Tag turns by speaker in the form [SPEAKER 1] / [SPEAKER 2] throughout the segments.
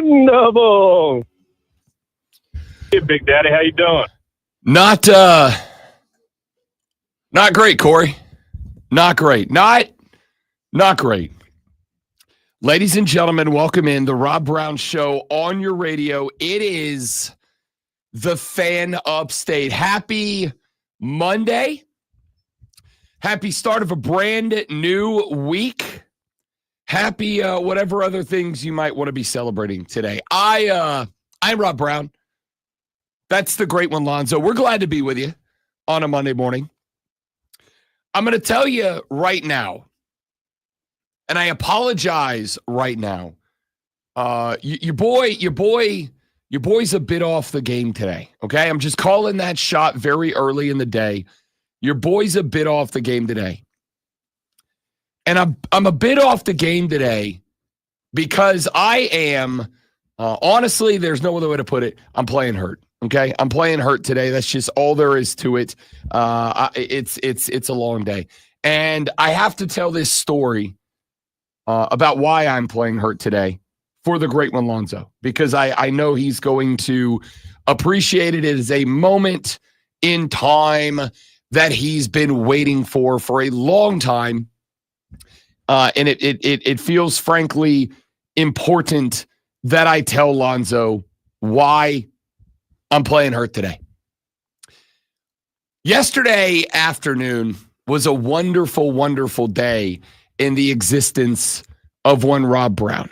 [SPEAKER 1] Wonderful. Hey, Big Daddy, how you doing?
[SPEAKER 2] Not great, Corey. Not great. Not great. Ladies and gentlemen, welcome in the Rob Brown Show on your radio. It is the Fan Upstate. Happy Monday. Happy start of a brand new week. Happy whatever other things you might want to be celebrating today. I'm Rob Brown. That's the great one, Lonzo. We're glad to be with you on a Monday morning. I'm going to tell you right now, and I apologize right now. Your boy's a bit off the game today. Okay, I'm just calling that shot very early in the day. Your boy's a bit off the game today, and I'm a bit off the game today because I am honestly. There's no other way to put it. I'm playing hurt. Okay, I'm playing hurt today. That's just all there is to it. It's a long day, and I have to tell this story about why I'm playing hurt today for the great one, Lonzo, because I know he's going to appreciate it. It is a moment in time that he's been waiting for a long time, and it feels frankly important that I tell Lonzo why I'm playing hurt today. Yesterday afternoon was a wonderful, wonderful day in the existence of one Rob Brown.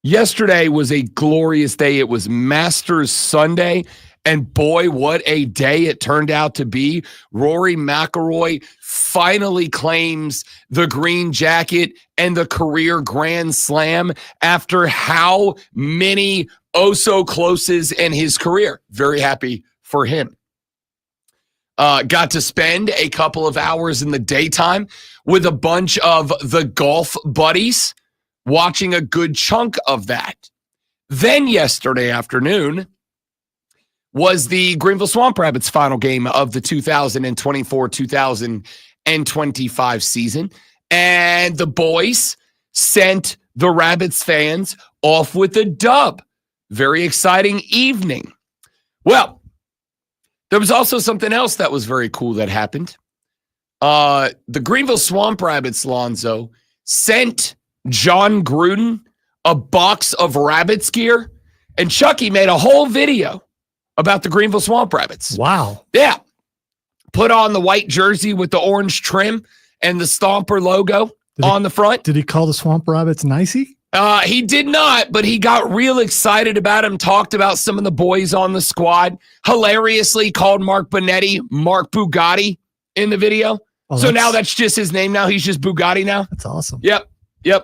[SPEAKER 2] Yesterday was a glorious day. It was Masters Sunday, and boy, what a day it turned out to be. Rory FINALLY finally claims the green jacket and the career Grand Slam after how many oh-so-closes in his career. Very happy for him. Got to spend a couple of hours in the daytime with a bunch of the golf buddies, watching a good chunk of that. Then yesterday afternoon was the Greenville Swamp Rabbits final game of the 2024-2025 season, and the boys sent the Rabbits fans off with a dub. Very exciting evening. Well, there was also something else that was very cool that happened. The Greenville Swamp Rabbits, Lonzo, sent John Gruden a box of Rabbits gear, and Chucky made a whole video about the Greenville Swamp Rabbits.
[SPEAKER 3] Wow.
[SPEAKER 2] Yeah. Put on the white jersey with the orange trim and the Stomper logo on the front.
[SPEAKER 3] Did he call the Swamp Rabbits nicey?
[SPEAKER 2] He did not, but he got real excited about him, talked about some of the boys on the squad, hilariously called Mark Bonetti Mark Bugatti in the video.
[SPEAKER 3] Oh,
[SPEAKER 2] so now that's just his name now. He's just Bugatti now.
[SPEAKER 3] That's awesome.
[SPEAKER 2] Yep.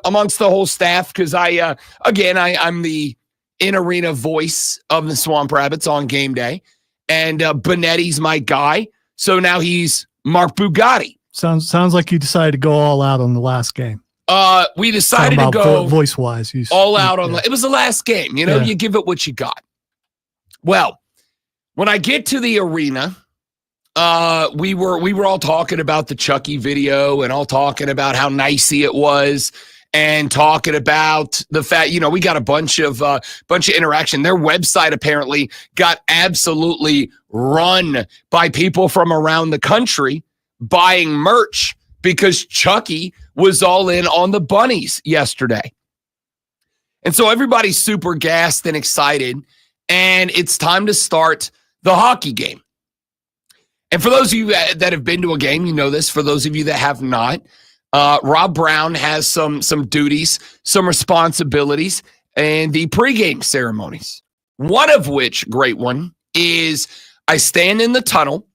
[SPEAKER 2] Amongst the whole staff, because I'm the in-arena voice of the Swamp Rabbits on game day, and Bonetti's my guy. So now he's Mark Bugatti.
[SPEAKER 3] Sounds like you decided to go all out on the last game.
[SPEAKER 2] We decided to go
[SPEAKER 3] voice-wise,
[SPEAKER 2] all out on. It was the last game. You give it what you got. Well, when I get to the arena, we were all talking about the Chucky video and all talking about how nicey it was, and talking about the fact, we got a bunch of interaction. Their website apparently got absolutely run by people from around the country buying merch because Chucky was all in on the bunnies yesterday. And so everybody's super gassed and excited, and it's time to start the hockey game. And for those of you that have been to a game, you know this. For those of you that have not, Rob Brown has some duties, some responsibilities, and the pregame ceremonies. One of which, great one, is I stand in the tunnel,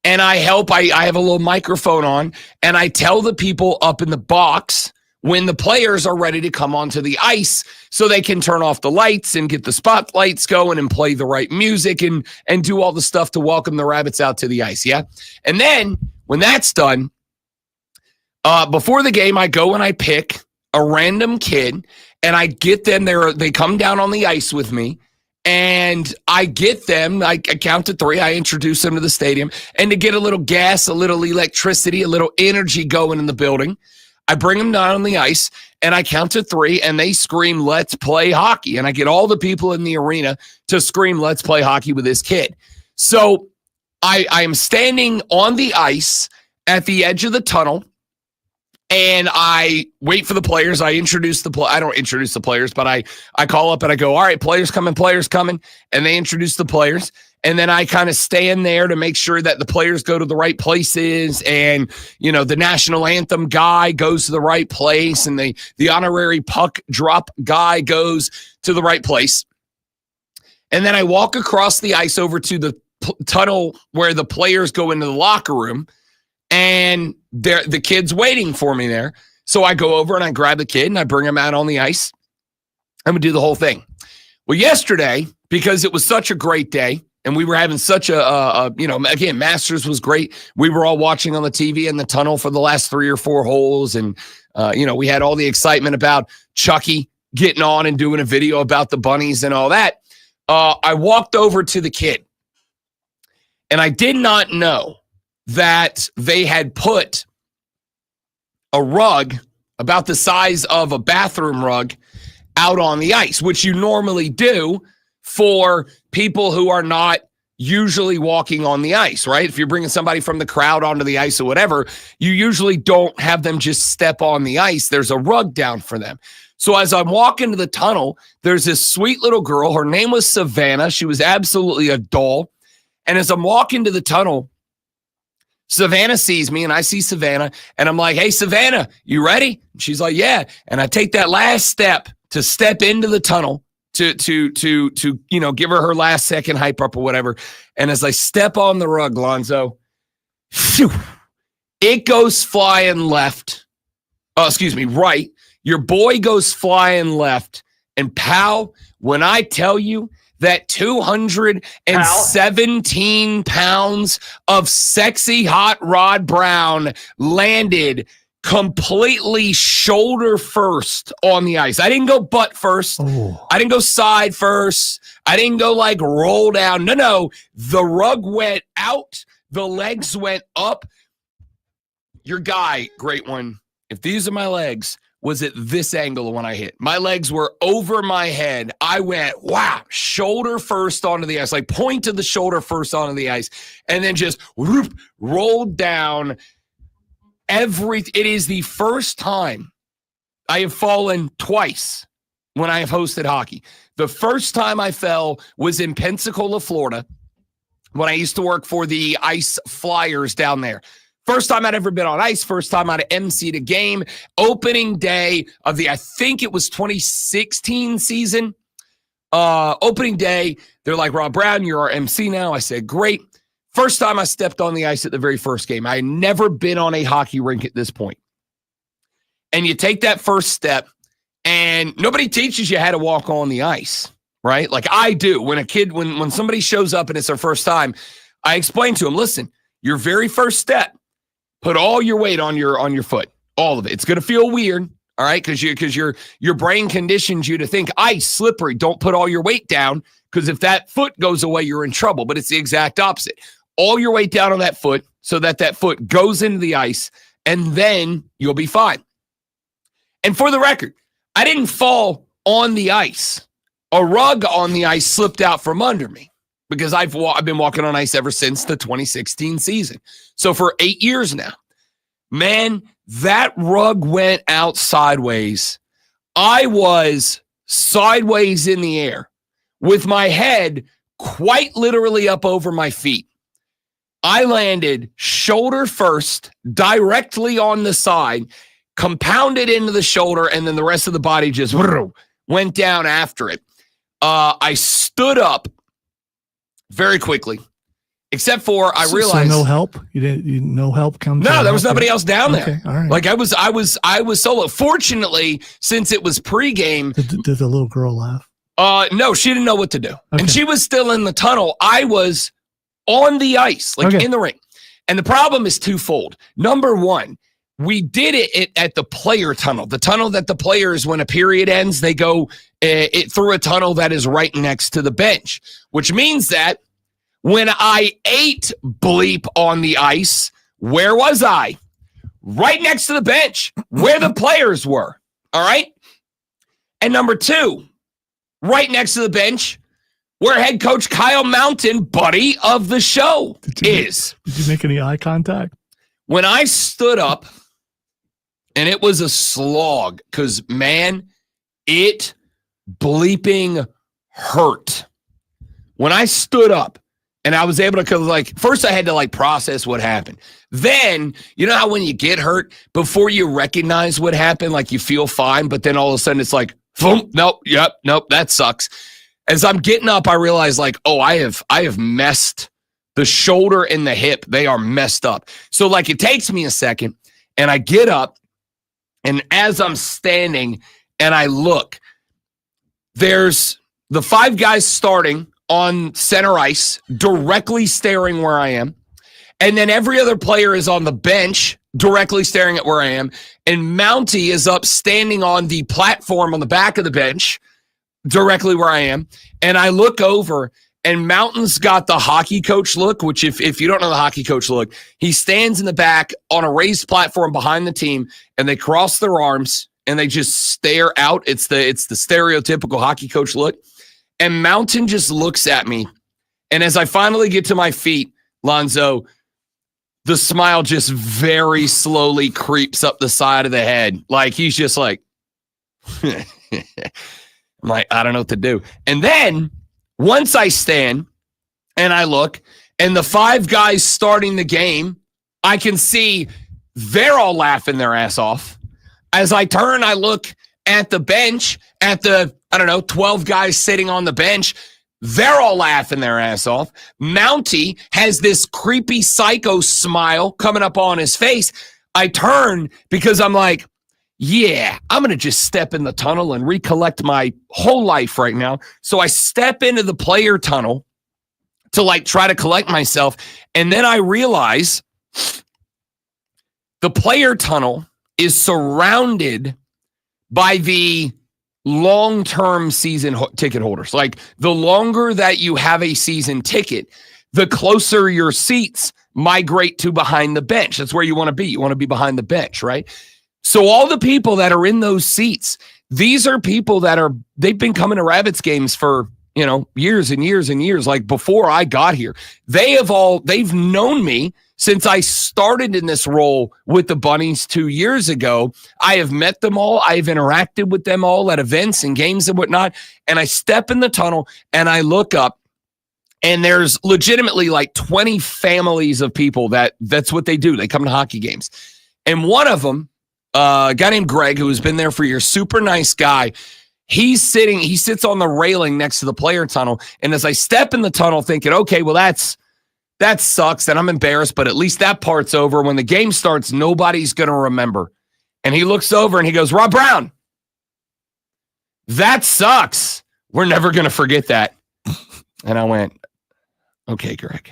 [SPEAKER 2] and I help. I have a little microphone on, and I tell the people up in the box when the players are ready to come onto the ice so they can turn off the lights and get the spotlights going and play the right music and do all the stuff to welcome the Rabbits out to the ice, yeah? And then when that's done, before the game, I go and I pick a random kid, and I get them there. They come down on the ice with me, and I get them. I count to 3. I introduce them to the stadium, and to get a little gas, a little electricity, a little energy going in the building, I bring them down on the ice, and I count to 3, and they scream, "Let's play hockey." And I get all the people in the arena to scream, "Let's play hockey" with this kid. So I am standing on the ice at the edge of the tunnel, and I wait for the players. I introduce I don't introduce the players, but I call up and I go, "All right, players coming. And they introduce the players. And then I kind of stand there to make sure that the players go to the right places. And, the national anthem guy goes to the right place. And the honorary puck drop guy goes to the right place. And then I walk across the ice over to the tunnel where the players go into the locker room. And the kid's waiting for me there. So I go over and I grab the kid and I bring him out on the ice. I'm going to do the whole thing. Well, yesterday, because it was such a great day and we were having such again, Masters was great. We were all watching on the TV in the tunnel for the last 3 or 4 holes. And, we had all the excitement about Chucky getting on and doing a video about the bunnies and all that. I walked over to the kid and I did not know that they had put a rug about the size of a bathroom rug out on the ice, which you normally do for people who are not usually walking on the ice, right? If you're bringing somebody from the crowd onto the ice or whatever, you usually don't have them just step on the ice. There's a rug down for them. So as I'm walking to the tunnel, there's this sweet little girl. Her name was Savannah. She was absolutely a doll. And as I'm walking to the tunnel, Savannah sees me and I see Savannah and I'm like, "Hey, Savannah, you ready?" And she's like, "Yeah." And I take that last step to step into the tunnel to give her last second hype up or whatever. And as I step on the rug, Lonzo, phew, it goes flying left. Right. Your boy goes flying left. And pal, when I tell you that 217 pounds of sexy hot Rod Brown landed completely shoulder first on the ice. I didn't go butt first.
[SPEAKER 3] Oh.
[SPEAKER 2] I didn't go side first. I didn't go roll down. No. The rug went out. The legs went up. Your guy, great one. If these are my legs, was at this angle when I hit. My legs were over my head. I went, wow, shoulder first onto the ice, point to the shoulder first onto the ice, and then just whoop, rolled down. It is the first time I have fallen twice when I have hosted hockey. The first time I fell was in Pensacola, Florida, when I used to work for the Ice Flyers down there. First time I'd ever been on ice. First time I'd emceed a game. Opening day of I think it was 2016 season. Opening day, they're like, "Rob Brown, you're our MC now." I said, "Great." First time I stepped on the ice at the very first game. I had never been on a hockey rink at this point. And you take that first step, and nobody teaches you how to walk on the ice, right? Like I do. When somebody shows up and it's their first time, I explain to them, "Listen, your very first step, put all your weight on your foot, all of it. It's going to feel weird, all right, because your brain conditions you to think ice, slippery. Don't put all your weight down because if that foot goes away, you're in trouble. But it's the exact opposite. All your weight down on that foot so that foot goes into the ice, and then you'll be fine." And for the record, I didn't fall on the ice. A rug on the ice slipped out from under me. Because I've been walking on ice ever since the 2016 season. So for 8 years now, man, that rug went out sideways. I was sideways in the air with my head quite literally up over my feet. I landed shoulder first, directly on the side, compounded into the shoulder, and then the rest of the body just went down after it. I stood up very quickly, except for I realized
[SPEAKER 3] no help. No help come.
[SPEAKER 2] No, there was nobody else down there.
[SPEAKER 3] Okay, all right.
[SPEAKER 2] Like I was solo. Fortunately, since it was pregame,
[SPEAKER 3] did the little girl laugh?
[SPEAKER 2] No, she didn't know what to do,
[SPEAKER 3] okay.
[SPEAKER 2] And she was still in the tunnel. I was on the ice, in the ring, and the problem is twofold. Number one, we did it at the player tunnel, the tunnel that the players, when a period ends, they go through a tunnel that is right next to the bench, which means that when I ate bleep on the ice, where was I? right next to the bench where the players were. All right. And number 2, right next to the bench where head coach Kyle Mountain, buddy of the show, is.
[SPEAKER 3] Did you make any eye contact?
[SPEAKER 2] When I stood up, and it was a slog because, man, it bleeping hurt. When I stood up and I was able to, first I had to, process what happened. Then, you know how when you get hurt, before you recognize what happened, you feel fine, but then all of a sudden it's like, boom, nope, that sucks. As I'm getting up, I realize, I have messed the shoulder and the hip. They are messed up. So, it takes me a second, and I get up, and as I'm standing and I look, there's the 5 guys starting on center ice, directly staring where I am. And then every other player is on the bench, directly staring at where I am. And Mountie is up standing on the platform on the back of the bench, directly where I am. And I look over, and Mountain's got the hockey coach look, which if you don't know the hockey coach look, he stands in the back on a raised platform behind the team, and they cross their arms and they just stare out. It's the stereotypical hockey coach look. And Mountain just looks at me. And as I finally get to my feet, Lonzo, the smile just very slowly creeps up the side of the head. He's just like, I'm like, I don't know what to do. And then once I stand and I look, and the 5 guys starting the game, I can see they're all laughing their ass off. As I turn, I look at the bench, at the, 12 guys sitting on the bench. They're all laughing their ass off. Mountie has this creepy psycho smile coming up on his face. I turn because I'm like, yeah, I'm going to just step in the tunnel and recollect my whole life right now. So I step into the player tunnel to try to collect myself. And then I realize the player tunnel is surrounded by the long-term season ticket holders. The longer that you have a season ticket, the closer your seats migrate to behind the bench. That's where you want to be. You want to be behind the bench, right? So all the people that are in those seats, these are people that they've been coming to Rabbits games for, years and years and years. Before I got here, they've known me since I started in this role with the Bunnies 2 years ago. I have met them all. I've interacted with them all at events and games and whatnot. And I step in the tunnel and I look up, and there's legitimately 20 families of people that's what they do. They come to hockey games. And one of them, a guy named Greg, who has been there for years, super nice guy. He sits on the railing next to the player tunnel. And as I step in the tunnel thinking, okay, well, that sucks, and I'm embarrassed, but at least that part's over. When the game starts, nobody's going to remember. And he looks over and he goes, Rob Brown, that sucks. We're never going to forget that. And I went, okay, Greg.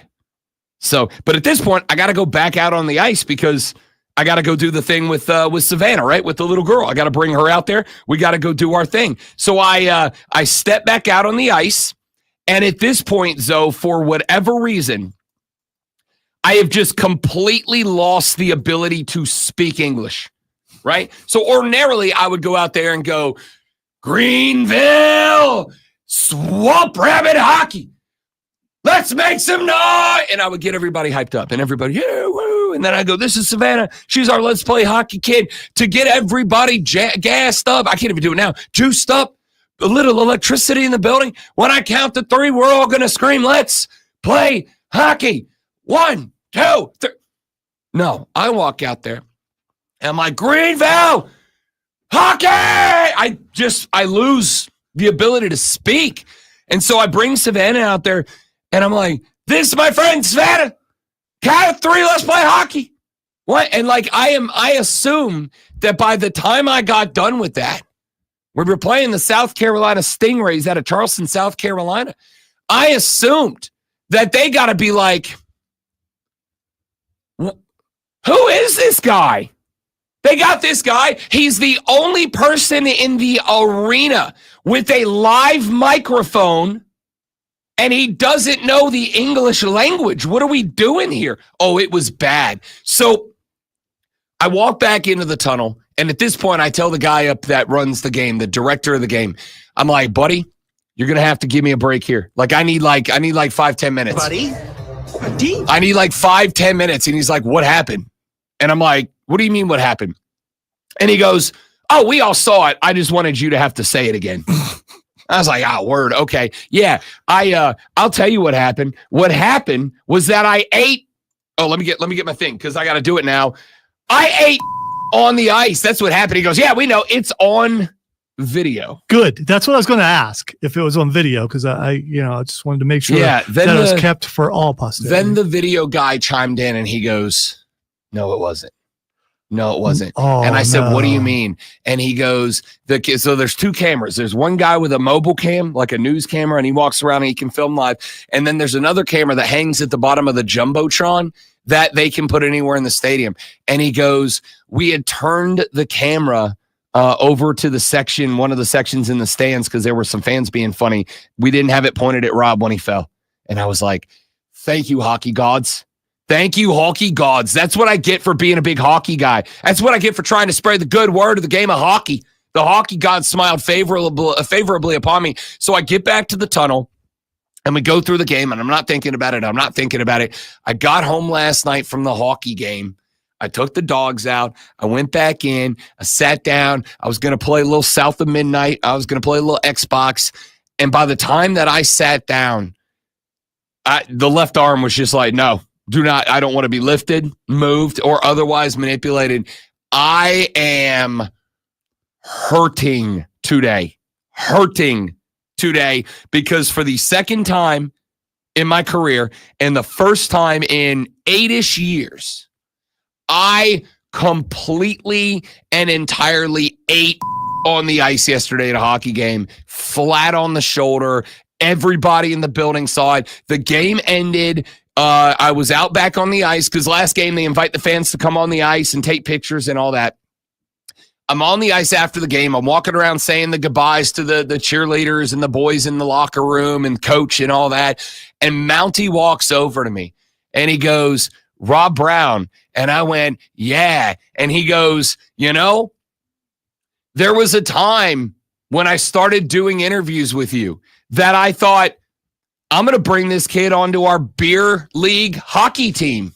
[SPEAKER 2] So, but at this point, I got to go back out on the ice because I got to go do the thing with Savannah, right? With the little girl. I got to bring her out there. We got to go do our thing. So I step back out on the ice. And at this point, Zoe, for whatever reason, I have just completely lost the ability to speak English, right? So ordinarily, I would go out there and go, Greenville, Swamp Rabbit hockey. Let's make some noise. And I would get everybody hyped up and everybody, yeah, woo. And then I go, this is Savannah. She's our Let's Play Hockey kid, to get everybody gassed up. I can't even do it now. Juiced up, a little electricity in the building. When I count to 3, we're all going to scream, let's play hockey. 1, 2, 3. No, I walk out there and I'm like, Greenville, hockey. I lose the ability to speak. And so I bring Savannah out there and I'm like, this is my friend Savannah. Count of 3, let's play hockey. What? And I assume that by the time I got done with that, we were playing the South Carolina Stingrays out of Charleston, South Carolina. I assumed that they got to be like, who is this guy? They got this guy. He's the only person in the arena with a live microphone, and he doesn't know the English language. What are we doing here? Oh, it was bad. So I walk back into the tunnel, and at this point, I tell the guy up that runs the game, the director of the game, I'm like, buddy, you're going to have to give me a break here. Like, I need 5-10 minutes.
[SPEAKER 4] Buddy?
[SPEAKER 2] I need like 5-10 minutes. And he's like, what happened? And I'm like, what do you mean what happened? And he goes, oh, we all saw it. I just wanted you to have to say it again. I was like, word. Okay. Yeah. I'll tell you what happened. What happened was that I ate. Oh, let me get my thing because I got to do it now. I ate on the ice. That's what happened. He goes, yeah, we know it's on video.
[SPEAKER 3] Good. That's what I was going to ask if it was on video because I just wanted to make sure that it was kept for all posterity.
[SPEAKER 2] Then the video guy chimed in and he goes, no, it wasn't. No, it wasn't.
[SPEAKER 3] Oh,
[SPEAKER 2] and I said, what do you mean? And he goes, so there's two cameras. There's one guy with a mobile cam, like a news camera, and he walks around and he can film live. And then there's another camera that hangs at the bottom of the Jumbotron that they can put anywhere in the stadium. And he goes, we had turned the camera over to the section, one of the sections in the stands, because there were some fans being funny. We didn't have it pointed at Rob when he fell. And I was like, thank you, hockey gods. Thank you, hockey gods. That's what I get for being a big hockey guy. That's what I get for trying to spread the good word of the game of hockey. The hockey gods smiled favorably upon me. So I get back to the tunnel, and we go through the game, and I'm not thinking about it. I got home last night from the hockey game. I took the dogs out. I went back in. I sat down. I was going to play a little South of Midnight. I was going to play a little Xbox. And by the time that I sat down, the left arm was just like, no, do not. I don't want to be lifted, moved, or otherwise manipulated. I am hurting today because for the second time in my career and the first time in 8-ish years, I completely and entirely ate on the ice yesterday at a hockey game, flat on the shoulder. Everybody in the building saw it. The game ended. I was out back on the ice because last game they invite the fans to come on the ice and take pictures and all that. I'm on the ice after the game. I'm walking around saying the goodbyes to the cheerleaders and the boys in the locker room and coach and all that. And Mountie walks over to me and he goes, Rob Brown. And I went, yeah. And he goes, there was a time when I started doing interviews with you that I thought, I'm going to bring this kid onto our beer league hockey team.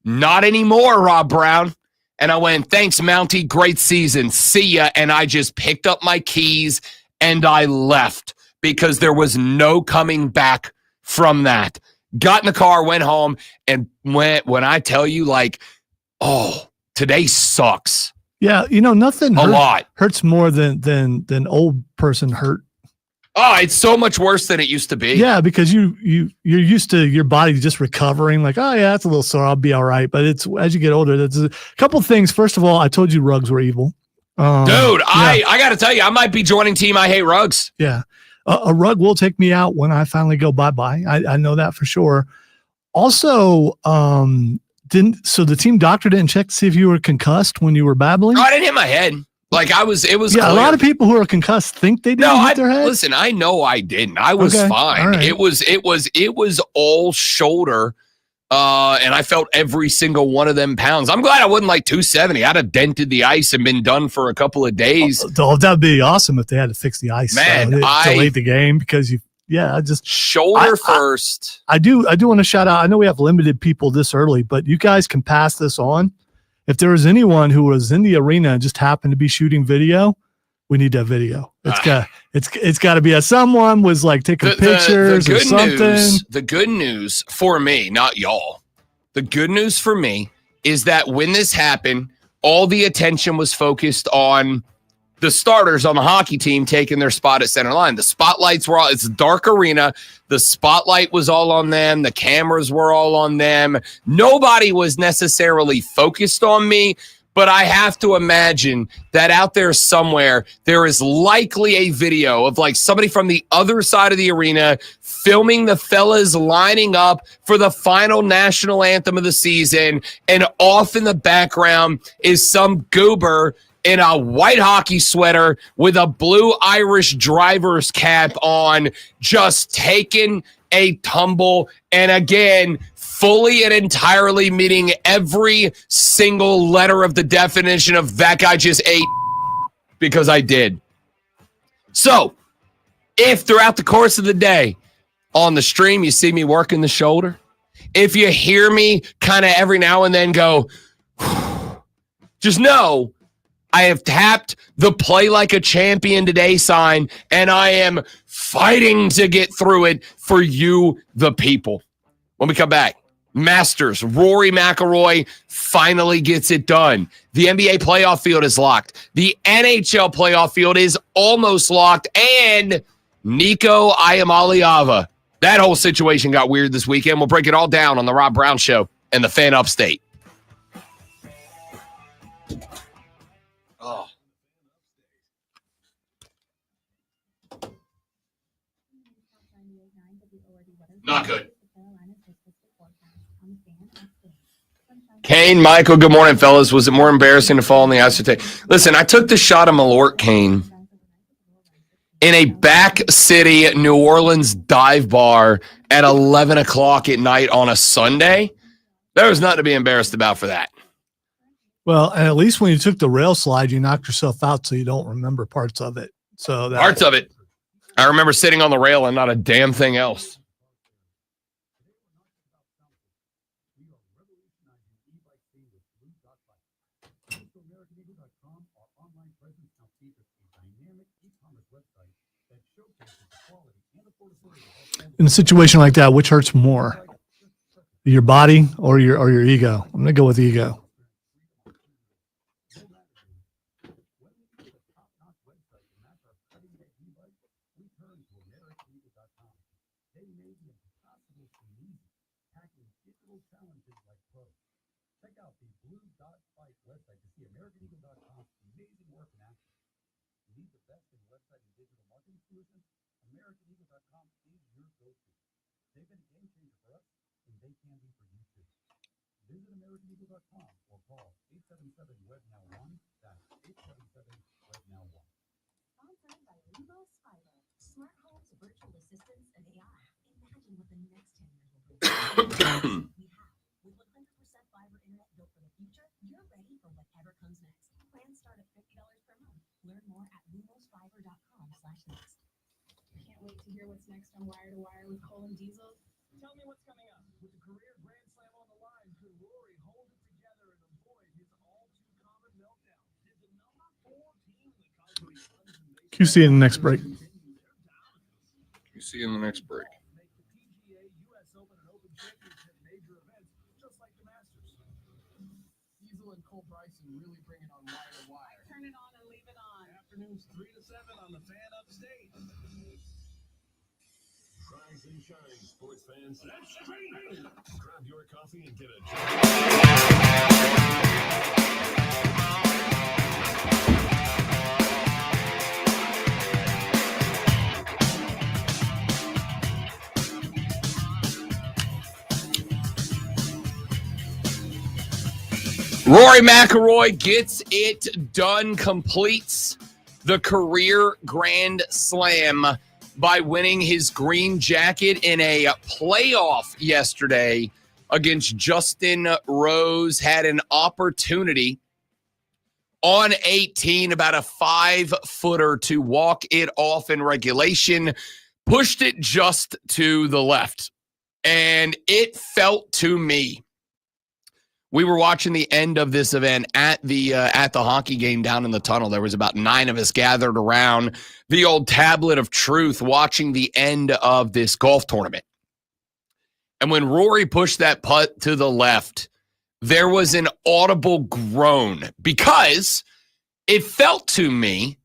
[SPEAKER 2] Not anymore, Rob Brown. And I went, thanks, Mountie. Great season. See ya. And I just picked up my keys and I left because there was no coming back from that. Got in the car, went home, and when I tell you, like, today sucks.
[SPEAKER 3] Yeah, nothing hurts more than old person hurt.
[SPEAKER 2] Oh, it's so much worse than it used to be.
[SPEAKER 3] Yeah, because you're used to your body just recovering. Like, oh yeah, it's a little sore. I'll be all right. But it's as you get older, there's a couple things. First of all, I told you rugs were evil.
[SPEAKER 2] Dude, yeah. I got to tell you, I might be joining Team I Hate Rugs.
[SPEAKER 3] Yeah. A rug will take me out when I finally go bye-bye. I know that for sure. Also, the team doctor didn't check to see if you were concussed when you were babbling?
[SPEAKER 2] No, I didn't hit my head. Like it was
[SPEAKER 3] Yeah,
[SPEAKER 2] clear.
[SPEAKER 3] A lot of people who are concussed think they didn't hit their head.
[SPEAKER 2] Listen, I know I didn't. I was fine. Right. It was all shoulder. And I felt every single one of them pounds. I'm glad I wasn't like 270. I'd have dented the ice and been done for a couple of days.
[SPEAKER 3] That'd be awesome if they had to fix the ice.
[SPEAKER 2] Man,
[SPEAKER 3] delayed the game because
[SPEAKER 2] shoulder first.
[SPEAKER 3] I do want to shout out. I know we have limited people this early, but you guys can pass this on. If there was anyone who was in the arena and just happened to be shooting video, we need that video. It's got to be someone was like taking pictures or something.
[SPEAKER 2] The good news for me, not y'all. The good news for me is that when this happened, all the attention was focused on the starters on the hockey team taking their spot at center line. The spotlights were it's a dark arena. The spotlight was all on them. The cameras were all on them. Nobody was necessarily focused on me. But I have to imagine that out there somewhere, there is likely a video of like somebody from the other side of the arena filming the fellas lining up for the final national anthem of the season. And off in the background is some goober in a white hockey sweater with a blue Irish driver's cap on, just taking a tumble. And again, fully and entirely meeting every single letter of the definition of that guy just ate because I did. So, if throughout the course of the day on the stream you see me working the shoulder, if you hear me kind of every now and then go, just know I have tapped the play like a champion today sign, and I am fighting to get through it for you, the people. When we come back, Masters, Rory McIlroy finally gets it done. The NBA playoff field is locked. The NHL playoff field is almost locked. And Nico Iamaleava. That whole situation got weird this weekend. We'll break it all down on the Rob Brown Show and the Fan Upstate. Oh. Not good. Kane, Michael, good morning, fellas. Was it more embarrassing to fall in the ice today? Listen, I took the shot of Malort, Kane, in a back city New Orleans dive bar at 11 o'clock at night on a Sunday. There was nothing to be embarrassed about for that.
[SPEAKER 3] Well, and at least when you took the rail slide, you knocked yourself out so you don't remember parts of it. So that
[SPEAKER 2] Parts of it. I remember sitting on the rail and not a damn thing else.
[SPEAKER 3] In a situation like that, which hurts more? Your body or your ego? I'm gonna go with ego.
[SPEAKER 4] Can't wait to hear what's next on Wire to Wire with Cole and Diesel. Tell me what's coming up. With the career Grand Slam on the line, could Rory hold it together and avoid his all-too-common meltdown? Did the number 4 team in the country
[SPEAKER 3] QC in the next break.
[SPEAKER 2] See you in the next break.
[SPEAKER 4] make the PGA, US Open, and Open Championship major events just like the Masters? Diesel and Cole Bryson really bring it on Wire to Wire. Turn it on and leave it on. Afternoons 3 to 7 on the Fan Upstate.
[SPEAKER 5] Rise and shine, sports fans. Let's stream. Grab your coffee and get a
[SPEAKER 2] Rory McIlroy gets it done, completes the career Grand Slam by winning his green jacket in a playoff yesterday against Justin Rose. Had an opportunity on 18, about a 5-footer to walk it off in regulation, pushed it just to the left. And it felt to me, we were watching the end of this event at the hockey game down in the tunnel. There was about 9 of us gathered around the old tablet of truth watching the end of this golf tournament. And when Rory pushed that putt to the left, there was an audible groan because it felt to me,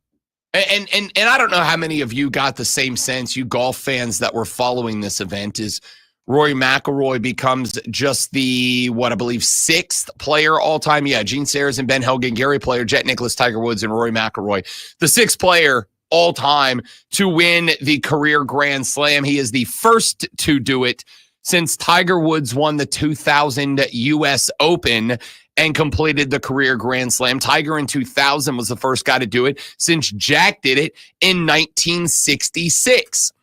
[SPEAKER 2] and I don't know how many of you got the same sense, you golf fans that were following this event, is Rory McIlroy becomes just the, I believe, 6th player all-time. Yeah, Gene Sarazen, Ben Hogan, Gary Player, Jet Nicklaus, Tiger Woods, and Rory McIlroy. The 6th player all-time to win the career Grand Slam. He is the first to do it since Tiger Woods won the 2000 U.S. Open and completed the career Grand Slam. Tiger in 2000 was the first guy to do it since Jack did it in 1966.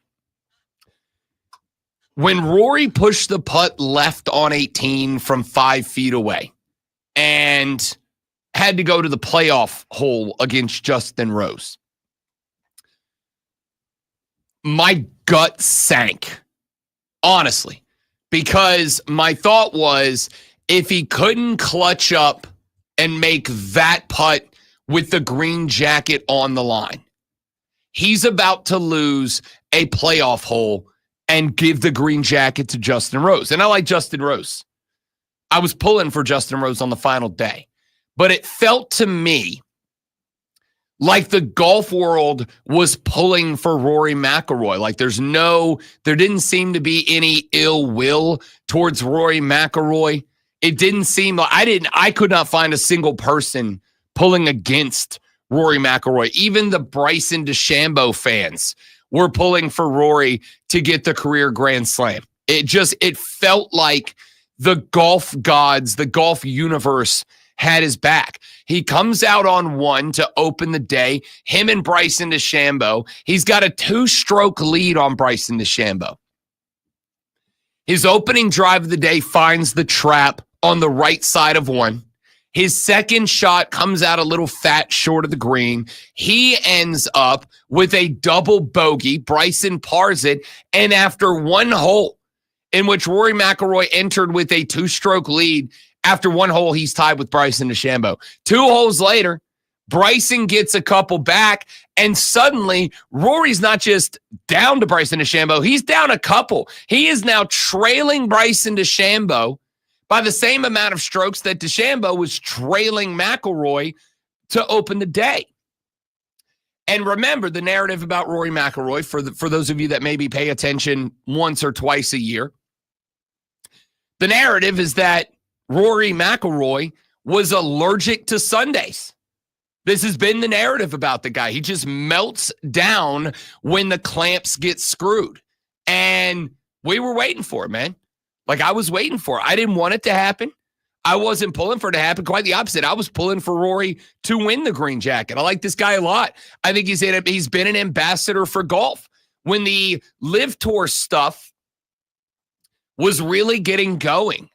[SPEAKER 2] when Rory pushed the putt left on 18 from 5 feet away and had to go to the playoff hole against Justin Rose, my gut sank, honestly, because my thought was if he couldn't clutch up and make that putt with the green jacket on the line, he's about to lose a playoff hole and give the green jacket to Justin Rose. And I like Justin Rose. I was pulling for Justin Rose on the final day. But it felt to me like the golf world was pulling for Rory McIlroy. Like there didn't seem to be any ill will towards Rory McIlroy. It didn't seem like I could not find a single person pulling against Rory McIlroy. Even the Bryson DeChambeau fans were pulling for Rory to get the career Grand Slam. It felt like the golf gods, the golf universe had his back. He comes out on 1 to open the day, him and Bryson DeChambeau. He's got a 2-stroke lead on Bryson DeChambeau. His opening drive of the day finds the trap on the right side of 1. His second shot comes out a little fat short of the green. He ends up with a double bogey. Bryson pars it. And after 1 hole in which Rory McIlroy entered with a 2-stroke lead, after 1 hole, he's tied with Bryson DeChambeau. 2 holes later, Bryson gets a couple back, and suddenly Rory's not just down to Bryson DeChambeau, he's down a couple. He is now trailing Bryson DeChambeau by the same amount of strokes that DeChambeau was trailing McIlroy to open the day. And remember the narrative about Rory McIlroy, for those of you that maybe pay attention once or twice a year. The narrative is that Rory McIlroy was allergic to Sundays. This has been the narrative about the guy. He just melts down when the clamps get screwed. And we were waiting for it, man. Like, I was waiting for it. I didn't want it to happen. I wasn't pulling for it to happen. Quite the opposite. I was pulling for Rory to win the green jacket. I like this guy a lot. I think he's been an ambassador for golf. When the Live Tour stuff was really getting going,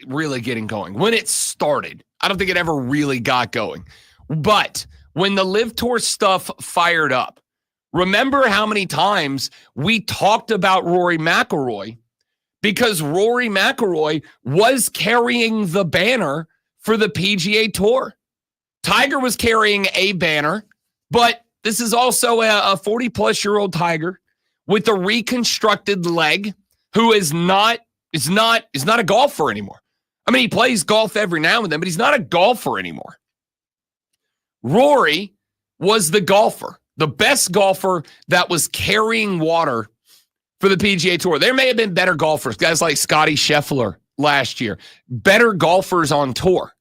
[SPEAKER 2] when it started, I don't think it ever really got going. But when the Live Tour stuff fired up, remember how many times we talked about Rory McIlroy, because Rory McIlroy was carrying the banner for the PGA Tour. Tiger was carrying a banner, but this is also a 40-plus-year-old Tiger with a reconstructed leg who is not a golfer anymore. I mean, he plays golf every now and then, but he's not a golfer anymore. Rory was the golfer, the best golfer that was carrying water for the PGA Tour. There may have been better golfers, guys like Scotty Scheffler last year, better golfers on tour.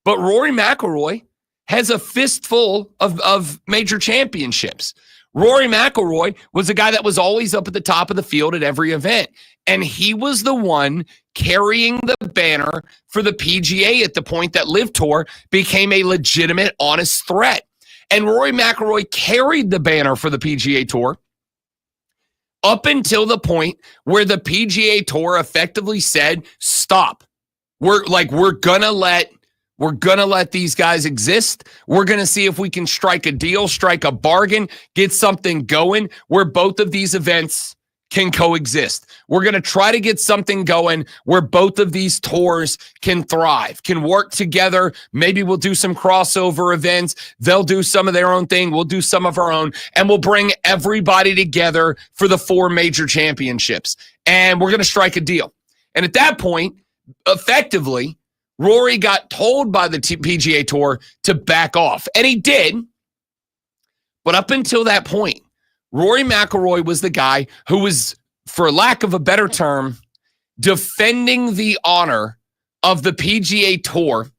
[SPEAKER 2] But Rory McIlroy has a fistful of major championships. Rory McIlroy was a guy that was always up at the top of the field at every event. And he was the one carrying the banner for the PGA at the point that Live Tour became a legitimate, honest threat. And Rory McIlroy carried the banner for the PGA Tour up until the point where the PGA Tour effectively said, stop. We're gonna let these guys exist. We're gonna see if we can strike a deal, strike a bargain, get something going where both of these events can coexist. We're going to try to get something going where both of these tours can thrive, can work together. Maybe we'll do some crossover events. They'll do some of their own thing. We'll do some of our own, and we'll bring everybody together for the 4 major championships. And we're going to strike a deal. And at that point, effectively, Rory got told by the PGA Tour to back off. And he did. But up until that point, Rory McIlroy was the guy who was, for lack of a better term, defending the honor of the PGA Tour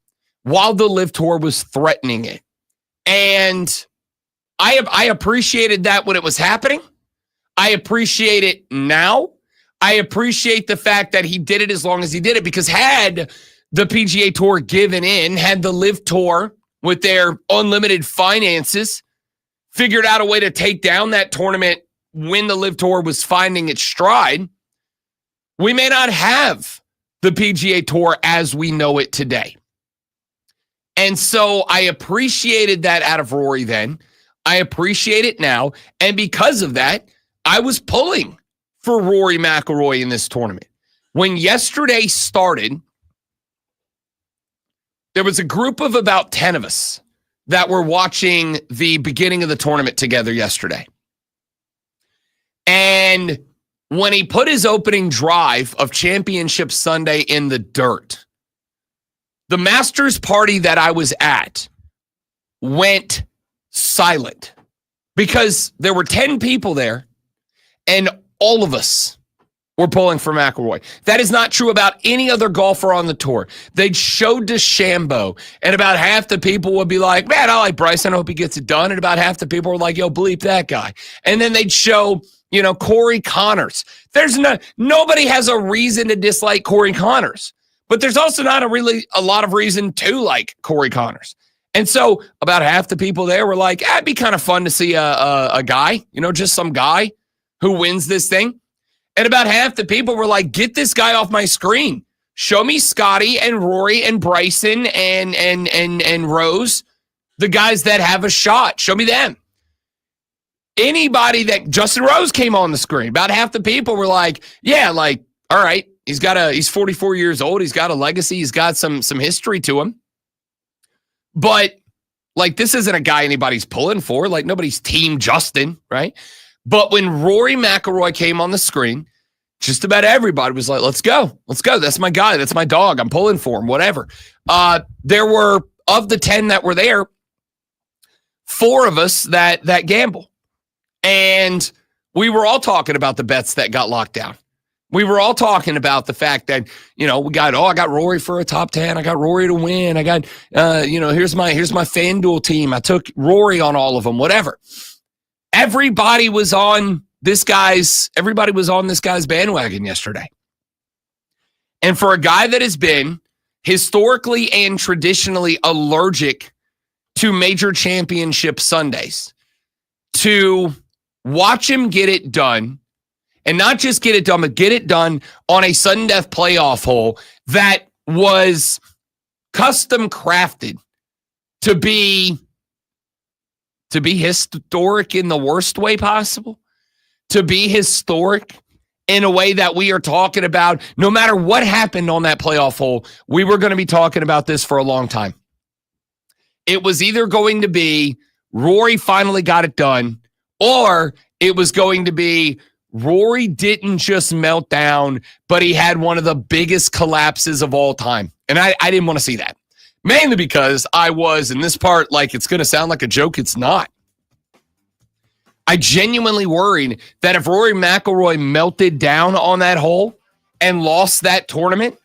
[SPEAKER 2] while the Live Tour was threatening it. And I appreciated that when it was happening. I appreciate it now. I appreciate the fact that he did it as long as he did it, because had the PGA Tour given in, had the Live Tour with their unlimited finances figured out a way to take down that tournament when the Live Tour was finding its stride, We may not have the PGA Tour as we know it today. And so I appreciated that out of Rory then. I appreciate it now. And because of that, I was pulling for Rory McIlroy in this tournament. When yesterday started, there was a group of about 10 of us that were watching the beginning of the tournament together yesterday. And when he put his opening drive of Championship Sunday in the dirt, the Masters party that I was at went silent because there were 10 people there and all of us were pulling for McIlroy. That is not true about any other golfer on the tour. They'd show DeChambeau, and about half the people would be like, man, I like Bryson. I hope he gets it done. And about half the people were like, yo, bleep that guy. And then they'd show, Corey Connors. Nobody has a reason to dislike Corey Connors, but there's also not a lot of reason to like Corey Connors. And so about half the people there were like, it'd be kind of fun to see a guy, just some guy who wins this thing. And about half the people were like, get this guy off my screen. Show me Scotty and Rory and Bryson and Rose, the guys that have a shot. Show me them. Anybody that Justin Rose came on the screen, about half the people were like, yeah, like, all right, he's 44 years old. He's got a legacy. He's got some history to him. But like, this isn't a guy anybody's pulling for. Like, nobody's team Justin, right? But when Rory McIlroy came on the screen, just about everybody was like, let's go. Let's go. That's my guy. That's my dog. I'm pulling for him, whatever. There were, of the 10 that were there, 4 of us that gamble. And we were all talking about the bets that got locked down. We were all talking about the fact that, I got Rory for a top 10. I got Rory to win. I got, here's my FanDuel team. I took Rory on all of them, whatever. Everybody was on this guy's bandwagon yesterday. And for a guy that has been historically and traditionally allergic to major championship Sundays, to watch him get it done, and not just get it done, but get it done on a sudden death playoff hole that was custom crafted to be historic in the worst way possible, to be historic in a way that we are talking about. No matter what happened on that playoff hole, we were going to be talking about this for a long time. It was either going to be Rory finally got it done, or it was going to be Rory didn't just melt down, but he had one of the biggest collapses of all time. And I didn't want to see that. Mainly because I was, in this part, like it's going to sound like a joke, it's not. I genuinely worried that if Rory McIlroy melted down on that hole and lost that tournament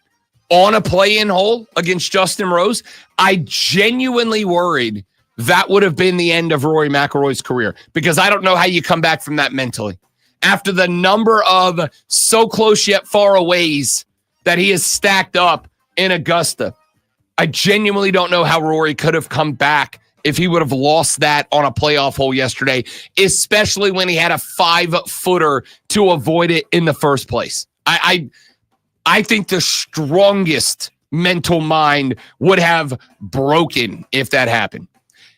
[SPEAKER 2] on a play-in hole against Justin Rose, I genuinely worried that would have been the end of Rory McIlroy's career, because I don't know how you come back from that mentally. After the number of so close yet far aways that he has stacked up in Augusta, I genuinely don't know how Rory could have come back if he would have lost that on a playoff hole yesterday, especially when he had a 5-footer to avoid it in the first place. I think the strongest mental mind would have broken if that happened.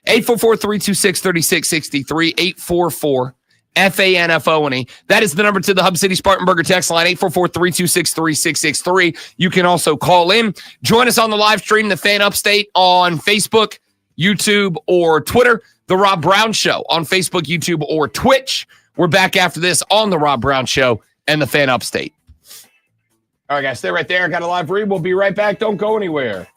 [SPEAKER 2] 844-326-3663, 844-FANFONE. That is the number to the Hub City Spartanburger text line, 844-326-3663. You can also call in. Join us on the live stream, The Fan Upstate, on Facebook, YouTube, or Twitter. The Rob Brown Show on Facebook, YouTube, or Twitch. We're back after this on The Rob Brown Show and The Fan Upstate. All right, guys, stay right there. I got a live read. We'll be right back. Don't go anywhere.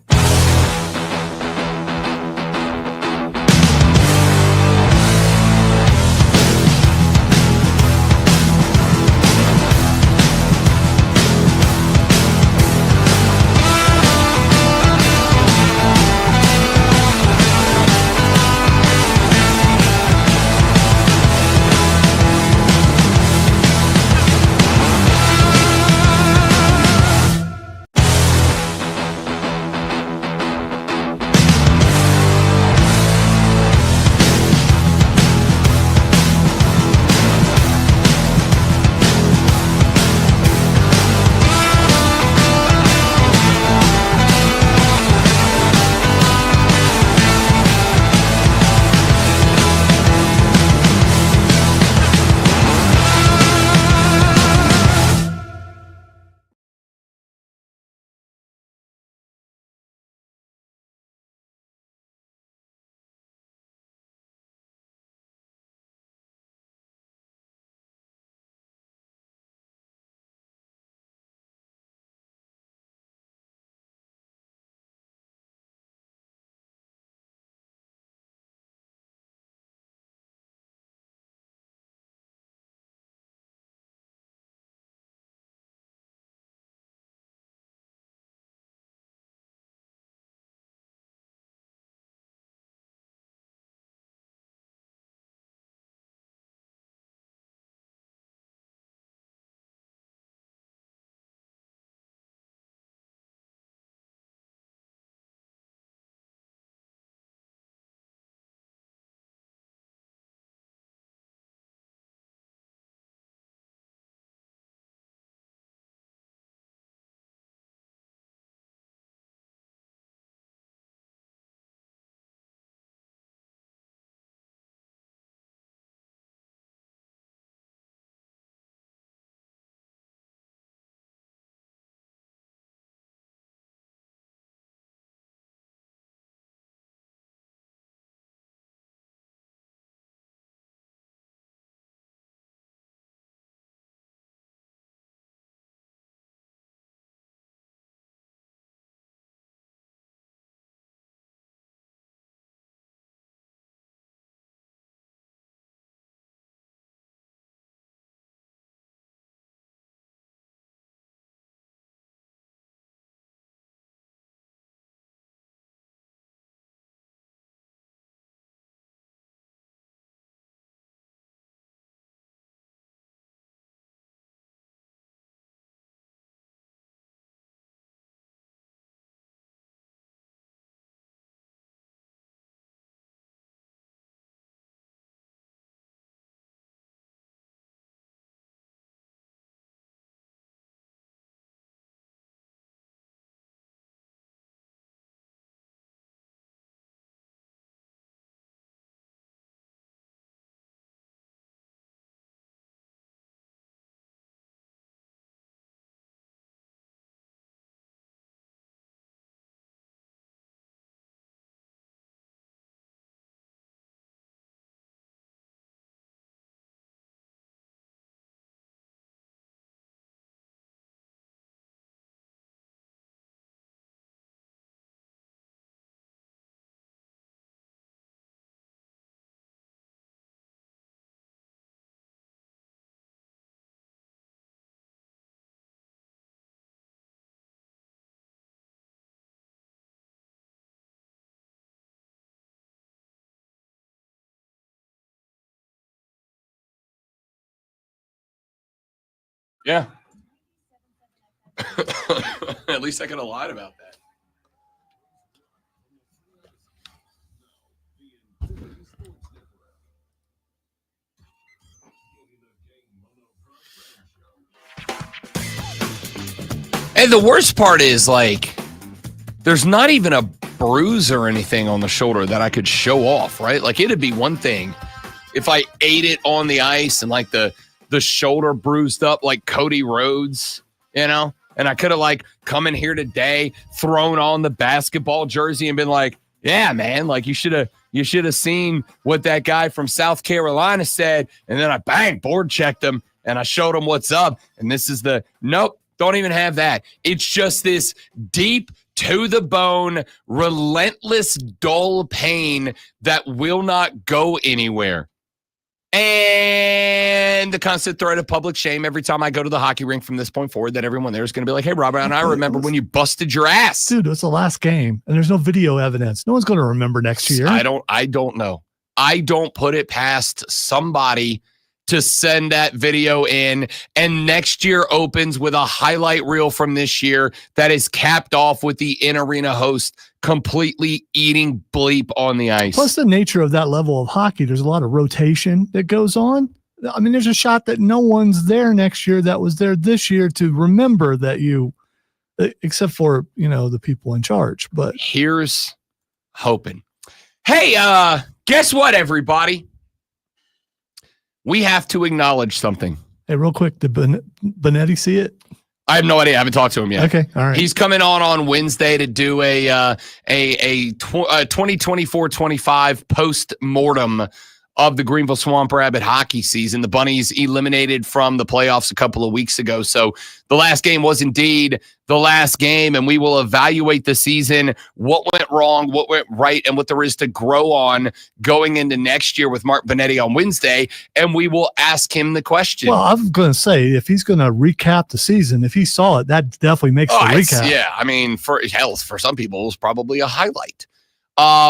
[SPEAKER 2] Yeah. At least I could have lied about that. And the worst part is, like, there's not even a bruise or anything on the shoulder that I could show off, right? Like, it'd be one thing if I ate it on the ice and, like, the shoulder bruised up like Cody Rhodes, you know? And I could have, like, come in here today, thrown on the basketball jersey and been like, yeah, man, like, you should have seen what that guy from South Carolina said. And then I board checked him and I showed him what's up. And this is nope. Don't even have that. It's just this deep to the bone, relentless, dull pain that will not go anywhere. And the constant threat of public shame every time I go to the hockey rink from this point forward that everyone there is going to be like, hey, Robert, and I remember when you busted your ass.
[SPEAKER 3] Dude, it's the last game and there's no video evidence. No one's going to remember next year.
[SPEAKER 2] I don't know. I don't put it past somebody to send that video in, and next year opens with a highlight reel from this year that is capped off with the in-arena host completely eating bleep on the ice.
[SPEAKER 3] Plus the nature of that level of hockey, there's a lot of rotation that goes on. I mean, there's a shot that no one's there next year that was there this year to remember that you, except for, the people in charge. But
[SPEAKER 2] here's hoping. Hey, guess what, everybody? We have to acknowledge something.
[SPEAKER 3] Hey, real quick, did Benetti see it?
[SPEAKER 2] I have no idea. I haven't talked to him yet.
[SPEAKER 3] Okay, all right.
[SPEAKER 2] He's coming on Wednesday to do a 2024-25 post-mortem of the Greenville Swamp Rabbit hockey season. The Bunnies eliminated from the playoffs a couple of weeks ago. So the last game was indeed the last game, and we will evaluate the season, what went wrong, what went right, and what there is to grow on going into next year with Mark Benetti on Wednesday, and we will ask him the question.
[SPEAKER 3] Well, I'm going to say, if he's going to recap the season, if he saw it, that definitely makes the recap.
[SPEAKER 2] Yeah, I mean, for some people, it's probably a highlight.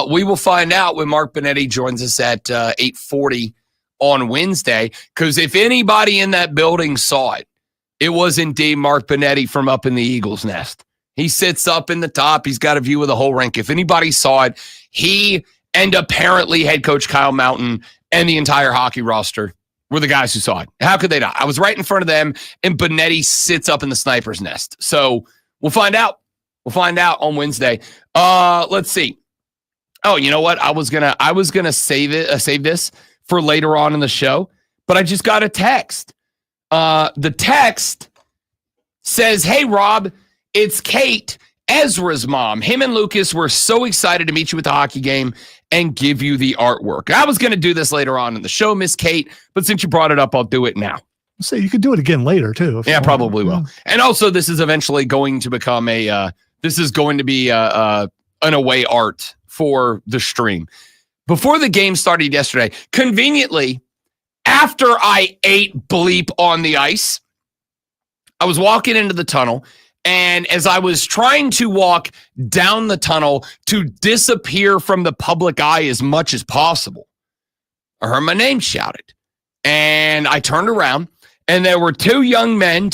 [SPEAKER 2] We will find out when Mark Benetti joins us at 8:40 on Wednesday, because if anybody in that building saw it, it was indeed Mark Benetti from up in the Eagles nest. He sits up in the top. He's got a view of the whole rink. If anybody saw it, he and apparently head coach Kyle Mountain and the entire hockey roster were the guys who saw it. How could they not? I was right in front of them, and Benetti sits up in the sniper's nest. So we'll find out. We'll find out on Wednesday. Let's see. Oh, you know what? I was gonna save this for later on in the show, but I just got a text. The text says, "Hey Rob, it's Kate, Ezra's mom. Him and Lucas were so excited to meet you at the hockey game and give you the artwork." I was gonna do this later on in the show, Miss Kate, but since you brought it up, I'll do it now.
[SPEAKER 3] So you could do it again later too.
[SPEAKER 2] Yeah, probably will. And also, this is eventually going to become an away art for the stream. Before the game started yesterday, conveniently, after I ate bleep on the ice, I was walking into the tunnel, and as I was trying to walk down the tunnel to disappear from the public eye as much as possible, I heard my name shouted. And I turned around, and there were two young men,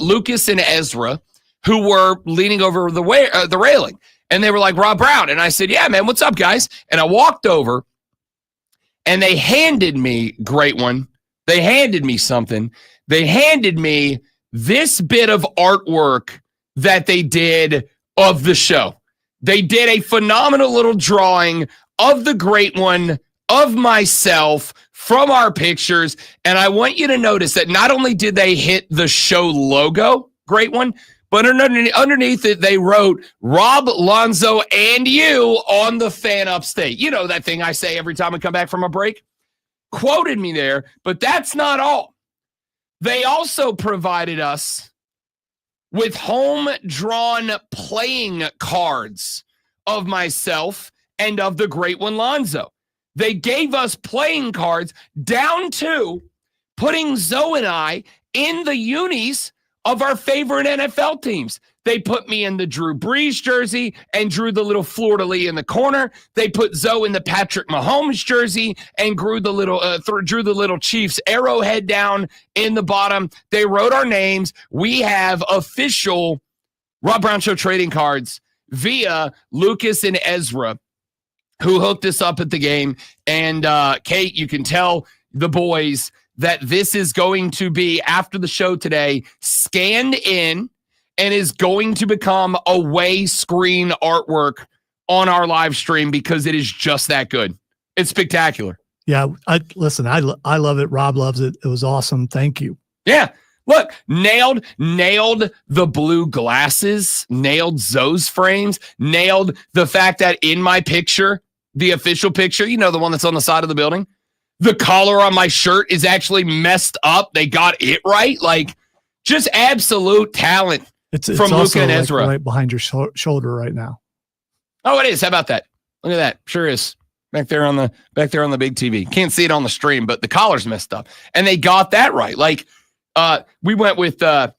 [SPEAKER 2] Lucas and Ezra, who were leaning over the railing. And they were like, "Rob Brown." And I said, "Yeah, man, what's up, guys?" And I walked over, and they handed me, great one, they handed me something. They handed me this bit of artwork that they did of the show. They did a phenomenal little drawing of the great one, of myself, from our pictures. And I want you to notice that not only did they hit the show logo, great one, but underneath it, they wrote Rob, Lonzo, and you on the fan upstate. You know that thing I say every time we come back from a break? Quoted me there, but that's not all. They also provided us with home-drawn playing cards of myself and of the great one, Lonzo. They gave us playing cards down to putting Zoe and I in the unis of our favorite NFL teams. They put me in the Drew Brees jersey and drew the little fleur-de-lis in the corner. They put Zoe in the Patrick Mahomes jersey and drew the little Chiefs arrowhead down in the bottom. They wrote our names. We have official Rob Brown Show trading cards via Lucas and Ezra, who hooked us up at the game. And Kate, you can tell the boys that this is going to be, after the show today, scanned in and is going to become away screen artwork on our live stream because it is just that good. It's spectacular.
[SPEAKER 3] Yeah, I love it. Rob loves it. It was awesome. Thank you.
[SPEAKER 2] Yeah. Look, nailed the blue glasses, nailed Zoe's frames, nailed the fact that in my picture, the official picture, the one that's on the side of the building, the collar on my shirt is actually messed up. They got it right. Like, just absolute talent. It's from Luca and Ezra.
[SPEAKER 3] Right behind your shoulder right now.
[SPEAKER 2] Oh, it is. How about that? Look at that. Sure is. Back there on the big TV. Can't see it on the stream, but the collar's messed up. And they got that right. Like, we went with a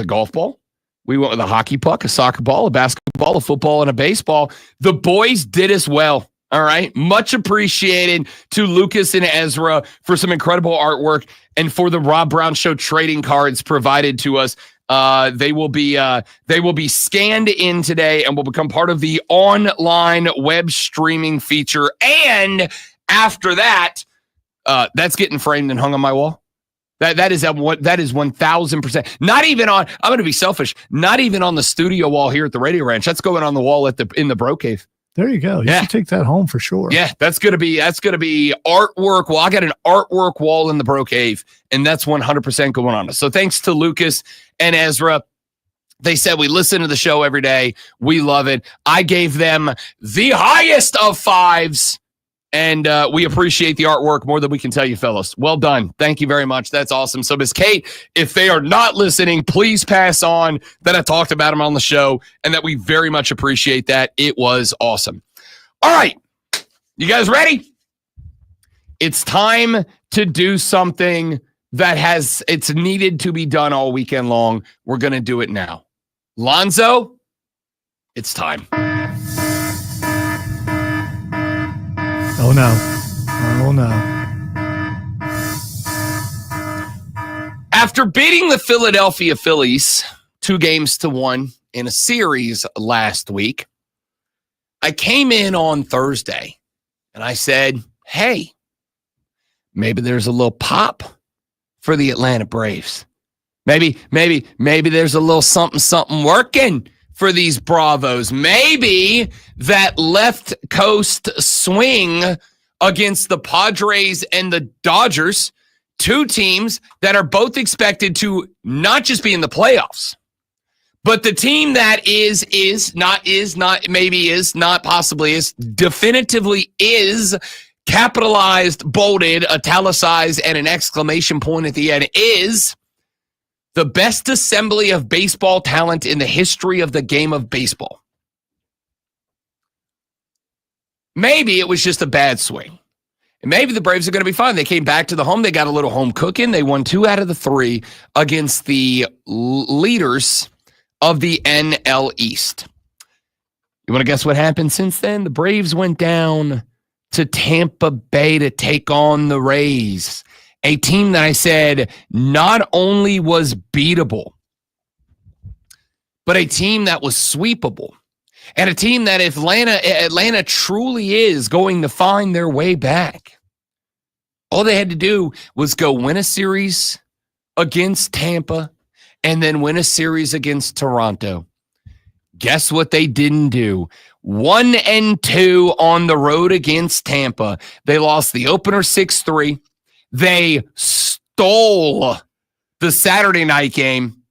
[SPEAKER 2] golf ball. We went with a hockey puck, a soccer ball, a basketball, a football, and a baseball. The boys did us well. All right. Much appreciated to Lucas and Ezra for some incredible artwork and for the Rob Brown Show trading cards provided to us. They will be scanned in today and will become part of the online web streaming feature. And after that, that's getting framed and hung on my wall. That is 1,000%. Not even on. I'm going to be selfish. Not even on the studio wall here at the Radio Ranch. That's going on the wall in the Bro Cave.
[SPEAKER 3] There you go. You should take that home for sure.
[SPEAKER 2] Yeah, that's gonna be artwork. Well, I got an artwork wall in the Bro Cave, and that's 100% going on. So thanks to Lucas and Ezra. They said we listen to the show every day. We love it. I gave them the highest of 5s, and we appreciate the artwork more than we can tell you, fellas. Well done. Thank you very much. That's awesome. So, Miss Kate, if they are not listening, please pass on that I talked about them on the show and that we very much appreciate that. It was awesome. All right. You guys ready? It's time to do something that it's needed to be done all weekend long. We're going to do it now. Lonzo, it's time.
[SPEAKER 3] Oh, no. Oh, no.
[SPEAKER 2] After beating the Philadelphia Phillies 2-1 in a series last week, I came in on Thursday and I said, hey, maybe there's a little pop for the Atlanta Braves. Maybe there's a little something working for these Bravos. Maybe that left coast swing against the Padres and the Dodgers, 2 teams that are both expected to not just be in the playoffs, but the team that definitively is, capitalized, bolded, italicized, and an exclamation point at the end, is the best assembly of baseball talent in the history of the game of baseball. Maybe it was just a bad swing. And maybe the Braves are going to be fine. They came back to the home. They got a little home cooking. They won 2 out of the 3 against the leaders of the NL East. You want to guess what happened since then? The Braves went down to Tampa Bay to take on the Rays, a team that I said not only was beatable, but a team that was sweepable, and a team that if Atlanta truly is going to find their way back, all they had to do was go win a series against Tampa and then win a series against Toronto. Guess what they didn't do? 1-2 on the road against Tampa. They lost the opener 6-3. They stole the Saturday night game,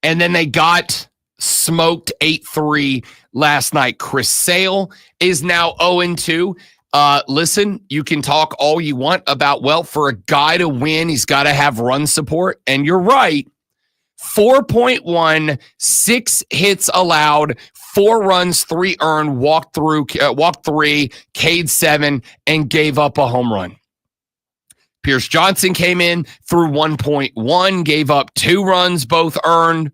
[SPEAKER 2] and then they got smoked 8-3 last night. Chris Sale is now 0-2. Listen, you can talk all you want about, well, for a guy to win, he's got to have run support. And you're right. 4.1, 6 hits allowed, 4 runs, 3 earned, walked 3, K'd 7, and gave up a home run. Pierce Johnson came in through 1.1, gave up 2 runs, both earned.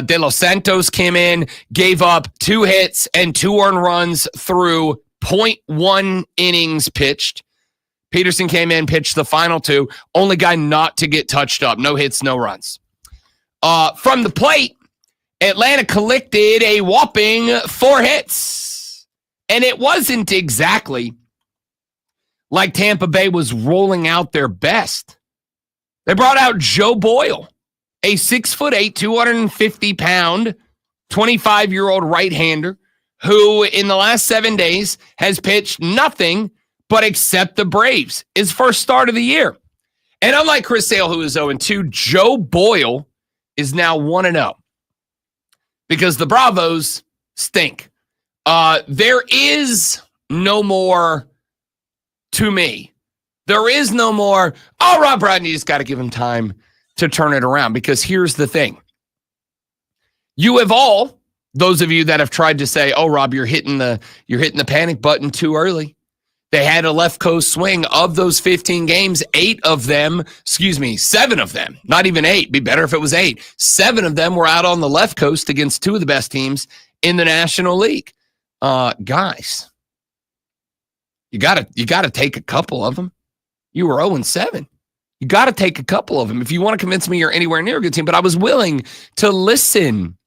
[SPEAKER 2] De Los Santos came in, gave up 2 hits and 2 earned runs through 0.1 innings pitched. Peterson came in, pitched the final 2. Only guy not to get touched up. No hits, no runs. From the plate, Atlanta collected a whopping 4 hits. And it wasn't exactly like Tampa Bay was rolling out their best. They brought out Joe Boyle, a 6'8", 250-pound, 25-year-old right-hander who in the last 7 days has pitched nothing but accept the Braves. His first start of the year. And unlike Chris Sale, who is 0-2, Joe Boyle is now 1-0 because the Bravos stink. There is no more, to me, there is no more, Rob Brown, you just got to give him time to turn it around, because here's the thing. You have all, those of you that have tried to say, Rob, you're hitting the panic button too early. They had a left coast swing. Of those 15 games, 7 of them, not even 8, be better if it was 8. 7 of them were out on the left coast against 2 of the best teams in the National League. Guys, you gotta take a couple of them. You were 0-7. You got to take a couple of them if you want to convince me you're anywhere near a good team. But I was willing to listen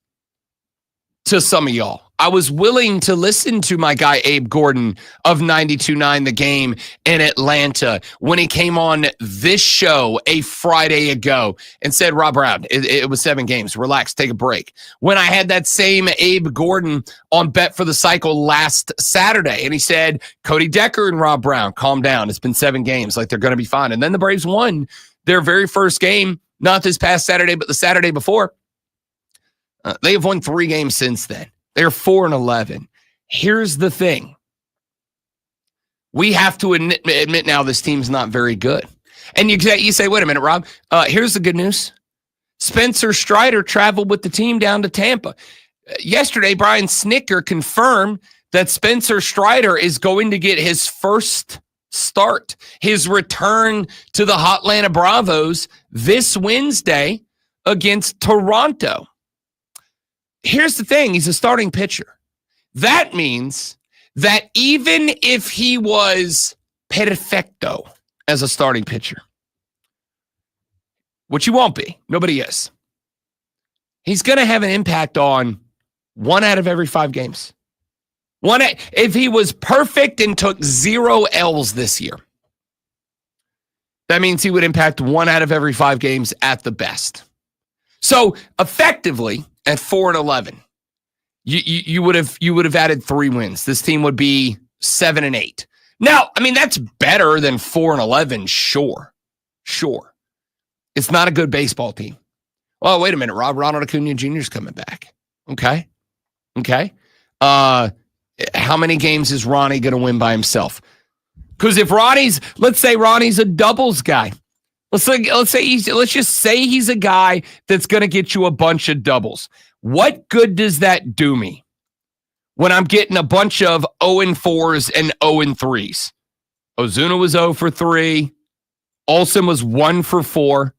[SPEAKER 2] to some of y'all. I was willing to listen to my guy Abe Gordon of 92.9 The Game in Atlanta when he came on this show a Friday ago and said, Rob Brown, it was 7 games. Relax, take a break. When I had that same Abe Gordon on Bet for the Cycle last Saturday, and he said, Cody Decker and Rob Brown, calm down. It's been 7 games. Like, they're going to be fine. And then the Braves won their very first game, not this past Saturday, but the Saturday before. They have won 3 games since then. They're 4-11. Here's the thing. We have to admit now this team's not very good. And you say, wait a minute, Rob. Here's the good news. Spencer Strider traveled with the team down to Tampa. Yesterday, Brian Snicker confirmed that Spencer Strider is going to get his first start, his return to the Hotlanta Bravos this Wednesday against Toronto. Here's the thing. He's a starting pitcher. That means that even if he was perfecto as a starting pitcher, which he won't be, nobody is, he's going to have an impact on 1 out of every 5 games. If he was perfect and took 0 L's this year, that means he would impact 1 out of every 5 games at the best. So effectively, at 4-11, you would have added 3 wins. This team would be 7-8. Now, I mean, that's better than 4-11. Sure. It's not a good baseball team. Oh, wait a minute, Rob. Ronald Acuna Jr. is coming back. Okay. How many games is Ronnie going to win by himself? Because if let's say Ronnie's a doubles guy. Let's just say he's a guy that's going to get you a bunch of doubles. What good does that do me when I'm getting a bunch of 0-4s and 0-3s? Ozuna was 0 for 3. Olsen was 1 for 4.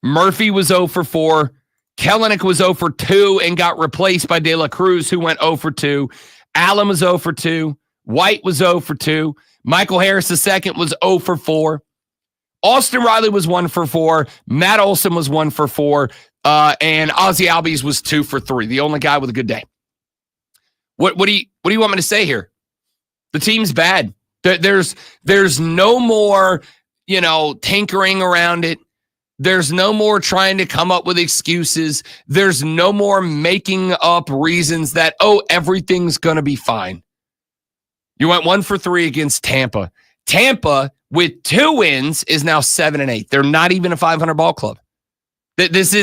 [SPEAKER 2] Murphy was 0 for 4. Kelenic was 0 for 2 and got replaced by De La Cruz, who went 0 for 2. Allen was 0 for 2. White was 0 for 2. Michael Harris II was 0 for 4. Austin Riley was 1 for 4. Matt Olson was 1 for 4. And Ozzie Albies was 2 for 3. The only guy with a good day. What do you want me to say here? The team's bad. There's no more, tinkering around it. There's no more trying to come up with excuses. There's no more making up reasons that, everything's going to be fine. You went 1 for 3 against Tampa. Tampa, with 2 wins, is now 7-8. They're not even a 500 ball club. This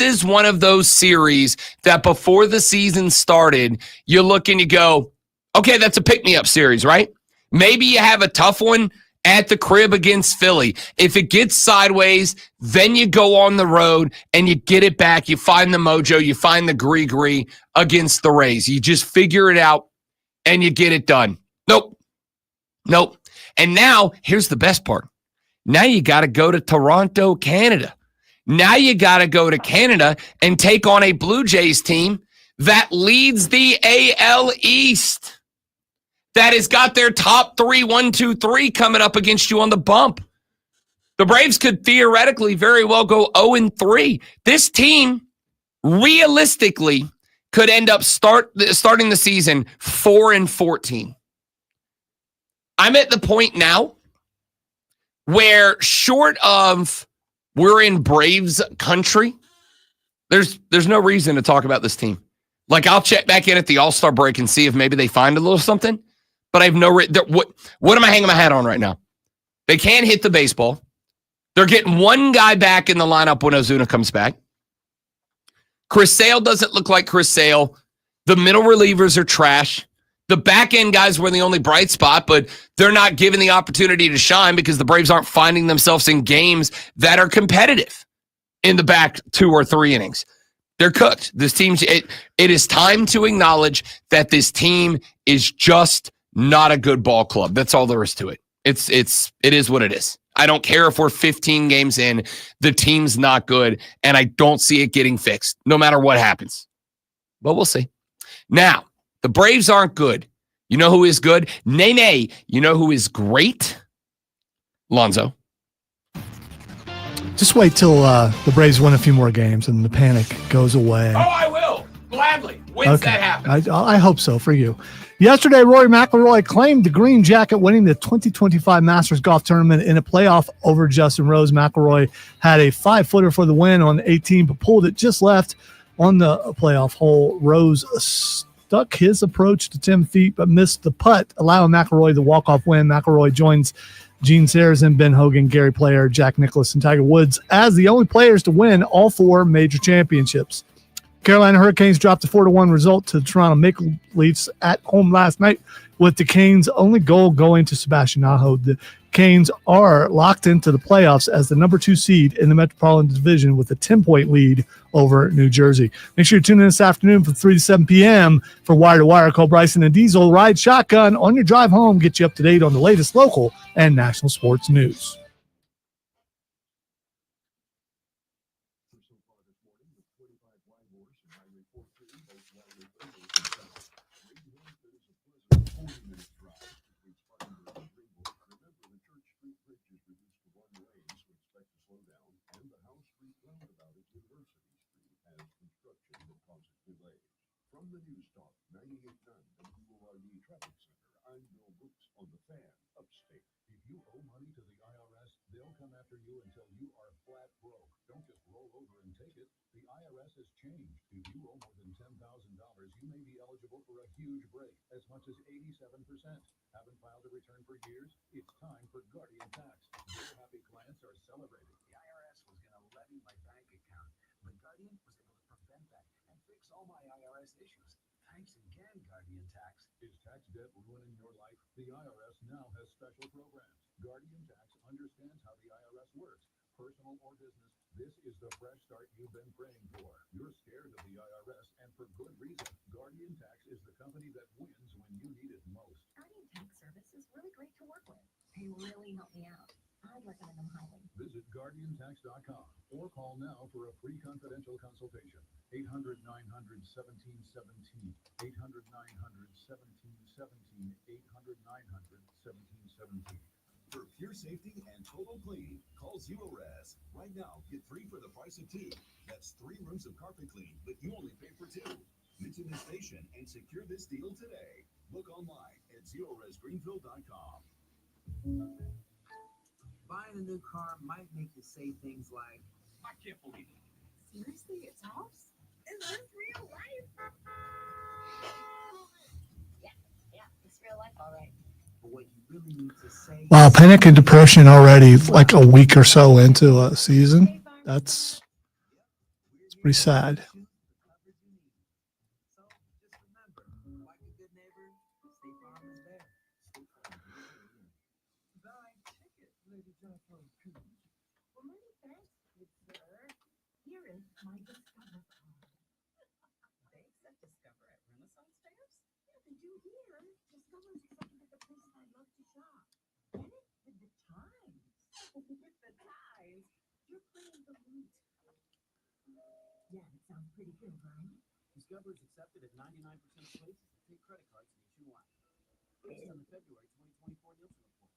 [SPEAKER 2] is one of those series that before the season started, you look and you go, okay, that's a pick-me-up series, right? Maybe you have a tough one at the crib against Philly. If it gets sideways, then you go on the road and you get it back. You find the mojo, you find the gree against the Rays. You just figure it out and you get it done. Nope. And now, here's the best part. Now you got to go to Toronto, Canada. Now you got to go to Canada and take on a Blue Jays team that leads the AL East, that has got their top 3, 1, 2, 3 coming up against you on the bump. The Braves could theoretically very well go 0-3. This team realistically could end up starting the season 4-14. I'm at the point now where, short of we're in Braves country, there's no reason to talk about this team. Like, I'll check back in at the All-Star break and see if maybe they find a little something, but I have no what am I hanging my hat on right now? They can't hit the baseball. They're getting one guy back in the lineup when Ozuna comes back. Chris Sale doesn't look like Chris Sale. The middle relievers are trash. The back end guys were the only bright spot, but they're not given the opportunity to shine because the Braves aren't finding themselves in games that are competitive in the back 2 or 3 innings. They're cooked. This team, it is time to acknowledge that this team is just not a good ball club. That's all there is to it. It is what it is. I don't care if we're 15 games in, the team's not good, and I don't see it getting fixed, no matter what happens. But we'll see. Now, the Braves aren't good. You know who is good? Nay. You know who is great? Lonzo.
[SPEAKER 3] Just wait till the Braves win a few more games and the panic goes away.
[SPEAKER 2] Oh, I will. Gladly. When's that happen?
[SPEAKER 3] I hope so for you. Yesterday, Rory McIlroy claimed the green jacket, winning the 2025 Masters Golf Tournament in a playoff over Justin Rose. McIlroy had a 5-footer for the win on 18, but pulled it just left on the playoff hole. Rose stuck his approach to 10 feet, but missed the putt, allowing McIlroy the walk-off win. McIlroy joins Gene Sarazen, Ben Hogan, Gary Player, Jack Nicklaus, and Tiger Woods as the only players to win all 4 major championships. Carolina Hurricanes dropped a 4-1 result to the Toronto Maple Leafs at home last night, with the Canes' only goal going to Sebastian Aho. The Canes are locked into the playoffs as the number 2 seed in the Metropolitan Division with a 10-point lead over New Jersey. Make sure you tune in this afternoon from 3 to 7 p.m. for Wire to Wire. Call Bryson and Diesel. Ride shotgun on your drive home. Get you up to date on the latest local and national sports news.
[SPEAKER 5] From the News Talk 98.9 WORD Traffic Center, I'm Bill Brooks on the Fan, upstate. If you owe money to the IRS, they'll come after you until you are flat broke. Don't just roll over and take it. The IRS has changed. If you owe more than $10,000, you may be eligible for a huge break, as much as 87%. Haven't filed a return for years? It's time for Guardian Tax. Your happy clients are celebrating.
[SPEAKER 6] The IRS was going to levy my bank account, but Guardian was able to prevent that and fix all my IRS issues. Thanks again, Guardian Tax.
[SPEAKER 5] Is tax debt ruining your life? The IRS now has special programs. Guardian Tax understands how the IRS works, personal or business. This is the fresh start you've been praying for. You're scared of the IRS, and for good reason. Guardian Tax is the company that wins when you need it most.
[SPEAKER 7] Guardian Tax Service is really great to work with. They really help me out. I'd recommend them highly.
[SPEAKER 5] Visit GuardianTax.com or call now for a free confidential consultation. 800-900-1717. 800-900-1717. 800-900-1717. For pure safety and total clean, call Zero Res. Right now, get 3 for the price of 2. That's 3 rooms of carpet clean, but you only pay for 2. Mention the station and secure this deal today. Look online at ZeroResGreenville.com.
[SPEAKER 6] Buying a new car might make you say things like,
[SPEAKER 1] I can't believe it.
[SPEAKER 7] Seriously, it's house? Is this real life? Yeah, it's real life, all right.
[SPEAKER 6] but what you really need to say.
[SPEAKER 3] Wow, panic and depression already like a week or so into a season. That's pretty sad.
[SPEAKER 7] Well, many thanks, good sir. Here is my Discover card. They accept Discover at Renaissance fairs? Yeah, they do here. Discover is accepted at the places I love to shop. Get it with the times. With the ties, you're playing the loot. Yeah, it sounds pretty good, right?
[SPEAKER 6] Discover is accepted at 99% of places that take credit cards nationwide. Based on the February 2024 Nielsen report.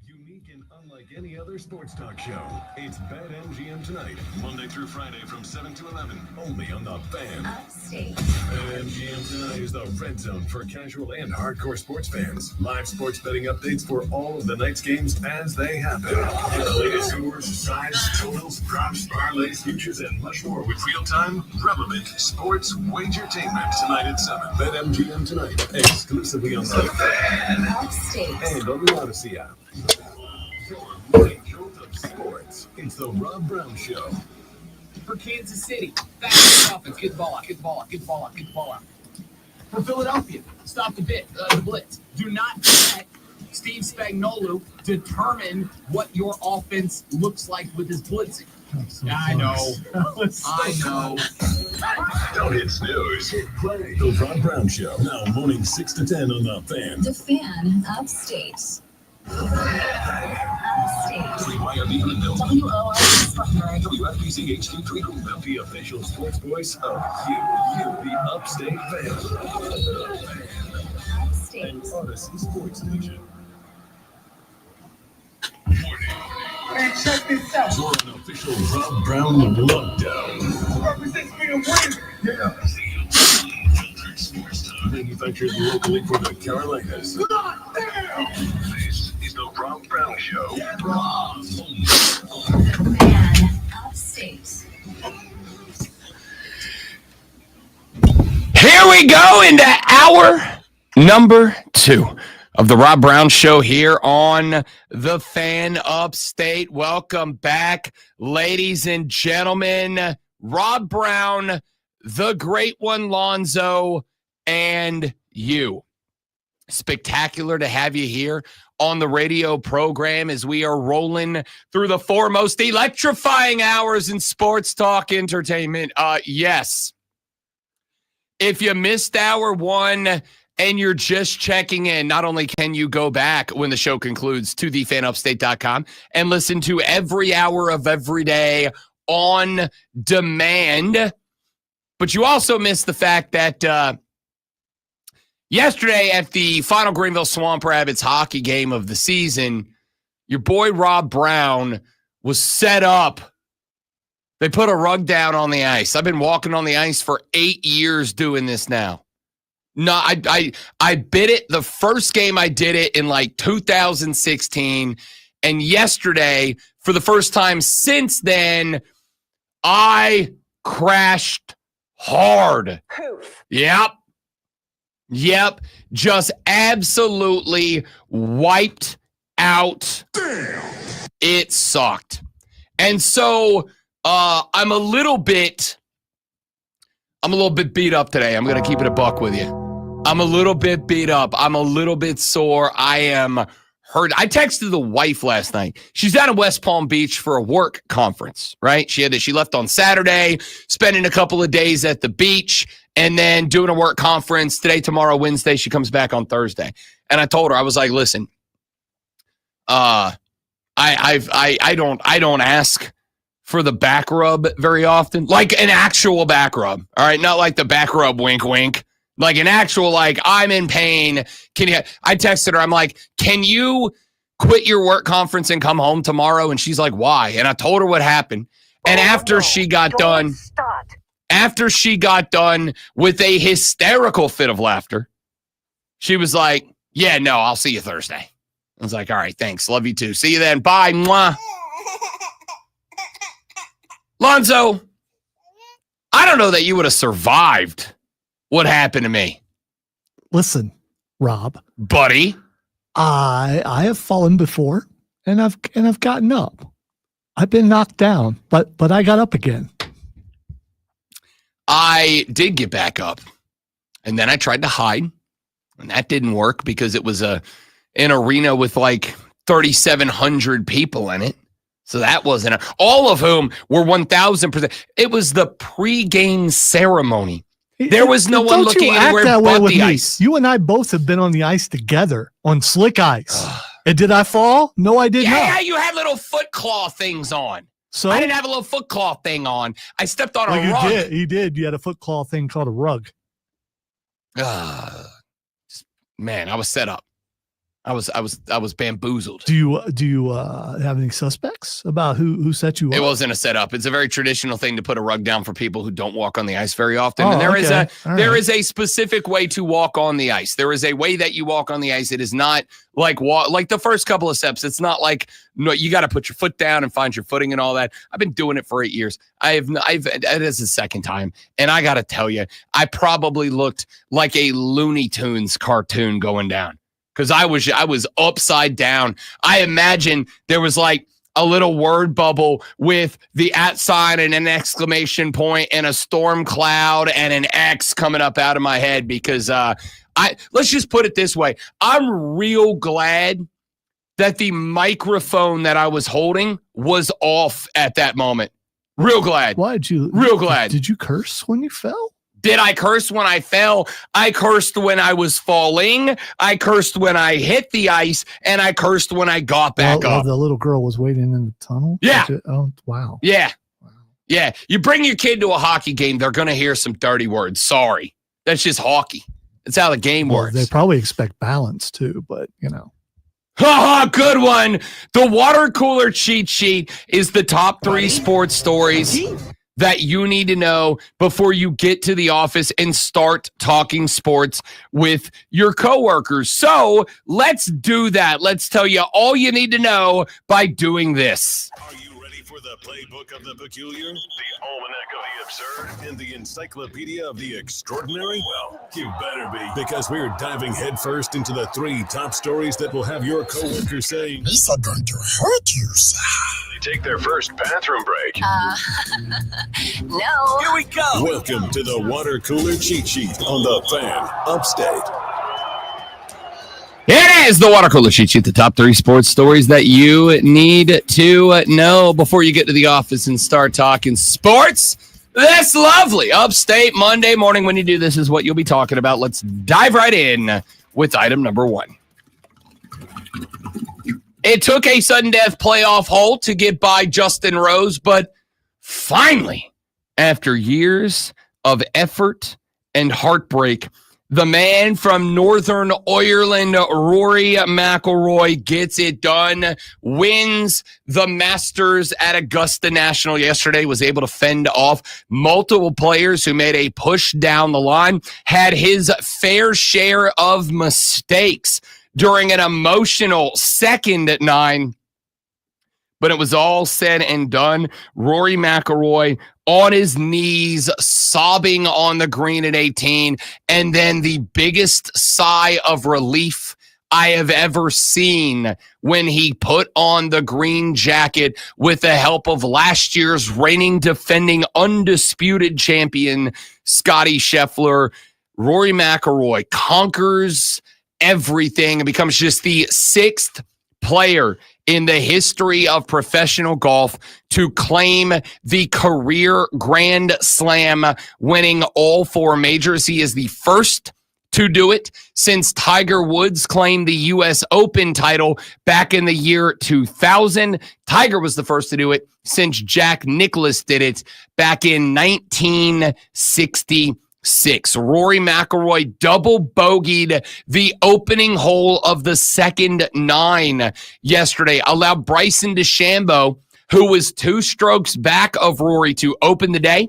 [SPEAKER 5] Unique and unlike any other sports talk show. It's BetMGM Tonight, Monday through Friday from 7 to 11, only on The Fan.
[SPEAKER 7] Upstate.
[SPEAKER 5] BetMGM Tonight is the red zone for casual and hardcore sports fans. Live sports betting updates for all of the night's games as they happen. Get the latest scores, sides, totals, props, parlays, futures, and much more with real-time, relevant sports wagertainment tonight at 7. BetMGM Tonight, exclusively on The Fan.
[SPEAKER 7] Upstate.
[SPEAKER 5] And on the Odyssey app. Your morning jolt of sports. It's the Rob Brown Show.
[SPEAKER 8] For Kansas City, fast offense, good ball out, good ball out, good ball out, good ball out. For Philadelphia, stop the blitz. Do not let Steve Spagnuolo determine what your offense looks like with his blitzing. I know.
[SPEAKER 5] Don't hit snooze. Hit play. The Rob Brown Show. Now morning 6 to 10 on The Fan.
[SPEAKER 7] The Fan. Upstate.
[SPEAKER 5] WYRB Huntsville.
[SPEAKER 7] WOR Spartanburg.
[SPEAKER 5] WFBC HD3 Rhule, the official sports voice of you, the Upstate Fan.
[SPEAKER 7] Upstate.
[SPEAKER 5] And Odyssey Sports Nation.
[SPEAKER 8] Man, check this out.
[SPEAKER 5] You're an official Rob Brown lockdown.
[SPEAKER 8] Represents me and win.
[SPEAKER 5] Yeah. Manufactured locally for the Carolinas.
[SPEAKER 8] God damn!
[SPEAKER 5] This is the Rob Brown Show.
[SPEAKER 7] Man. Upstate.
[SPEAKER 2] Here we go into hour number 2 of the Rob Brown Show here on The Fan Upstate. Welcome back, ladies and gentlemen. Rob Brown, the great one, Lonzo, and you. Spectacular to have you here on the radio program as we are rolling through the 4 most electrifying hours in sports talk entertainment. Yes. If you missed hour 1 and you're just checking in, not only can you go back when the show concludes to thefanupstate.com and listen to every hour of every day on demand, but you also missed the fact that yesterday at the final Greenville Swamp Rabbits hockey game of the season, your boy Rob Brown was set up. They put a rug down on the ice. I've been walking on the ice for 8 years doing this now. No, I bid it. The first game I did it in like 2016. And yesterday, for the first time since then, I crashed hard.
[SPEAKER 7] Poof.
[SPEAKER 2] Yep. Just absolutely wiped out. Damn. It sucked. And so I'm a little bit beat up today. I'm going to keep it a buck with you. I'm a little bit beat up. I'm a little bit sore. I am hurt. I texted the wife last night. She's down in West Palm Beach for a work conference, right? She left on Saturday, spending a couple of days at the beach, and then doing a work conference today, tomorrow, Wednesday. She comes back on Thursday. And I told her, I was like, listen, I don't ask for the back rub very often, like an actual back rub. All right. Not like the back rub, wink, wink, like an actual, like I'm in pain. I texted her. I'm like, can you quit your work conference and come home tomorrow? And she's like, why? And I told her what happened. And after she got done with a hysterical fit of laughter, she was like, yeah, no, I'll see you Thursday. I was like, all right, thanks. Love you too. See you then. Bye. Mwah. Lonzo, I don't know that you would have survived what happened to me.
[SPEAKER 3] Listen, Rob,
[SPEAKER 2] buddy.
[SPEAKER 3] I have fallen before and I've gotten up. I've been knocked down, but I got up again.
[SPEAKER 2] I did get back up, and then I tried to hide, and that didn't work because it was an arena with like 3,700 people in it. So that wasn't all of whom were 1,000%. It was the pregame ceremony. There was no one looking anywhere but the ice.
[SPEAKER 3] You and I both have been on the ice together on slick ice. And did I fall? No, I did
[SPEAKER 2] Yeah,
[SPEAKER 3] not.
[SPEAKER 2] you had little foot claw things on.
[SPEAKER 3] So
[SPEAKER 2] I didn't have a little foot claw thing on. I stepped on
[SPEAKER 3] well,
[SPEAKER 2] a
[SPEAKER 3] you
[SPEAKER 2] rug.
[SPEAKER 3] did. You did. You had a foot claw thing called a rug.
[SPEAKER 2] Man, I was set up. I was bamboozled.
[SPEAKER 3] Do you have any suspects about who set you up?
[SPEAKER 2] It wasn't a setup. It's a very traditional thing to put a rug down for people who don't walk on the ice very often.
[SPEAKER 3] Oh,
[SPEAKER 2] And there
[SPEAKER 3] okay. All
[SPEAKER 2] is a specific way to walk on the ice. There is a way that you walk on the ice. It is not like the first couple of steps. It's not like you got to put your foot down and find your footing and all that. I've been doing it for 8 years. It is the second time, and I got to tell you, I probably looked like a Looney Tunes cartoon going down. Because I was upside down. I imagine there was like a little word bubble with the @ sign and an exclamation point and a storm cloud and an X coming up out of my head because let's just put it this way. I'm real glad that the microphone that I was holding was off at that moment. Real glad.
[SPEAKER 3] Why did you?
[SPEAKER 2] Real glad.
[SPEAKER 3] Did you curse when you fell?
[SPEAKER 2] Did I curse when I fell? I cursed when I was falling. I cursed when I hit the ice, and I cursed when I got back up.
[SPEAKER 3] The little girl was waiting in the tunnel.
[SPEAKER 2] Yeah.
[SPEAKER 3] Oh, wow.
[SPEAKER 2] Yeah.
[SPEAKER 3] Wow.
[SPEAKER 2] Yeah. You bring your kid to a hockey game, they're going to hear some dirty words. Sorry. That's just hockey. That's how the game
[SPEAKER 3] Well,
[SPEAKER 2] works.
[SPEAKER 3] they probably expect balance too, but
[SPEAKER 2] Ha, good one. The water cooler cheat sheet is the top 3 sports stories that you need to know before you get to the office and start talking sports with your coworkers. So let's do that. Let's tell you all you need to know by doing this.
[SPEAKER 9] Are you ready for the playbook of the peculiar, the almanac of the absurd, and the encyclopedia of the extraordinary? Well, you better be, because we're diving headfirst into the 3 top stories that will have your coworkers saying,
[SPEAKER 10] "These are going to hurt you, sir."
[SPEAKER 9] they take their first bathroom break.
[SPEAKER 7] No.
[SPEAKER 8] Here we go.
[SPEAKER 9] Welcome to the water cooler cheat sheet on the Fan Upstate.
[SPEAKER 2] It is the water cooler cheat sheet, the top 3 sports stories that you need to know before you get to the office and start talking sports. This lovely upstate Monday morning when you do this is what you'll be talking about. Let's dive right in with item number 1. It took a sudden death playoff hole to get by Justin Rose, but finally, after years of effort and heartbreak, the man from Northern Ireland, Rory McIlroy, gets it done, wins the Masters at Augusta National yesterday, was able to fend off multiple players who made a push down the line, had his fair share of mistakes during an emotional second at 9. But it was all said and done. Rory McIlroy on his knees, sobbing on the green at 18, and then the biggest sigh of relief I have ever seen when he put on the green jacket with the help of last year's reigning defending undisputed champion, Scottie Scheffler. Rory McIlroy conquers everything and becomes just the 6th player in the history of professional golf to claim the career Grand Slam, winning all 4 majors. He is the first to do it since Tiger Woods claimed the U.S. Open title back in the year 2000. Tiger was the first to do it since Jack Nicklaus did it back in 1960. Rory McIlroy double bogeyed the opening hole of the second 9 yesterday, allowed Bryson DeChambeau, who was 2 strokes back of Rory to open the day,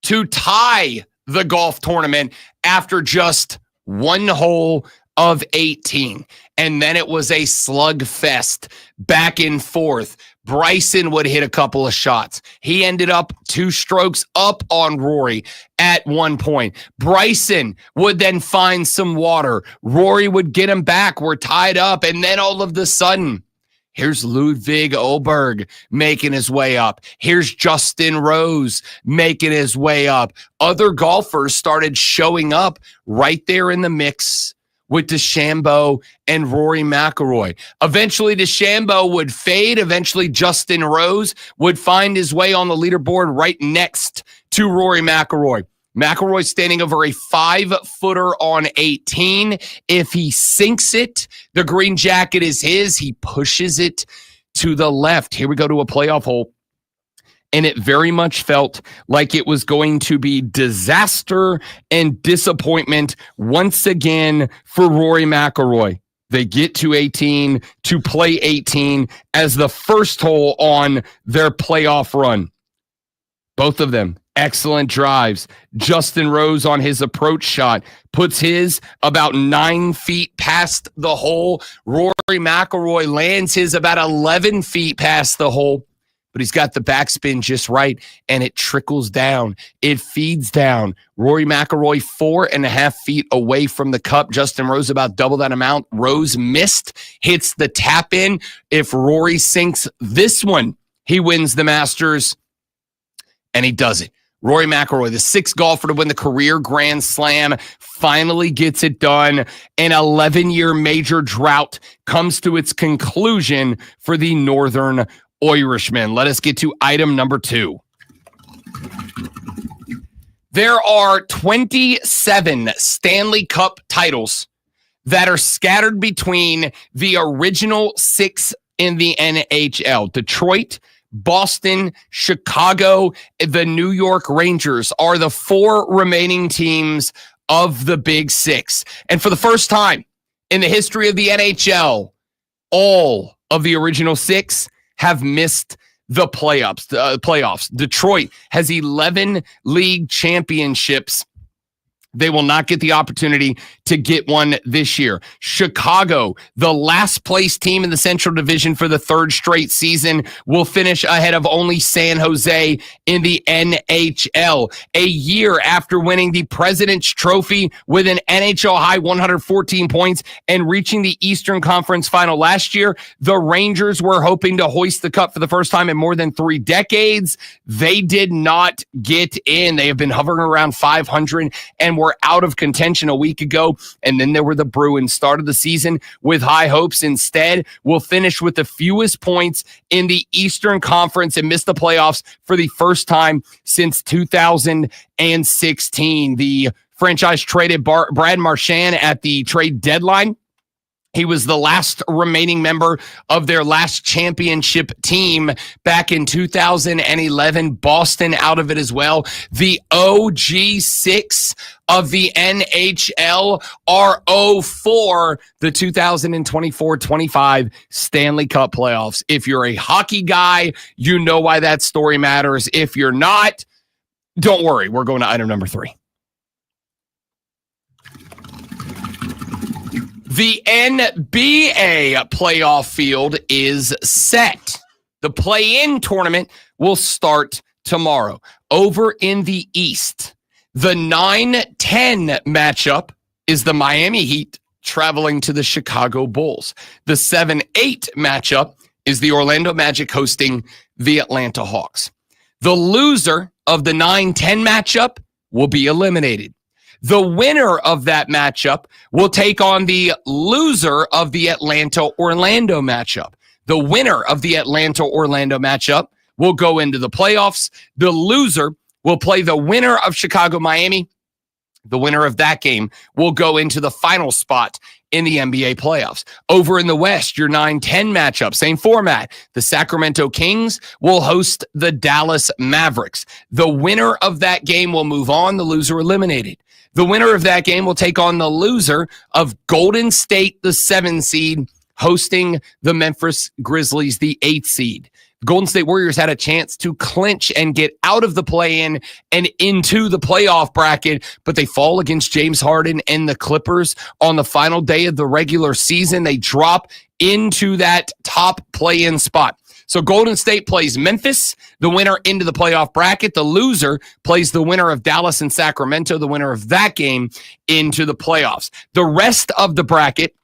[SPEAKER 2] to tie the golf tournament after just 1 hole of 18. And then it was a slugfest back and forth. Bryson would hit a couple of shots. He ended up 2 strokes up on Rory at one point. Bryson would then find some water. Rory would get him back. We're tied up. And then all of the sudden, here's Ludwig Åberg making his way up. Here's Justin Rose making his way up. Other golfers started showing up right there in the mix with DeChambeau and Rory McIlroy. Eventually, DeChambeau would fade. Eventually, Justin Rose would find his way on the leaderboard right next to Rory McIlroy. McIlroy standing over a 5-footer on 18. If he sinks it, the green jacket is his. He pushes it to the left. Here we go to a playoff hole. And it very much felt like it was going to be disaster and disappointment once again for Rory McIlroy. They get to 18 to play 18 as the first hole on their playoff run. Both of them, excellent drives. Justin Rose on his approach shot puts his about 9 feet past the hole. Rory McIlroy lands his about 11 feet past the hole, but he's got the backspin just right, and it trickles down. It feeds down. Rory McIlroy 4.5 feet away from the cup. Justin Rose about double that amount. Rose missed, hits the tap in. If Rory sinks this one, he wins the Masters. And he does it. Rory McIlroy, the 6th golfer to win the career Grand Slam, finally gets it done. An 11-year major drought comes to its conclusion for the Northern Irishman. Let us get to item number 2. There are 27 Stanley Cup titles that are scattered between the original 6 in the NHL. Detroit, Boston, Chicago, the New York Rangers are the 4 remaining teams of the Big 6. And for the first time in the history of the NHL, all of the original 6 have missed the playoffs. Detroit has 11 league championships. They will not get the opportunity to get one this year. Chicago, the last place team in the Central Division for the 3rd straight season, will finish ahead of only San Jose in the NHL. A year after winning the President's Trophy with an NHL high 114 points and reaching the Eastern Conference Final last year, the Rangers were hoping to hoist the cup for the first time in more than 3 decades. They did not get in. They have been hovering around 500 and were out of contention a week ago. And then there were the Bruins. Started the season with high hopes. Instead, will finish with the fewest points in the Eastern Conference and miss the playoffs for the first time since 2016. The franchise traded Brad Marchand at the trade deadline. He was the last remaining member of their last championship team back in 2011. Boston out of it as well. The OG6 of the NHL are 0-4 the 2024-25 Stanley Cup playoffs. If you're a hockey guy, you know why that story matters. If you're not, don't worry. We're going to item number 3. The NBA playoff field is set. The play-in tournament will start tomorrow. Over in the East, the 9-10 matchup is the Miami Heat traveling to the Chicago Bulls. The 7-8 matchup is the Orlando Magic hosting the Atlanta Hawks. The loser of the 9-10 matchup will be eliminated. The winner of that matchup will take on the loser of the Atlanta-Orlando matchup. The winner of the Atlanta-Orlando matchup will go into the playoffs. The loser will play the winner of Chicago-Miami. The winner of that game will go into the final spot in the NBA playoffs. Over in the West, your 9-10 matchup, same format. The Sacramento Kings will host the Dallas Mavericks. The winner of that game will move on, the loser eliminated. The winner of that game will take on the loser of Golden State, the 7 seed, hosting the Memphis Grizzlies, the 8 seed. Golden State Warriors had a chance to clinch and get out of the play-in and into the playoff bracket, but they fall against James Harden and the Clippers on the final day of the regular season. They drop into that top play-in spot. So Golden State plays Memphis, the winner into the playoff bracket. The loser plays the winner of Dallas and Sacramento, the winner of that game, into the playoffs. The rest of the bracket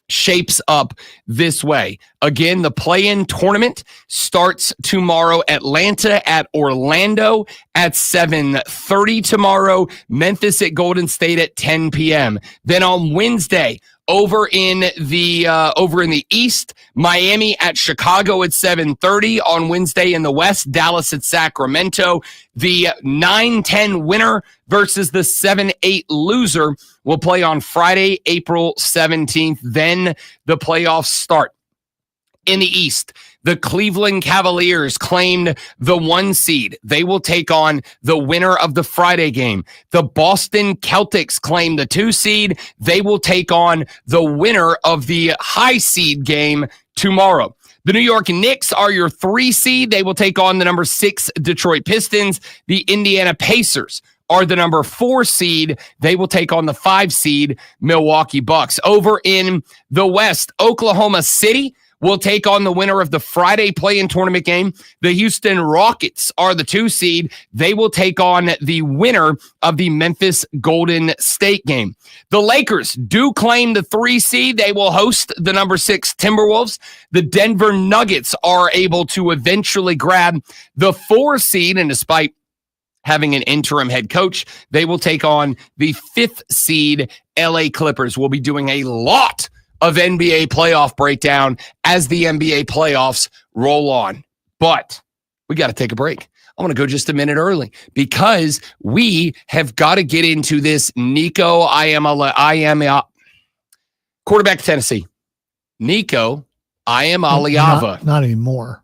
[SPEAKER 2] shapes up this way. Again, the play-in tournament starts tomorrow. Atlanta at Orlando at 7:30 tomorrow. Memphis at Golden State at 10 p.m. Then on Wednesday, Over in the East, Miami at Chicago at 7:30 on Wednesday. In the West, Dallas at Sacramento. The 9-10 winner versus the 7-8 loser will play on Friday, April 17th. Then the playoffs start. In the East, the Cleveland Cavaliers claimed the 1 seed. They will take on the winner of the Friday game. The Boston Celtics claim the 2 seed. They will take on the winner of the high seed game tomorrow. The New York Knicks are your 3 seed. They will take on the number 6 Detroit Pistons. The Indiana Pacers are the number 4 seed. They will take on the 5 seed Milwaukee Bucks. Over in the West, Oklahoma City will take on the winner of the Friday play-in tournament game. The Houston Rockets are the 2 seed. They will take on the winner of the Memphis Golden State game. The Lakers do claim the 3 seed. They will host the number 6 Timberwolves. The Denver Nuggets are able to eventually grab the 4 seed, and despite having an interim head coach, they will take on the 5th seed LA Clippers. We'll be doing a lot of NBA playoff breakdown as the NBA playoffs roll on. But we got to take a break. I want to go just a minute early because we have got to get into this Nico quarterback of Tennessee. Nico Iamaleava.
[SPEAKER 3] Not anymore.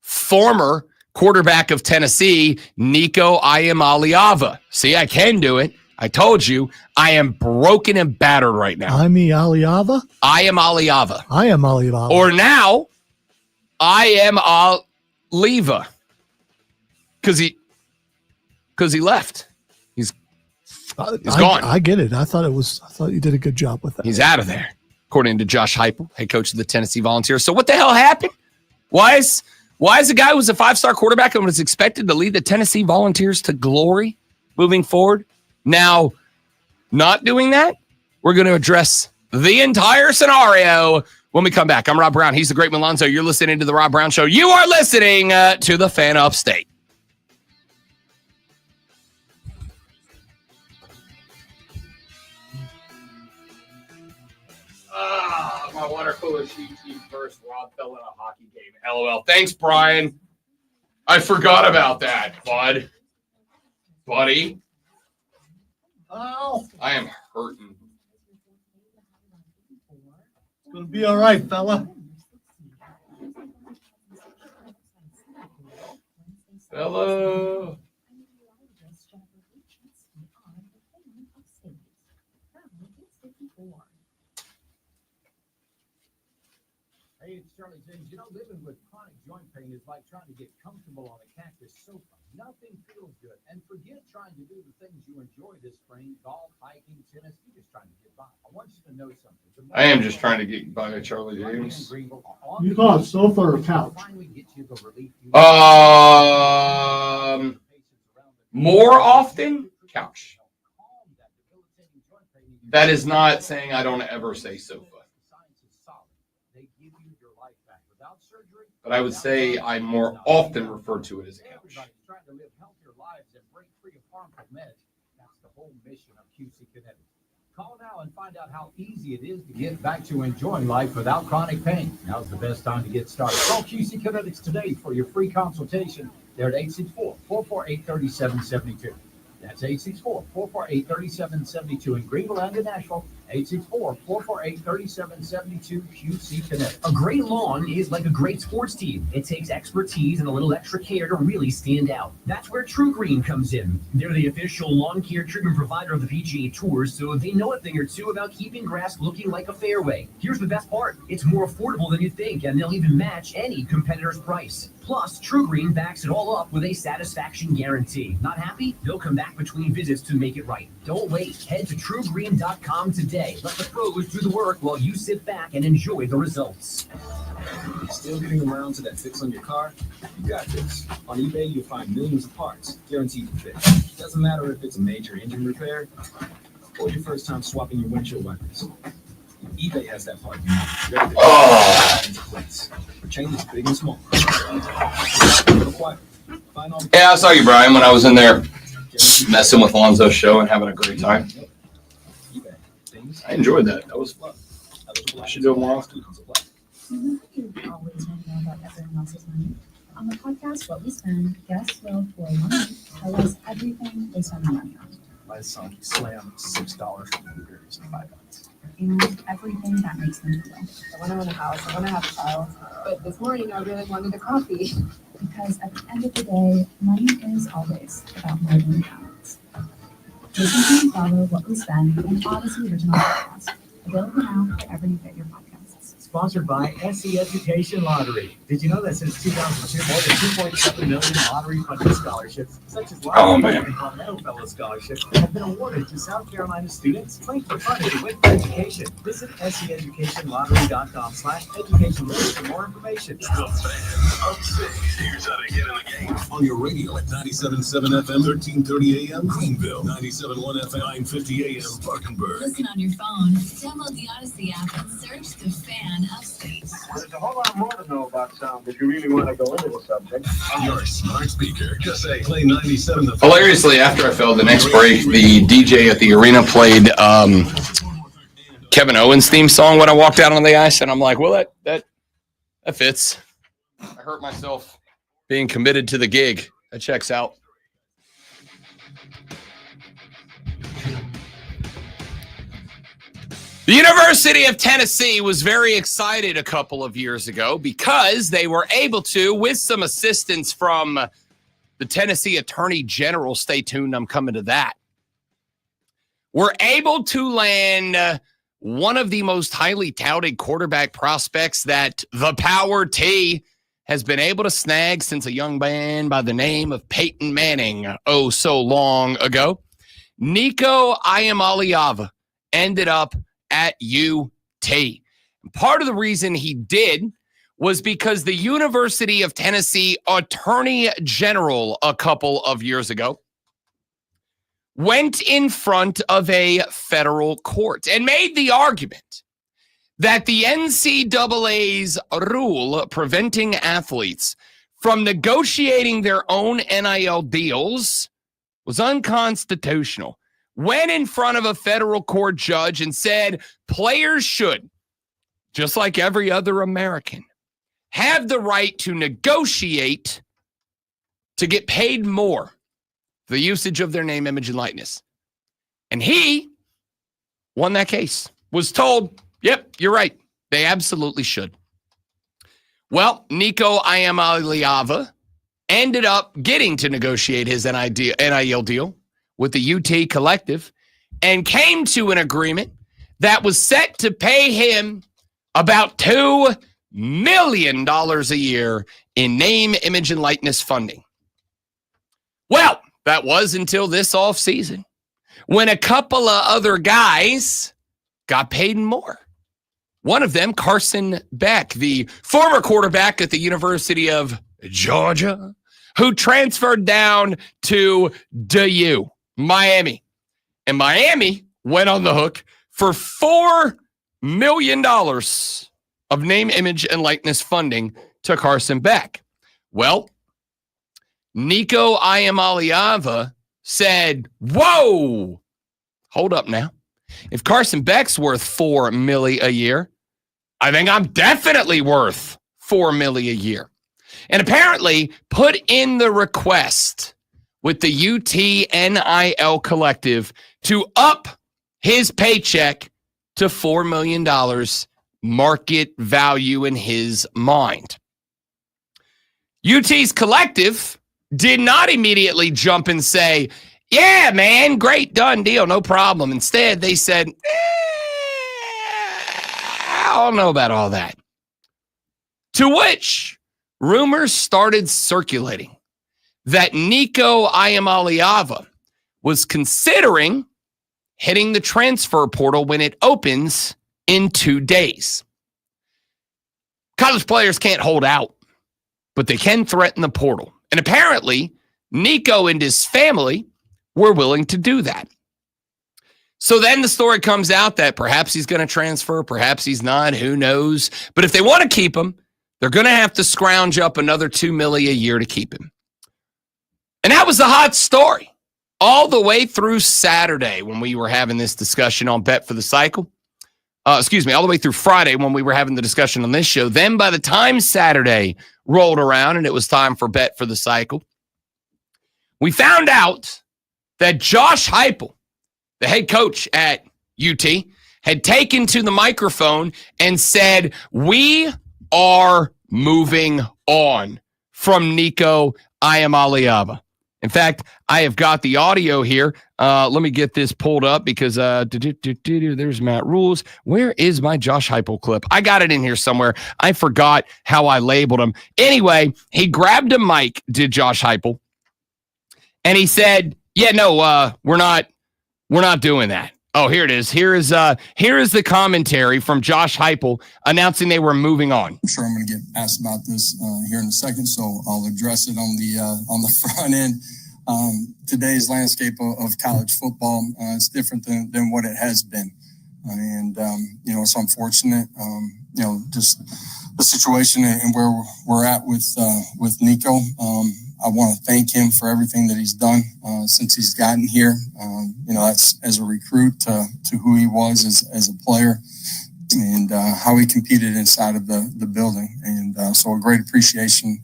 [SPEAKER 2] Former quarterback of Tennessee, Nico Iamaleava. See, I can do it. I told you, I am broken and battered right now.
[SPEAKER 3] Aliava?
[SPEAKER 2] Iamaleava. Or now, I am Aliva. Because he left. He's gone.
[SPEAKER 3] I get it. I thought you did a good job with that.
[SPEAKER 2] He's out of there, according to Josh Heupel, head coach of the Tennessee Volunteers. So what the hell happened? Why is a guy who was a 5-star quarterback and was expected to lead the Tennessee Volunteers to glory moving forward now not doing that? We're going to address the entire scenario when we come back. I'm Rob Brown. He's the great Malonzo. You're listening to The Rob Brown Show. You are listening to the Fan Upstate. My water cooler sheet team first. Rob fell in a hockey game. LOL. Thanks, Brian. I forgot about that, buddy.
[SPEAKER 3] Oh,
[SPEAKER 2] I am hurting.
[SPEAKER 3] it's going to be all right, fella.
[SPEAKER 2] Hello.
[SPEAKER 6] Hey, it's Charlie James. You know, living with chronic joint pain is like trying to get comfortable on a cactus sofa. Nothing feels good. And forget trying to do the things you enjoy this spring, golf, hiking, tennis. You're just trying to get by. I want you to know something.
[SPEAKER 2] I am just trying to get by Charlie James.
[SPEAKER 3] You call it sofa or couch?
[SPEAKER 2] More often, couch. That is not saying I don't ever say sofa. But I would say I more often refer to it as a couch.
[SPEAKER 6] Trying to live healthier lives and break free of harmful meds. That's the whole mission of QC Kinetics. Call now and find out how easy it is to get back to enjoying life without chronic pain. Now's the best time to get started. Call QC Kinetics today for your free consultation. They're at 864-448-3772. That's 864-448-3772 in Greenville and in Nashville. 864-448-3772 QC Connect.
[SPEAKER 11] A great lawn is like a great sports team. It takes expertise and a little extra care to really stand out. That's where True Green comes in. They're the official lawn care treatment provider of the PGA Tour, so they know a thing or two about keeping grass looking like a fairway. Here's the best part. It's more affordable than you think, and they'll even match any competitor's price. Plus, True Green backs it all up with a satisfaction guarantee. Not happy? They'll come back between visits to make it right. Don't wait. Head to truegreen.com today. Let the pros do the work while you sit back and enjoy the results.
[SPEAKER 12] Still getting around to that fix on your car? You got this. On eBay, you'll find millions of parts guaranteed to fit. Doesn't matter if it's a major engine repair or your first time swapping your windshield wipers. eBay has that part you need. Ready to into place. For changes big and small.
[SPEAKER 2] Yeah, I saw you, Brian, when I was in there messing with Lonzo's show and having a great time.
[SPEAKER 12] things.
[SPEAKER 2] I enjoyed that. That was fun.
[SPEAKER 12] I should do it more often.
[SPEAKER 7] You always want to know about everyone else's money. On the podcast, What We Spend, guests will, for 1 week, tell us everything they spend their money on.
[SPEAKER 12] My son slammed $6 for burgers and $5.
[SPEAKER 7] And everything that makes them feel.
[SPEAKER 13] I want to own a house. I want to have a child. But this morning, I really wanted a coffee.
[SPEAKER 7] Because at the end of the day, money is always about more than balance. Listen and follow What We Spend, an Odyssey original podcast. Available now wherever you get your podcasts.
[SPEAKER 6] Sponsored by SE Education Lottery. Did you know that since 2002, more than 2.7 million lottery-funded scholarships, such as Lottery and Palmetto Fellow scholarships, have been awarded to South Carolina students playing for fun and with education. Visit seeducationlottery.com/education for more information.
[SPEAKER 9] The fan of six. Here's how to get in the game. On your radio at 97.7 FM, 1330 AM, Greenville. 97.1 FM, 950 AM, Spartanburg.
[SPEAKER 14] Listen on your phone. Download the Odyssey app and search The Fan of State.
[SPEAKER 1] There's a whole lot more to know about sound if you really want to go into the subject.
[SPEAKER 9] On your smart speaker, just say play 97.
[SPEAKER 2] Hilariously, after I fell the next break, the DJ at the arena played Kevin Owens' theme song when I walked out on the ice, and I'm like, well, that fits. I hurt myself being committed to the gig. That checks out. The University of Tennessee was very excited a couple of years ago because they were able to, with some assistance from the Tennessee Attorney General, stay tuned, I'm coming to that, were able to land one of the most highly touted quarterback prospects that the Power T has been able to snag since a young man by the name of Peyton Manning, oh so long ago. Nico Iamaleava ended up at UT. Part of the reason he did was because the University of Tennessee Attorney General a couple of years ago went in front of a federal court and made the argument that the NCAA's rule preventing athletes from negotiating their own NIL deals was unconstitutional. Went in front of a federal court judge and said players should, just like every other American, have the right to negotiate to get paid more for the usage of their name, image, and likeness. And he won that case, was told, yep, you're right. They absolutely should. Well, Nico Iamaleava ended up getting to negotiate his NIL deal with the UT Collective and came to an agreement that was set to pay him about $2 million a year in name, image, and likeness funding. Well, that was until this offseason when a couple of other guys got paid more. One of them, Carson Beck, the former quarterback at the University of Georgia, who transferred down to DU, Miami. And Miami went on the hook for $4 million of name, image, and likeness funding to Carson Beck. Well, Nico Iamaleava said, whoa, hold up now. If Carson Beck's worth $4 million a year, I think I'm definitely worth $4 million a year. And apparently put in the request with the UT NIL Collective to up his paycheck to $4 million market value in his mind. UT's Collective did not immediately jump and say, yeah, man, great, done deal, no problem. Instead, they said, I don't know about all that. To which rumors started circulating that Nico Iamaleava was considering hitting the transfer portal when it opens in 2 days. College players can't hold out, but they can threaten the portal. And apparently, Nico and his family were willing to do that. So then the story comes out that perhaps he's going to transfer, perhaps he's not, who knows. But if they want to keep him, they're going to have to scrounge up another $2 million a year to keep him. And that was the hot story all the way through Saturday when we were having this discussion on Bet for the Cycle. All the way through Friday when we were having the discussion on this show. Then by the time Saturday rolled around and it was time for Bet for the Cycle, we found out that Josh Heupel, the head coach at UT, had taken to the microphone and said, we are moving on from Nico Iamaleava. In fact, I have got the audio here. Let me get this pulled up because there's Matt Rhule's. Where is my Josh Heupel clip? I got it in here somewhere. I forgot how I labeled him. Anyway, he grabbed a mic, did Josh Heupel, and he said, yeah, no, we're not doing that. Oh, here it is. Here is the commentary from Josh Heupel announcing they were moving on.
[SPEAKER 15] I'm sure I'm going to get asked about this here in a second, so I'll address it on the front end. Today's landscape of college football is different than what it has been, and it's unfortunate. Just the situation and where we're at with Nico. I want to thank him for everything that he's done since he's gotten here. That's as a recruit to who he was as a player and how he competed inside of the building. And so a great appreciation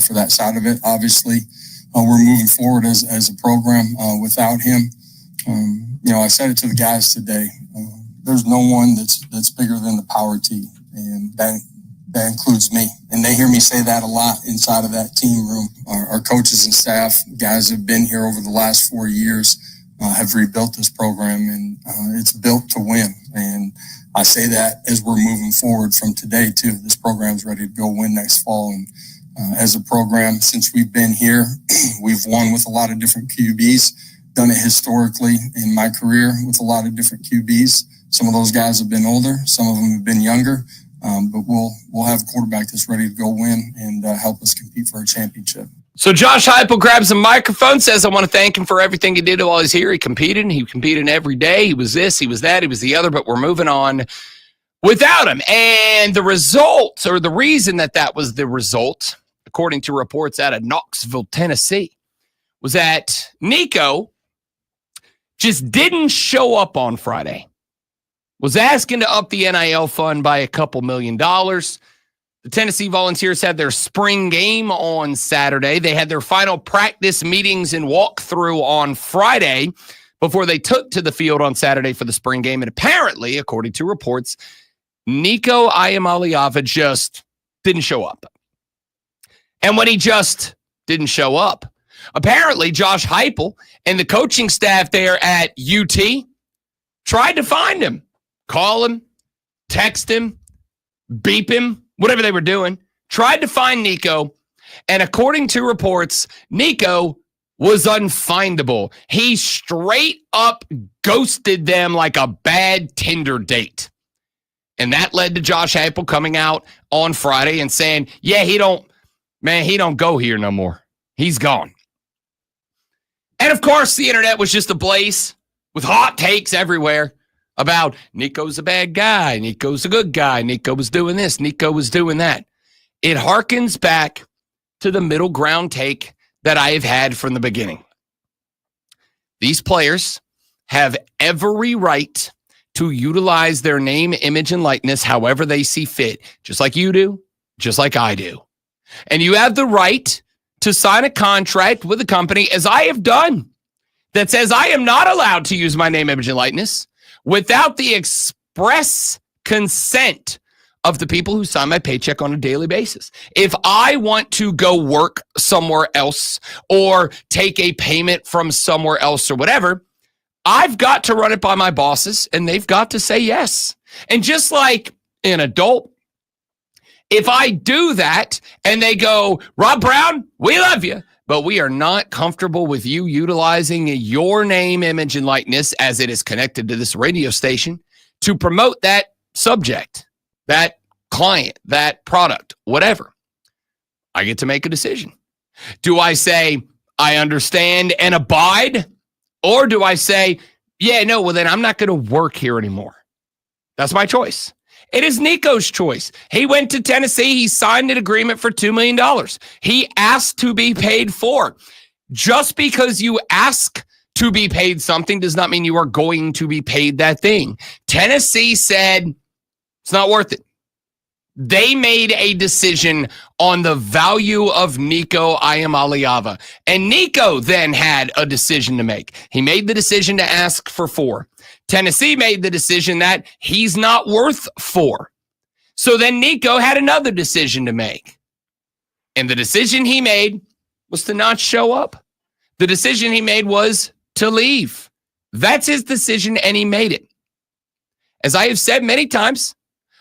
[SPEAKER 15] for that side of it. Obviously, we're moving forward as a program without him. I said it to the guys today. There's no one that's bigger than the power T, and that includes me. And they hear me say that a lot inside of that team room. Our coaches and staff, guys have been here over the last 4 years, have rebuilt this program, and it's built to win. And I say that as we're moving forward from today, too. This program's ready to go win next fall. And as a program, since we've been here, we've won with a lot of different QBs, done it historically in my career with a lot of different QBs. Some of those guys have been older. Some of them have been younger. But we'll have a quarterback that's ready to go win and help us compete for a championship.
[SPEAKER 2] So Josh Heupel grabs a microphone, says, I want to thank him for everything he did while he's here. He competed every day. He was this, he was that, he was the other, but we're moving on without him. And the result, or the reason that was the result, according to reports out of Knoxville, Tennessee, was that Nico just didn't show up on Friday. Was asking to up the NIL fund by a couple $1 million. The Tennessee Volunteers had their spring game on Saturday. They had their final practice meetings and walkthrough on Friday before they took to the field on Saturday for the spring game. And apparently, according to reports, Nico Iamaleava just didn't show up. And when he just didn't show up, apparently Josh Heupel and the coaching staff there at UT tried to find him. Call him, text him, beep him, whatever they were doing. Tried to find Nico. And according to reports, Nico was unfindable. He straight up ghosted them like a bad Tinder date. And that led to Josh Heupel coming out on Friday and saying, yeah, he don't go here no more. He's gone. And of course, the internet was just ablaze with hot takes everywhere about Nico's a bad guy, Nico's a good guy, Nico was doing this, Nico was doing that. It harkens back to the middle ground take that I have had from the beginning. These players have every right to utilize their name, image, and likeness however they see fit, just like you do, just like I do. And you have the right to sign a contract with a company, as I have done, that says I am not allowed to use my name, image, and likeness without the express consent of the people who sign my paycheck on a daily basis. If I want to go work somewhere else or take a payment from somewhere else or whatever, I've got to run it by my bosses and they've got to say yes. And just like an adult, if I do that and they go, Rob Brown, we love you, but we are not comfortable with you utilizing your name, image, and likeness as it is connected to this radio station to promote that subject, that client, that product, whatever, I get to make a decision. Do I say, I understand and abide? Or do I say, yeah, no, well, then I'm not going to work here anymore? That's my choice. It is Nico's choice. He went to Tennessee. He signed an agreement for $2 million. He asked to be paid for. Just because you ask to be paid something does not mean you are going to be paid that thing. Tennessee said it's not worth it. They made a decision on the value of Nico Iamaleava. And Nico then had a decision to make. He made the decision to ask for 4. Tennessee made the decision that he's not worth 4. So then Nico had another decision to make. And the decision he made was to not show up. The decision he made was to leave. That's his decision, and he made it. As I have said many times,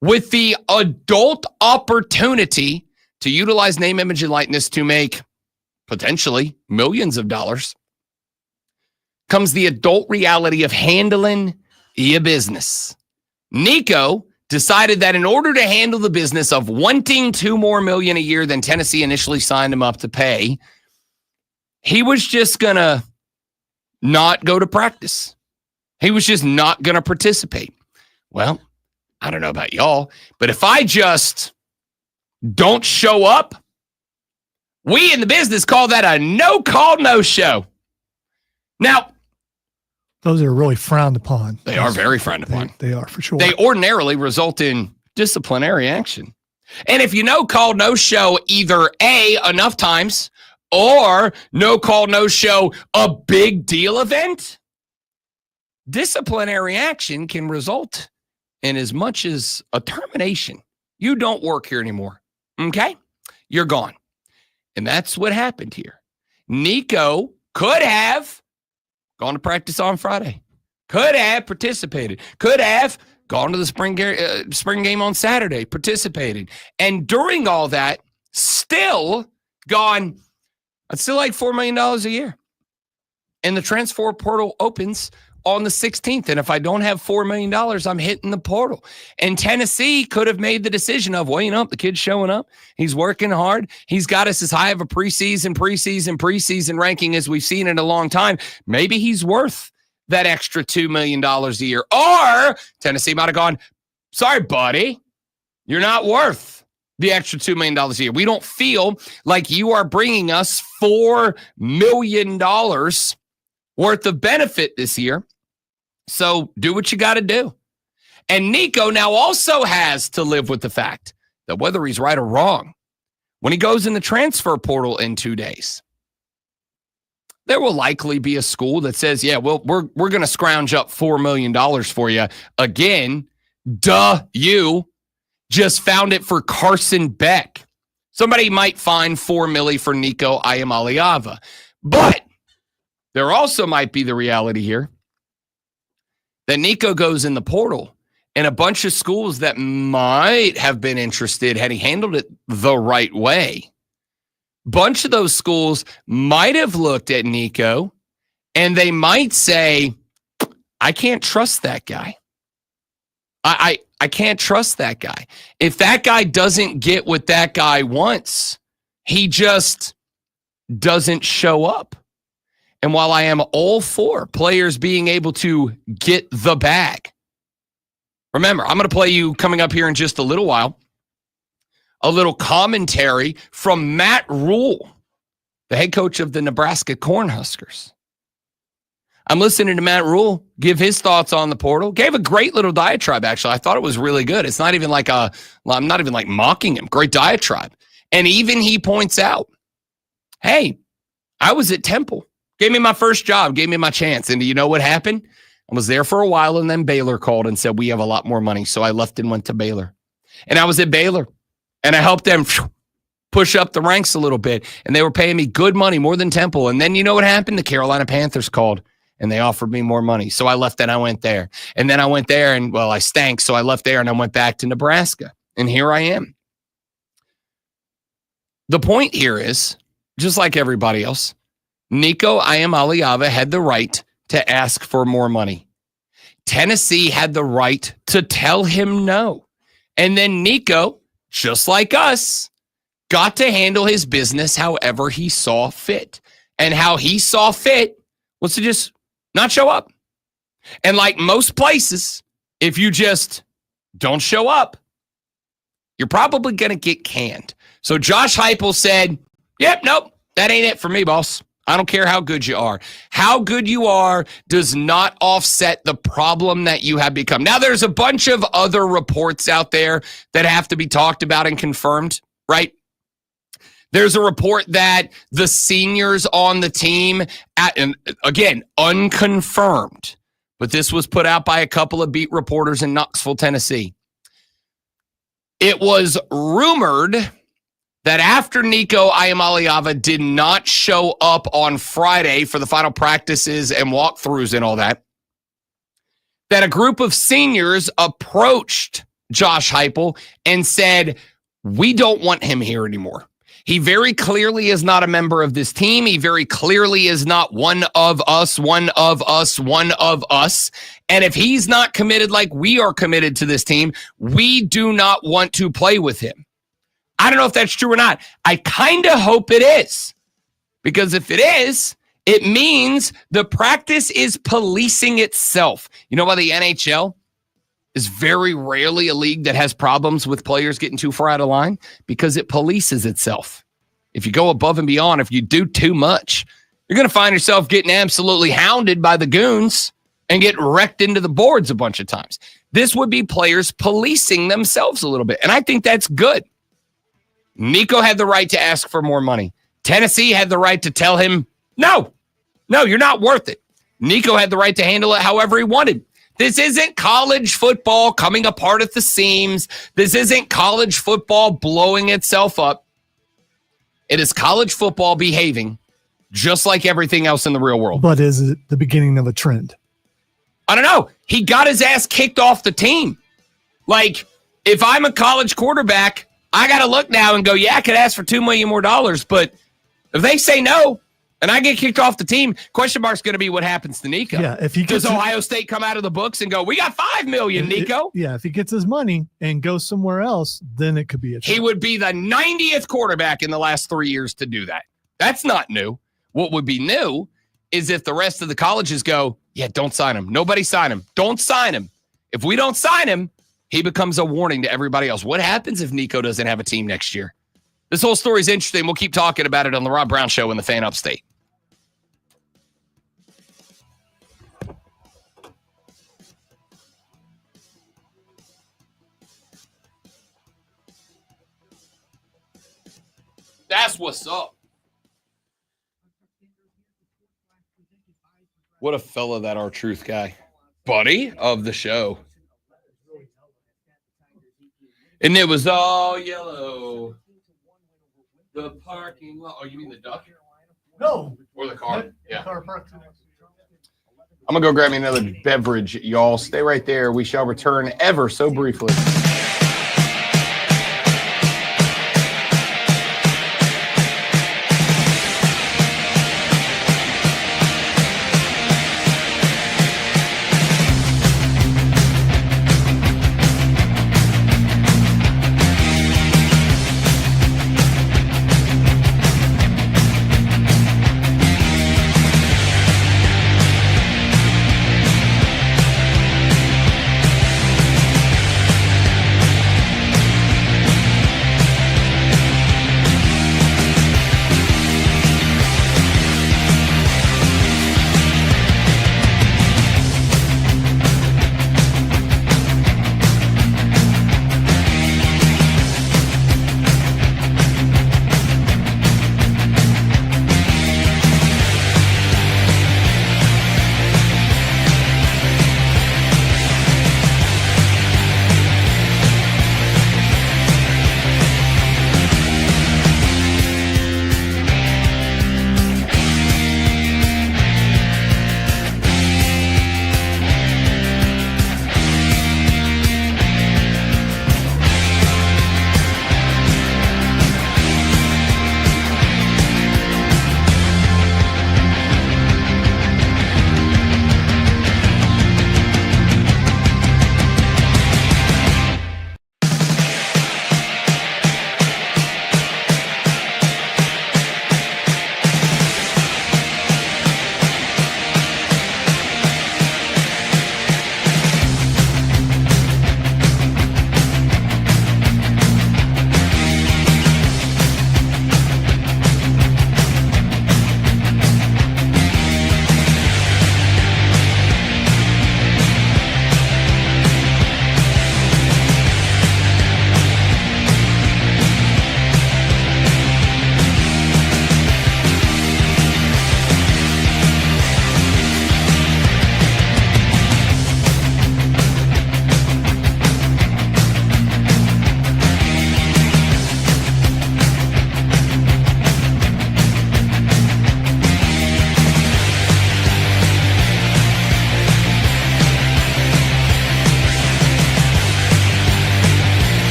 [SPEAKER 2] with the adult opportunity to utilize name, image, and likeness to make potentially millions of dollars, comes the adult reality of handling your business. Nico decided that in order to handle the business of wanting $2 more million a year than Tennessee initially signed him up to pay, he was just going to not go to practice. He was just not going to participate. Well, I don't know about y'all, but if I just don't show up, we in the business call that a no-call, no-show. Now,
[SPEAKER 3] those are really frowned upon.
[SPEAKER 2] They are very frowned upon.
[SPEAKER 3] They are, for sure.
[SPEAKER 2] They ordinarily result in disciplinary action. And if you no-call, no-show either A, enough times, or no-call, no-show, a big deal event, disciplinary action can result in as much as a termination. You don't work here anymore. Okay? You're gone. And that's what happened here. Nico could have gone to practice on Friday. Could have participated. Could have gone to the spring game on Saturday, participated. And during all that, still gone, I'd still like $4 million a year. And the transfer portal opens on the 16th. And if I don't have $4 million, I'm hitting the portal. And Tennessee could have made the decision of, well, you know, the kid's showing up. He's working hard. He's got us as high of a preseason ranking as we've seen in a long time. Maybe he's worth that extra $2 million a year. Or Tennessee might have gone, sorry, buddy, you're not worth the extra $2 million a year. We don't feel like you are bringing us $4 million worth of benefit this year. So do what you got to do. And Nico now also has to live with the fact that whether he's right or wrong, when he goes in the transfer portal in 2 days, there will likely be a school that says, yeah, well, we're going to scrounge up $4 million for you. Again, you just found it for Carson Beck. Somebody might find $4 million for Nico Iamaleava. But there also might be the reality here that Nico goes in the portal and a bunch of schools that might have been interested had he handled it the right way. Bunch of those schools might have looked at Nico and they might say, I can't trust that guy. I can't trust that guy. If that guy doesn't get what that guy wants, he just doesn't show up. And while I am all for players being able to get the bag, remember, I'm going to play you coming up here in just a little while, a little commentary from Matt Rhule, the head coach of the Nebraska Cornhuskers. I'm listening to Matt Rhule give his thoughts on the portal. Gave a great little diatribe, actually. I thought it was really good. It's not even like I'm not even like mocking him. Great diatribe. And even he points out, hey, I was at Temple. Gave me my first job, gave me my chance. And do you know what happened? I was there for a while, and then Baylor called and said, we have a lot more money. So I left and went to Baylor. And I was at Baylor, and I helped them push up the ranks a little bit. And they were paying me good money, more than Temple. And then you know what happened? The Carolina Panthers called, and they offered me more money. So I left and I went there. And then I went there, and, well, I stank. So I left there, and I went back to Nebraska. And here I am. The point here is, just like everybody else, Nico Iamaleava had the right to ask for more money. Tennessee had the right to tell him no. And then Nico, just like us, got to handle his business however he saw fit. And how he saw fit was to just not show up. And like most places, if you just don't show up, you're probably going to get canned. So Josh Heupel said, yep, nope, that ain't it for me, boss. I don't care how good you are. How good you are does not offset the problem that you have become. Now, there's a bunch of other reports out there that have to be talked about and confirmed, right? There's a report that the seniors on the team, and again, unconfirmed, but this was put out by a couple of beat reporters in Knoxville, Tennessee. It was rumored that after Nico Iamaleava did not show up on Friday for the final practices and walkthroughs and all that, that a group of seniors approached Josh Heupel and said, we don't want him here anymore. He very clearly is not a member of this team. He very clearly is not one of us, one of us, one of us. And if he's not committed like we are committed to this team, we do not want to play with him. I don't know if that's true or not. I kind of hope it is. Because if it is, it means the practice is policing itself. You know why the NHL is very rarely a league that has problems with players getting too far out of line? Because it polices itself. If you go above and beyond, if you do too much, you're going to find yourself getting absolutely hounded by the goons and get wrecked into the boards a bunch of times. This would be players policing themselves a little bit. And I think that's good. Nico had the right to ask for more money. Tennessee had the right to tell him, no, you're not worth it. Nico had the right to handle it however he wanted. This isn't college football coming apart at the seams. This isn't college football blowing itself up. It is college football behaving just like everything else in the real world.
[SPEAKER 3] But is it the beginning of a trend?
[SPEAKER 2] I don't know. He got his ass kicked off the team. Like, if I'm a college quarterback, I got to look now and go, yeah, I could ask for $2 million more, but if they say no and I get kicked off the team, question mark's going to be what happens to Nico.
[SPEAKER 3] Yeah, if he
[SPEAKER 2] does Ohio State come out of the books and go, we got $5 million, Nico?
[SPEAKER 3] If he gets his money and goes somewhere else, then it could be a trend.
[SPEAKER 2] He would be the 90th quarterback in the last 3 years to do that. That's not new. What would be new is if the rest of the colleges go, yeah, don't sign him. Nobody sign him. Don't sign him. If we don't sign him, he becomes a warning to everybody else. What happens if Nico doesn't have a team next year? This whole story is interesting. We'll keep talking about it on the Rob Brown Show in the Fan Upstate. That's what's up. What a fella that R-Truth guy. Buddy of the show. And it was all yellow. The parking lot. Oh, you mean the duck?
[SPEAKER 3] No.
[SPEAKER 2] Or the car? Yeah.
[SPEAKER 3] Car parked.
[SPEAKER 2] I'm going to go grab me another beverage, y'all. Stay right there. We shall return ever so briefly.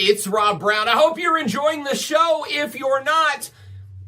[SPEAKER 2] It's Rob Brown. I hope you're enjoying the show. If you're not,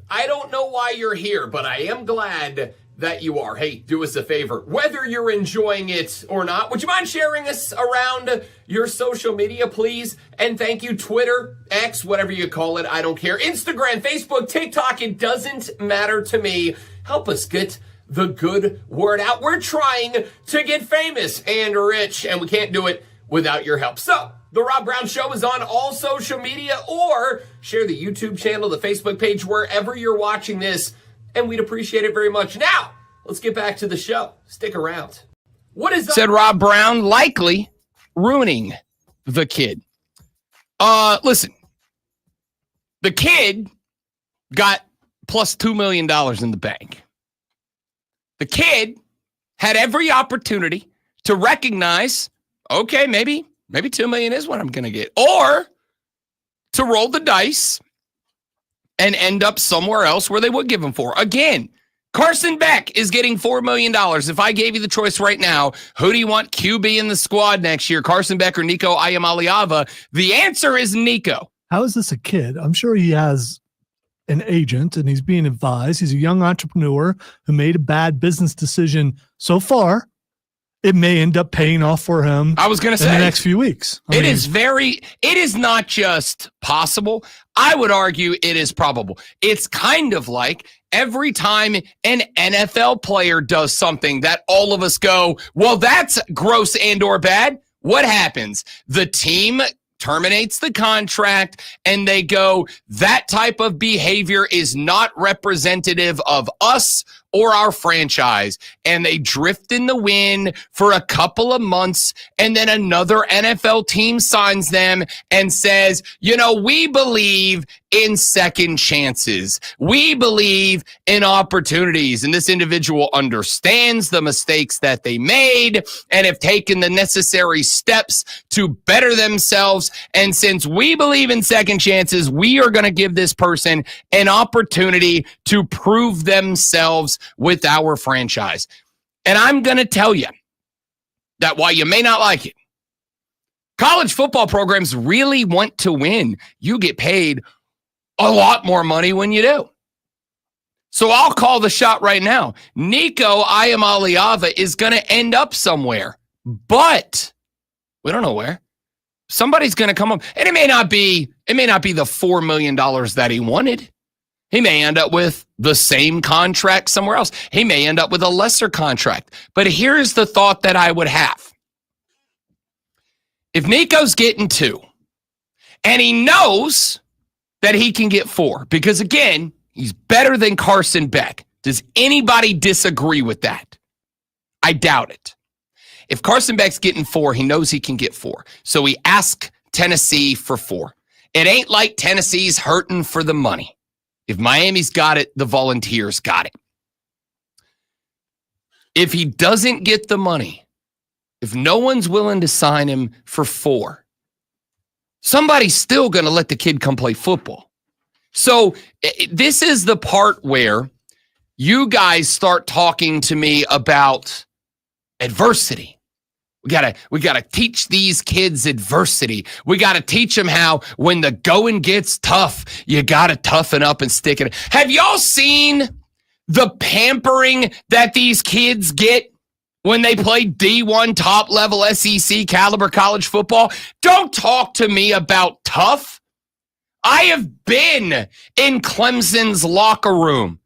[SPEAKER 2] I don't know why you're here, but I am glad that you are. Hey, do us a favor. Whether you're enjoying it or not, would you mind sharing us around your social media, please? And thank you, Twitter, X, whatever you call it. I don't care. Instagram, Facebook, TikTok, it doesn't matter to me. Help us get the good word out. We're trying to get famous and rich, and we can't do it without your help. So, The Rob Brown Show is on all social media, or share the YouTube channel, the Facebook page, wherever you're watching this, and we'd appreciate it very much. Now, let's get back to the show. Stick around. What is up?
[SPEAKER 16] Said Rob Brown, likely ruining the kid. Listen, the kid got plus $2 million in the bank. The kid had every opportunity to recognize, okay, maybe 2 million is what I'm going to get, or to roll the dice and end up somewhere else where they would give him 4. Again, Carson Beck is getting $4 million. If I gave you the choice right now, who do you want QB in the squad next year, Carson Beck or Nico Iamaleava? The answer is Nico.
[SPEAKER 3] How is this a kid? I'm sure he has an agent and he's being advised. He's a young entrepreneur who made a bad business decision so far. It may end up paying off for him.
[SPEAKER 16] I was going to say
[SPEAKER 3] in the next few weeks.
[SPEAKER 16] It is not just possible. I would argue it is probable. It's kind of like every time an NFL player does something that all of us go, well, that's gross and or bad. What happens? The team terminates the contract and they go, that type of behavior is not representative of us or our franchise. And they drift in the wind for a couple of months, and then another NFL team signs them and says, we believe in second chances. We believe in opportunities. And this individual understands the mistakes that they made and have taken the necessary steps to better themselves. And since we believe in second chances, we are going to give this person an opportunity to prove themselves with our franchise. And I'm going to tell you that while you may not like it, college football programs really want to win. You get paid a lot more money when you do. So I'll call the shot right now. Nico Iamaleava is going to end up somewhere, but we don't know where. Somebody's going to come up, and it may not be the $4 million that he wanted. He may end up with the same contract somewhere else. He may end up with a lesser contract. But here's the thought that I would have. If Nico's getting 2, and he knows that he can get 4, because again, he's better than Carson Beck. Does anybody disagree with that? I doubt it. If Carson Beck's getting 4, he knows he can get 4. So he asks Tennessee for 4. It ain't like Tennessee's hurting for the money. If Miami's got it, the Volunteers got it. If he doesn't get the money, if no one's willing to sign him for 4, somebody's still going to let the kid come play football. So this is the part where you guys start talking to me about adversity. We gotta teach these kids adversity. We gotta teach them how when the going gets tough, you gotta toughen up and stick it. Have y'all seen the pampering that these kids get when they play D1 top level SEC caliber college football? Don't talk to me about tough. I have been in Clemson's locker room.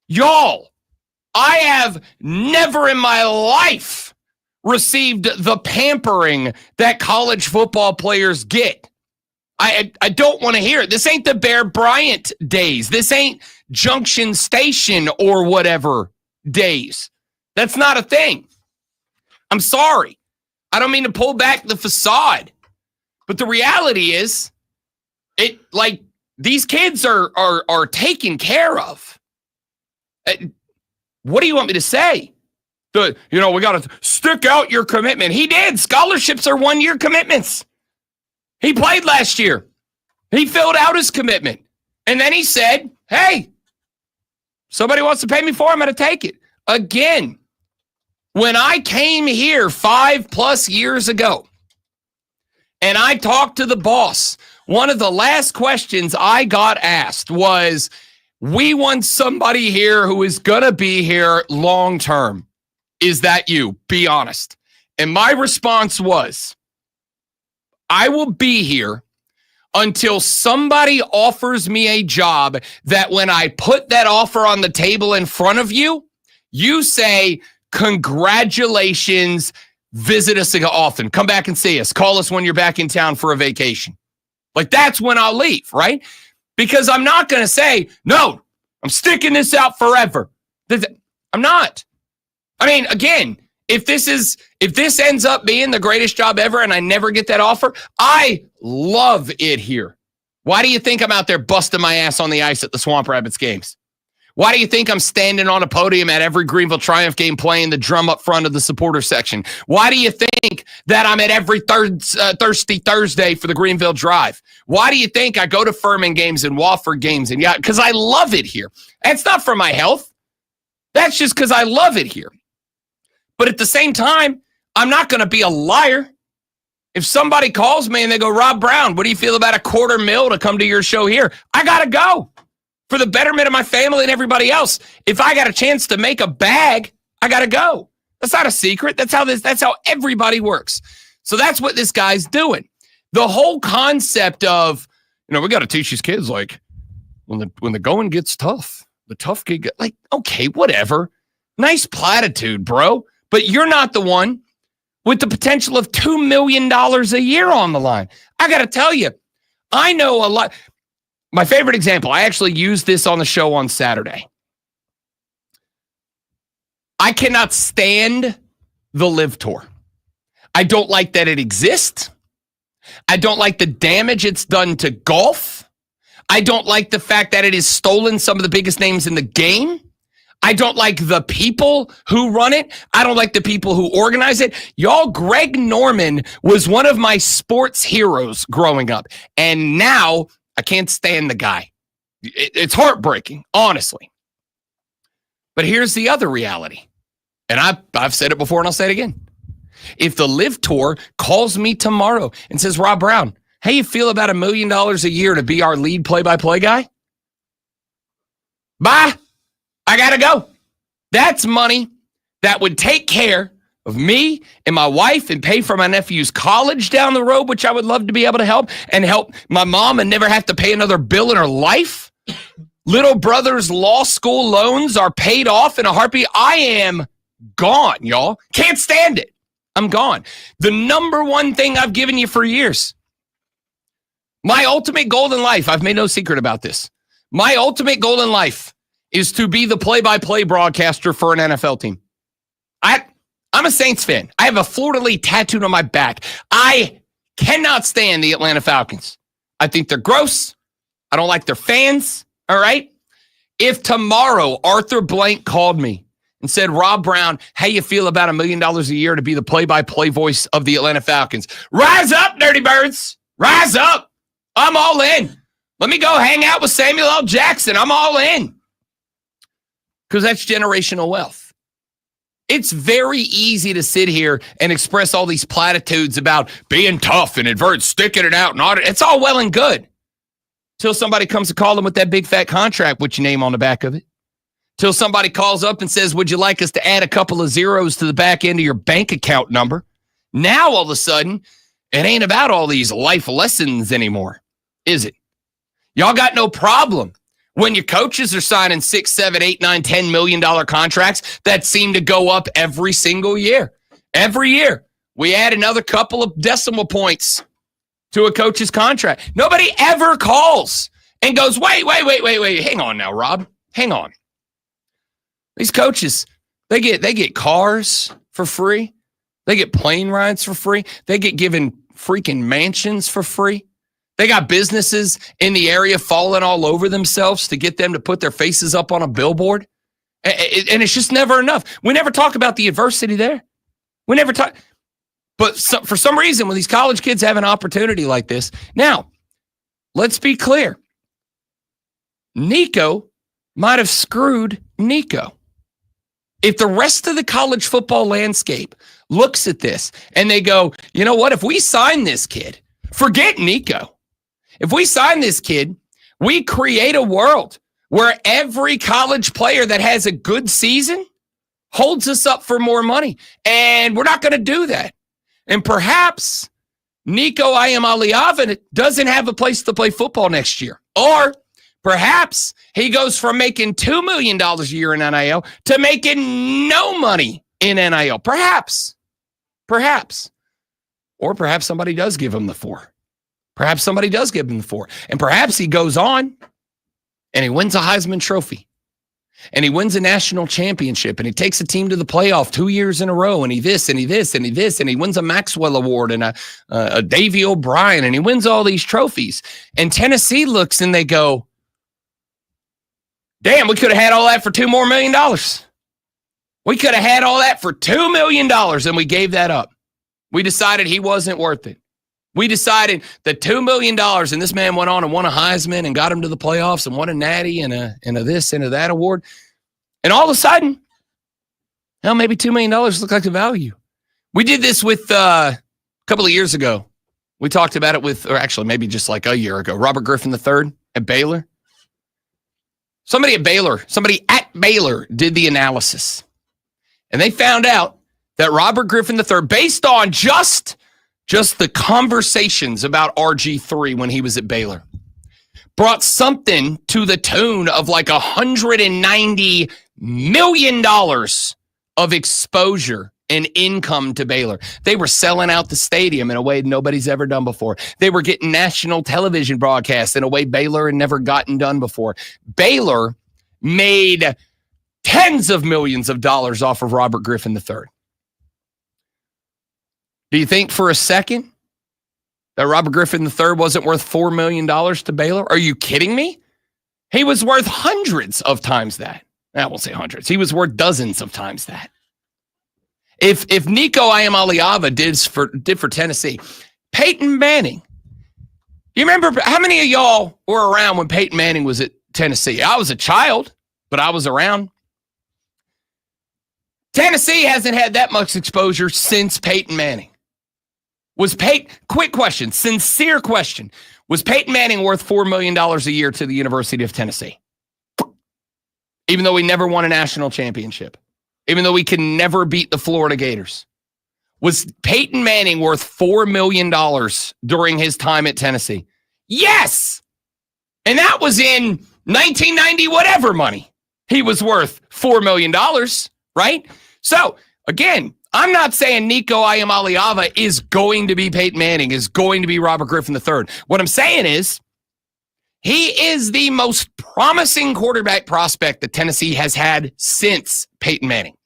[SPEAKER 16] Y'all, I have never in my life received the pampering that college football players get. I don't want to hear it. This ain't the Bear Bryant days. This ain't Junction Station or whatever days. That's not a thing. I'm sorry. I don't mean to pull back the facade. But the reality is, these kids are taken care of. What do you want me to say? We got to stick out your commitment. He did. Scholarships are 1-year commitments. He played last year. He filled out his commitment. And then he said, hey, somebody wants to pay me for it, I'm going to take it. Again, when I came here 5+ years ago and I talked to the boss, one of the last questions I got asked was, we want somebody here who is going to be here long term. Is that you? Be honest. And my response was, I will be here until somebody offers me a job that when I put that offer on the table in front of you, you say, congratulations, visit us often, come back and see us, call us when you're back in town for a vacation. Like, that's when I'll leave, right? Because I'm not going to say, no, I'm sticking this out forever. I'm not. I mean, again, if this ends up being the greatest job ever and I never get that offer, I love it here. Why do you think I'm out there busting my ass on the ice at the Swamp Rabbits games? Why do you think I'm standing on a podium at every Greenville Triumph game playing the drum up front of the supporter section? Why do you think that I'm at every Thirsty Thursday for the Greenville Drive? Why do you think I go to Furman games and Wofford games? And yeah, because I love it here. That's not for my health. That's just because I love it here. But at the same time, I'm not going to be a liar. If somebody calls me and they go, Rob Brown, what do you feel about $250,000 to come to your show here? I got to go for the betterment of my family and everybody else. If I got a chance to make a bag, I got to go. That's not a secret. That's how everybody works. So that's what this guy's doing. The whole concept of, we got to teach these kids, like, when the going gets tough, the tough kid, like, okay, whatever. Nice platitude, bro. But you're not the one with the potential of $2 million a year on the line. I got to tell you, I know a lot. My favorite example, I actually used this on the show on Saturday. I cannot stand the Live Tour. I don't like that it exists. I don't like the damage it's done to golf. I don't like the fact that it has stolen some of the biggest names in the game. I don't like the people who run it. I don't like the people who organize it. Y'all, Greg Norman was one of my sports heroes growing up. And now I can't stand the guy. It's heartbreaking, honestly. But here's the other reality. And I've said it before and I'll say it again. If the Live Tour calls me tomorrow and says, Rob Brown, how you feel about $1 million a year to be our lead play-by-play guy? Bye. I got to go. That's money that would take care of me and my wife and pay for my nephew's college down the road, which I would love to be able to help my mom and never have to pay another bill in her life. Little brother's law school loans are paid off in a heartbeat. I am gone, y'all. Can't stand it. I'm gone. The number one thing I've given you for years, my ultimate goal in life, I've made no secret about this. My ultimate goal in life is to be the play-by-play broadcaster for an NFL team. I'm a Saints fan. I have a fleur-de-lis tattooed on my back. I cannot stand the Atlanta Falcons. I think they're gross. I don't like their fans, all right? If tomorrow Arthur Blank called me and said, Rob Brown, how you feel about $1 million a year to be the play-by-play voice of the Atlanta Falcons? Rise up, Dirty Birds. Rise up. I'm all in. Let me go hang out with Samuel L. Jackson. I'm all in. Because that's generational wealth. It's very easy to sit here and express all these platitudes about being tough and sticking it out. And all. It's all well and good. Till somebody comes to call them with that big fat contract with your name on the back of it. Till somebody calls up and says, would you like us to add a couple of zeros to the back end of your bank account number? Now, all of a sudden, it ain't about all these life lessons anymore, is it? Y'all got no problem when your coaches are signing $6, $7, $8, $9, $10 million contracts that seem to go up every single year. Every year, we add another couple of decimal points to a coach's contract. Nobody ever calls and goes, wait. Hang on now, Rob. Hang on. These coaches, they get cars for free. They get plane rides for free. They get given freaking mansions for free. They got businesses in the area falling all over themselves to get them to put their faces up on a billboard. And it's just never enough. We never talk about the adversity there. We never talk. But for some reason, when these college kids have an opportunity like this, now, let's be clear. Nico might have screwed Nico. If the rest of the college football landscape looks at this and they go, you know what, if we sign this kid Forget Nico. If we sign this kid, we create a world where every college player that has a good season holds us up for more money. And we're not going to do that. And perhaps Nico Iamaleava doesn't have a place to play football next year. Or perhaps he goes from making $2 million a year in NIL to making no money in NIL. Perhaps. Or perhaps somebody does give him the 4. Perhaps somebody does give him the 4. And perhaps he goes on and he wins a Heisman Trophy. And he wins a national championship, and he takes a team to the playoff 2 years in a row, and he this, and he this, and he this, and he wins a Maxwell Award and a Davey O'Brien, and he wins all these trophies. And Tennessee looks and they go, damn, we could have had all that for $2 more million. We could have had all that for $2 million, and we gave that up. We decided he wasn't worth it. We decided that $2 million, and this man went on and won a Heisman and got him to the playoffs and won a Natty and a this and a that award. And all of a sudden, hell, maybe $2 million looked like the value. We did this with a couple of years ago. We talked about it with, or actually maybe just like a year ago, Robert Griffin III at Baylor. Somebody at Baylor did the analysis. And they found out that Robert Griffin III, based on just the conversations about RG3 when he was at Baylor, brought something to the tune of like $190 million of exposure and income to Baylor. They were selling out the stadium in a way nobody's ever done before. They were getting national television broadcasts in a way Baylor had never gotten done before. Baylor made tens of millions of dollars off of Robert Griffin III. Do you think for a second that Robert Griffin III wasn't worth $4 million to Baylor? Are you kidding me? He was worth hundreds of times that. I won't say hundreds. He was worth dozens of times that. If Nico Iamaleava did for Tennessee, Peyton Manning. You remember how many of y'all were around when Peyton Manning was at Tennessee? I was a child, but I was around. Tennessee hasn't had that much exposure since Peyton Manning. Quick question, sincere question. Was Peyton Manning worth $4 million a year to the University of Tennessee? Even though we never won a national championship. Even though we can never beat the Florida Gators. Was Peyton Manning worth $4 million during his time at Tennessee? Yes! And that was in 1990 whatever money. He was worth $4 million, right? So, again, I'm not saying Nico Iamaleava is going to be Peyton Manning, is going to be Robert Griffin III. What I'm saying is he is the most promising quarterback prospect that Tennessee has had since Peyton Manning.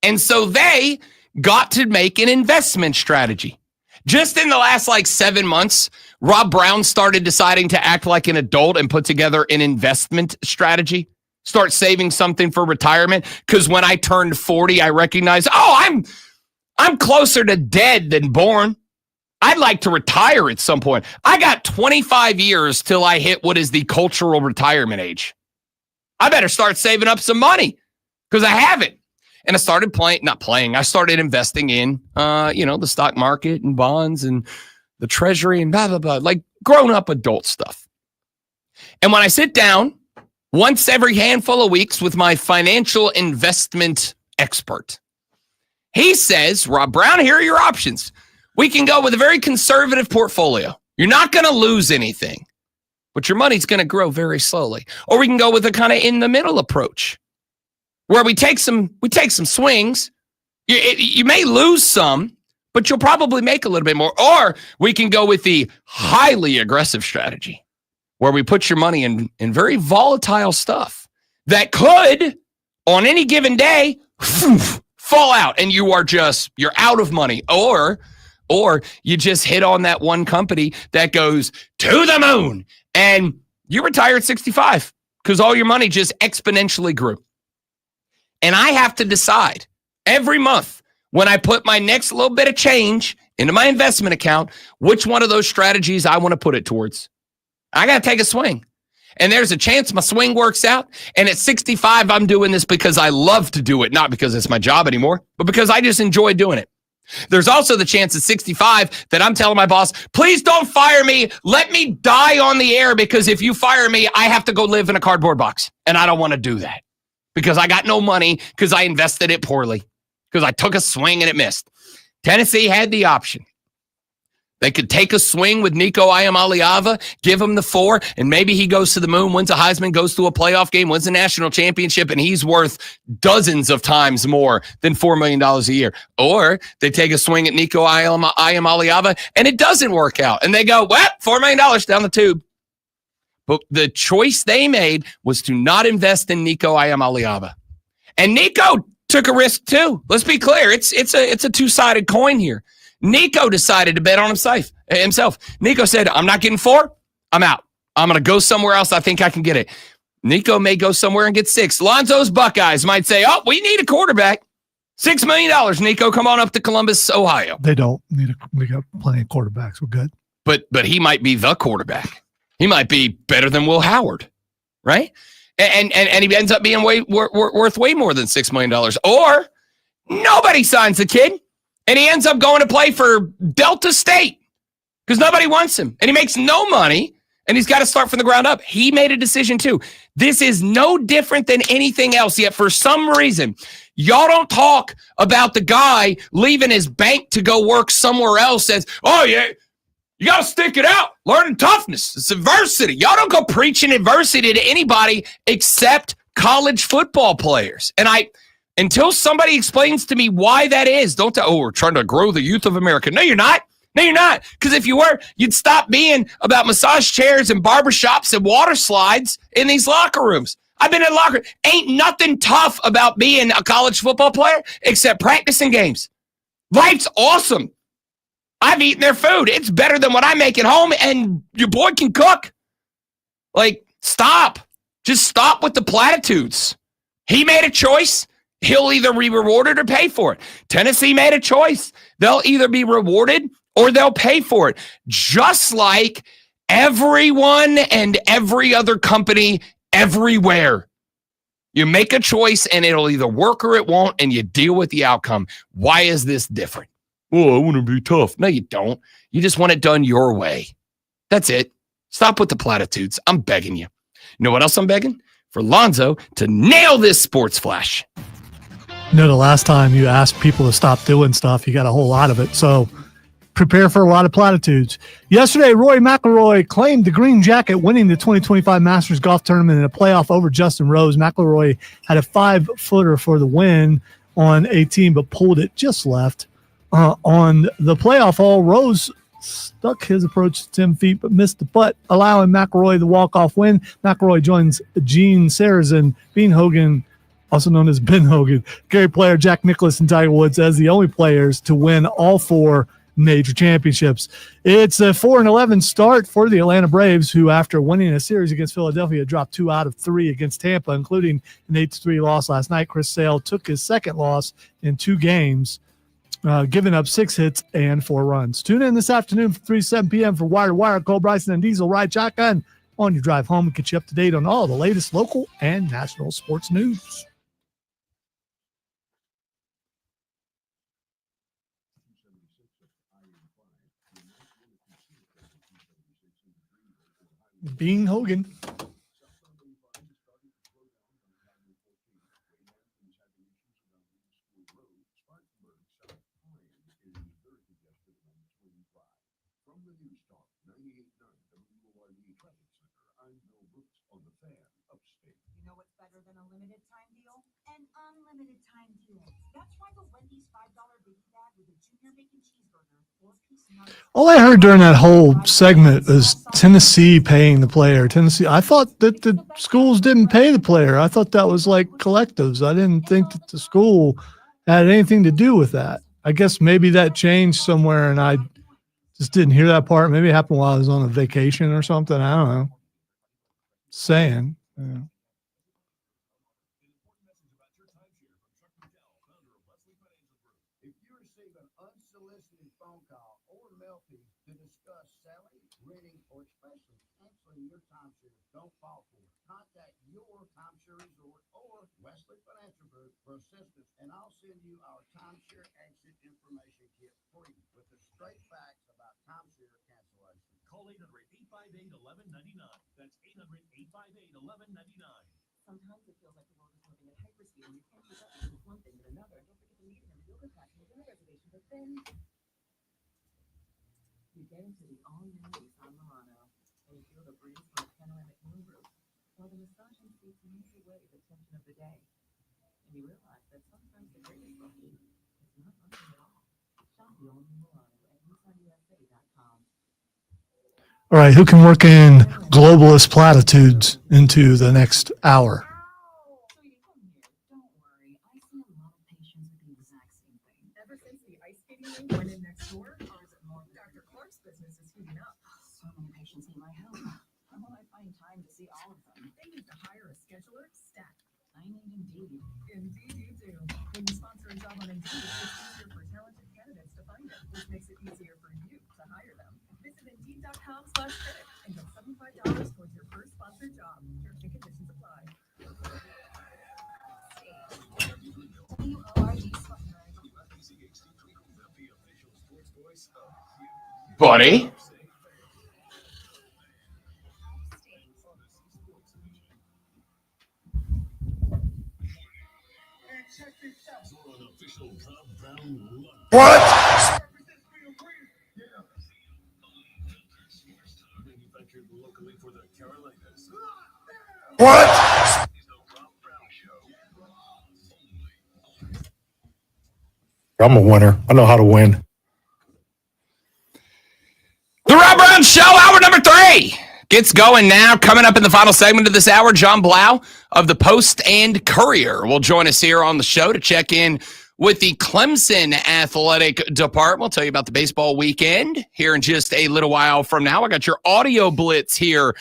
[SPEAKER 16] And so they got to make an investment strategy. Just in the last 7 months, Rob Brown started deciding to act like an adult and put together an investment strategy. Start saving something for retirement. Because when I turned 40, I recognized, I'm closer to dead than born. I'd like to retire at some point. I got 25 years till I hit what is the cultural retirement age. I better start saving up some money because I have it. And I started I started investing in, the stock market and bonds and the treasury and blah, blah, blah, like grown-up adult stuff. And when I sit down once every handful of weeks with my financial investment expert, he says, Rob Brown, here are your options. We can go with a very conservative portfolio. You're not going to lose anything, but your money's going to grow very slowly. Or we can go with a kind of in-the-middle approach where we take some swings. You may lose some, but you'll probably make a little bit more. Or we can go with the highly aggressive strategy where we put your money in very volatile stuff that could, on any given day, fall out and you're out of money. Or you just hit on that one company that goes to the moon and you retire at 65 because all your money just exponentially grew. And I have to decide every month when I put my next little bit of change into my investment account, which one of those strategies I want to put it towards. I got to take a swing. And there's a chance my swing works out. And at 65, I'm doing this because I love to do it, not because it's my job anymore, but because I just enjoy doing it. There's also the chance at 65 that I'm telling my boss, please don't fire me. Let me die on the air, because if you fire me, I have to go live in a cardboard box. And I don't want to do that because I got no money, because I invested it poorly, because I took a swing and it missed. Tennessee had the option. They could take a swing with Nico Iamaleava, give him the 4, and maybe he goes to the moon, wins a Heisman, goes to a playoff game, wins a national championship, and he's worth dozens of times more than $4 million a year. Or they take a swing at Nico Iamaleava, and it doesn't work out. And they go, well, $4 million down the tube. But the choice they made was to not invest in Nico Iamaleava. And Nico took a risk too. Let's be clear. It's a two-sided coin here. Nico decided to bet on himself. Nico said, I'm not getting 4. I'm out. I'm going to go somewhere else. I think I can get it. Nico may go somewhere and get 6. Lonzo's Buckeyes might say, oh, we need a quarterback. $6 million, Nico. Come on up to Columbus, Ohio.
[SPEAKER 3] They don't need we got plenty of quarterbacks. We're good.
[SPEAKER 16] But he might be the quarterback. He might be better than Will Howard, right? And he ends up being worth way more than $6 million. Or nobody signs the kid, and he ends up going to play for Delta State because nobody wants him, and he makes no money, and he's got to start from the ground up. He made a decision too. This is no different than anything else, yet for some reason, y'all don't talk about the guy leaving his bank to go work somewhere else as, oh, yeah, you got to stick it out, learning toughness. It's adversity. Y'all don't go preaching adversity to anybody except college football players. And until somebody explains to me why that is, we're trying to grow the youth of America. No, you're not. No, you're not. Because if you were, you'd stop being about massage chairs and barbershops and water slides in these locker rooms. I've been in locker. Ain't nothing tough about being a college football player except practicing games. Life's awesome. I've eaten their food. It's better than what I make at home, and your boy can cook. Like, stop. Just stop with the platitudes. He made a choice. He'll either be rewarded or pay for it. Tennessee made a choice. They'll either be rewarded or they'll pay for it. Just like everyone and every other company everywhere. You make a choice and it'll either work or it won't, and you deal with the outcome. Why is this different? Oh, I want to be tough. No, you don't. You just want it done your way. That's it. Stop with the platitudes. I'm begging you. You know what else I'm begging? For Lonzo to nail this sports flash.
[SPEAKER 3] You know, the last time you asked people to stop doing stuff, you got a whole lot of it. So prepare for a lot of platitudes. Yesterday, Rory McIlroy claimed the green jacket, winning the 2025 Masters Golf Tournament in a playoff over Justin Rose. McIlroy had a 5-footer for the win on 18, but pulled it just left. On the playoff hole, Rose stuck his approach to 10 feet, but missed the putt, allowing McIlroy the walk-off win. McIlroy joins Gene Sarazen, Bean Hogan, also known as Ben Hogan, Gary Player, Jack Nicklaus, and Tiger Woods as the only players to win all 4 major championships. It's a 4-11 start for the Atlanta Braves, who, after winning a series against Philadelphia, dropped 2 out of 3 against Tampa, including an 8-3 loss last night. Chris Sale took his second loss in 2 games, giving up 6 hits and 4 runs. Tune in this afternoon from 3 to 7 p.m. for Wire to Wire. Cole Bryson and Diesel Ride Shotgun on your drive home and get you up to date on all the latest local and national sports news. Bean Hogan.
[SPEAKER 17] You know what's better than a limited time deal? An unlimited time deal. That's why the Wendy's $5 Biggie Bag with a junior bacon cheeseburger, 4-piece nuggets.
[SPEAKER 3] All I heard during that whole segment was Tennessee paying the player. Tennessee. I thought that the schools didn't pay the player. I thought that was like collectives. I didn't think that the school had anything to do with that. I guess maybe that changed somewhere and I just didn't hear that part. Maybe it happened while I was on a vacation or something. I don't know. Saying. Yeah.
[SPEAKER 5] If you receive an unsolicited phone call or mail piece to discuss selling, renting, or especially canceling your time timeshare. Don't fall for it. Contact your timeshare resort or Wesley Financial Group for assistance, and I'll send you our timeshare exit information kit free with the straight facts about timeshare cancellation.
[SPEAKER 18] Call 800-858-1199. That's 800-858-1199.
[SPEAKER 17] Sometimes it feels like the world is moving at hyperspeed and you can't keep up with one thing with another. Don't forget to meet him at yoga class and dinner reservation. But then you get into the all-new Nissan Murano and you feel the breeze from a panoramic moonroof, while the massaging seats ease away the tension of the day. And you realize that sometimes the greatest booking is not running at all. Shop the all-new Murano at nissanusa.com.
[SPEAKER 3] All right, who can work in globalist platitudes into the next hour?
[SPEAKER 4] Ever since the ice skating rink went in next door, or is it more Dr. Clark's business is heating up?
[SPEAKER 17] So many patients need my help. How will I find time to see all of them?
[SPEAKER 4] They need to hire a scheduler stat.
[SPEAKER 17] I need Indeed.
[SPEAKER 4] Indeed you do. When you sponsor a job on Indeed, it's easier for talented candidates to find it, which makes it easier for you to hire them. Visit Indeed.com/credit and get $75 towards your first sponsored job. Terms and conditions apply.
[SPEAKER 16] Buddy.
[SPEAKER 9] What? Manufactured locally for the Carolinas.
[SPEAKER 10] What?
[SPEAKER 19] I'm a winner. I know how to win.
[SPEAKER 16] The Rob Brown Show, hour number 3 gets going now. Coming up in the final segment of this hour, John Blau of the Post and Courier will join us here on the show to check in with the Clemson Athletic Department. We'll tell you about the baseball weekend here in just a little while from now. I got your audio blitz here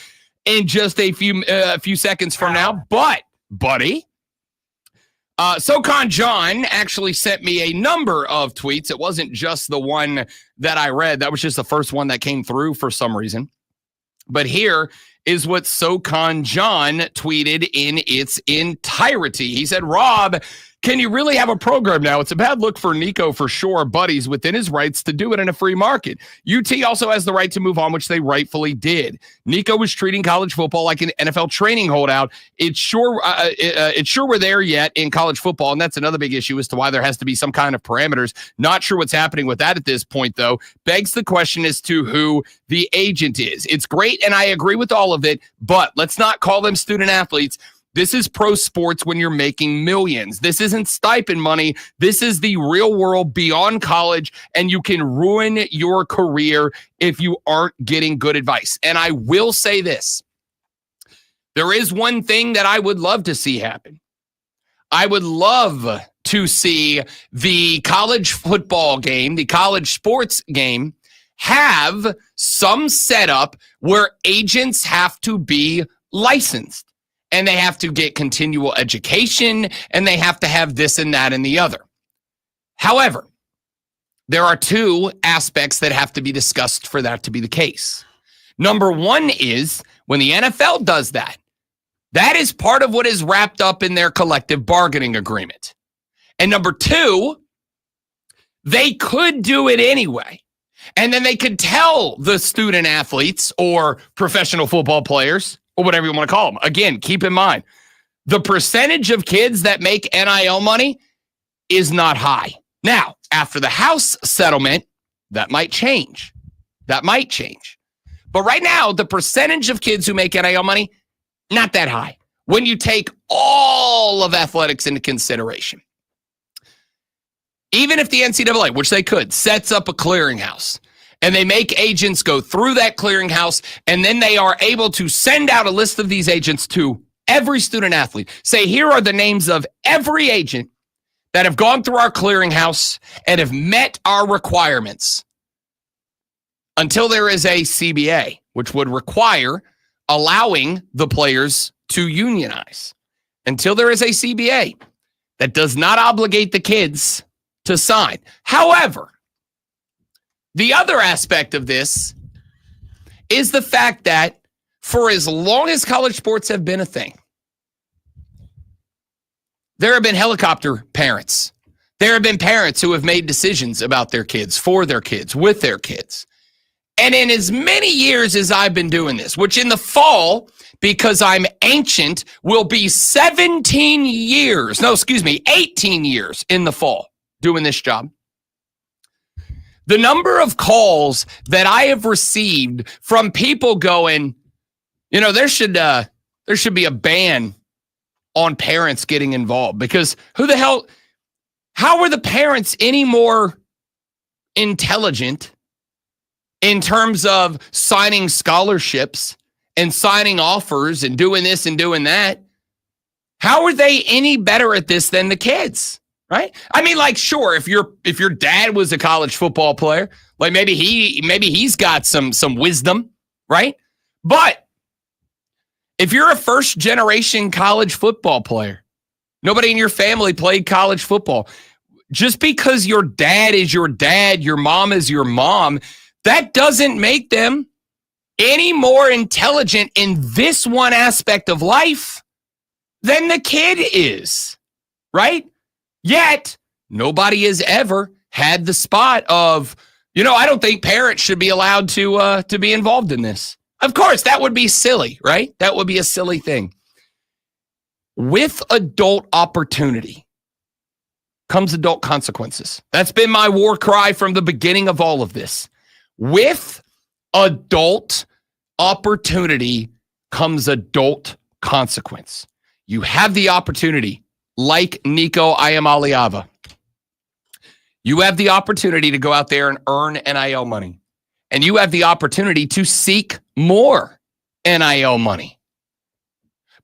[SPEAKER 16] in just a few seconds from now. But, buddy, SoCon John actually sent me a number of tweets. It wasn't just the one that I read. That was just the first one that came through for some reason. But here is what SoCon John tweeted in its entirety. He said, Rob, can you really have a program now? It's a bad look for Nico for sure, but he's within his rights to do it in a free market. UT also has the right to move on, which they rightfully did. Nico was treating college football like an NFL training holdout. It's sure we're there yet in college football, and that's another big issue as to why there has to be some kind of parameters. Not sure what's happening with that at this point, though. Begs the question as to who the agent is. It's great, and I agree with all of it, but let's not call them student athletes. This is pro sports when you're making millions. This isn't stipend money. This is the real world beyond college, and you can ruin your career if you aren't getting good advice. And I will say this. There is one thing that I would love to see happen. I would love to see the college football game, the college sports game, have some setup where agents have to be licensed. And they have to get continual education, and they have to have this and that and the other. However, there are two aspects that have to be discussed for that to be the case. Number one is when the NFL does that, that is part of what is wrapped up in their collective bargaining agreement. And number two, they could do it anyway. And then they could tell the student athletes or professional football players, or whatever you want to call them. Again, keep in mind, the percentage of kids that make NIL money is not high. Now, after the House settlement, that might change. That might change. But right now, the percentage of kids who make NIL money, not that high. When you take all of athletics into consideration. Even if the NCAA, which they could, sets up a clearinghouse, and they make agents go through that clearinghouse, and then they are able to send out a list of these agents to every student athlete. Say, here are the names of every agent that have gone through our clearinghouse and have met our requirements. Until there is a CBA, which would require allowing the players to unionize. Until there is a CBA that does not obligate the kids to sign. However, the other aspect of this is the fact that for as long as college sports have been a thing, there have been helicopter parents. There have been parents who have made decisions about their kids, for their kids, with their kids. And in as many years as I've been doing this, which in the fall, because I'm ancient, will be 18 years in the fall doing this job. The number of calls that I have received from people going, there should be a ban on parents getting involved, because how are the parents any more intelligent in terms of signing scholarships and signing offers and doing this and doing that? How are they any better at this than the kids? Right? I mean, sure, if your dad was a college football player, maybe he's got some wisdom, right? But if you're a first generation college football player, nobody in your family played college football, just because your dad is your dad, your mom is your mom, that doesn't make them any more intelligent in this one aspect of life than the kid is, right? Yet, nobody has ever had the spot of, I don't think parents should be allowed to be involved in this. Of course, that would be silly, right? That would be a silly thing. With adult opportunity comes adult consequences. That's been my war cry from the beginning of all of this. With adult opportunity comes adult consequence. You have the opportunity, like Nico Iamaleava. You have the opportunity to go out there and earn NIL money. And you have the opportunity to seek more NIL money.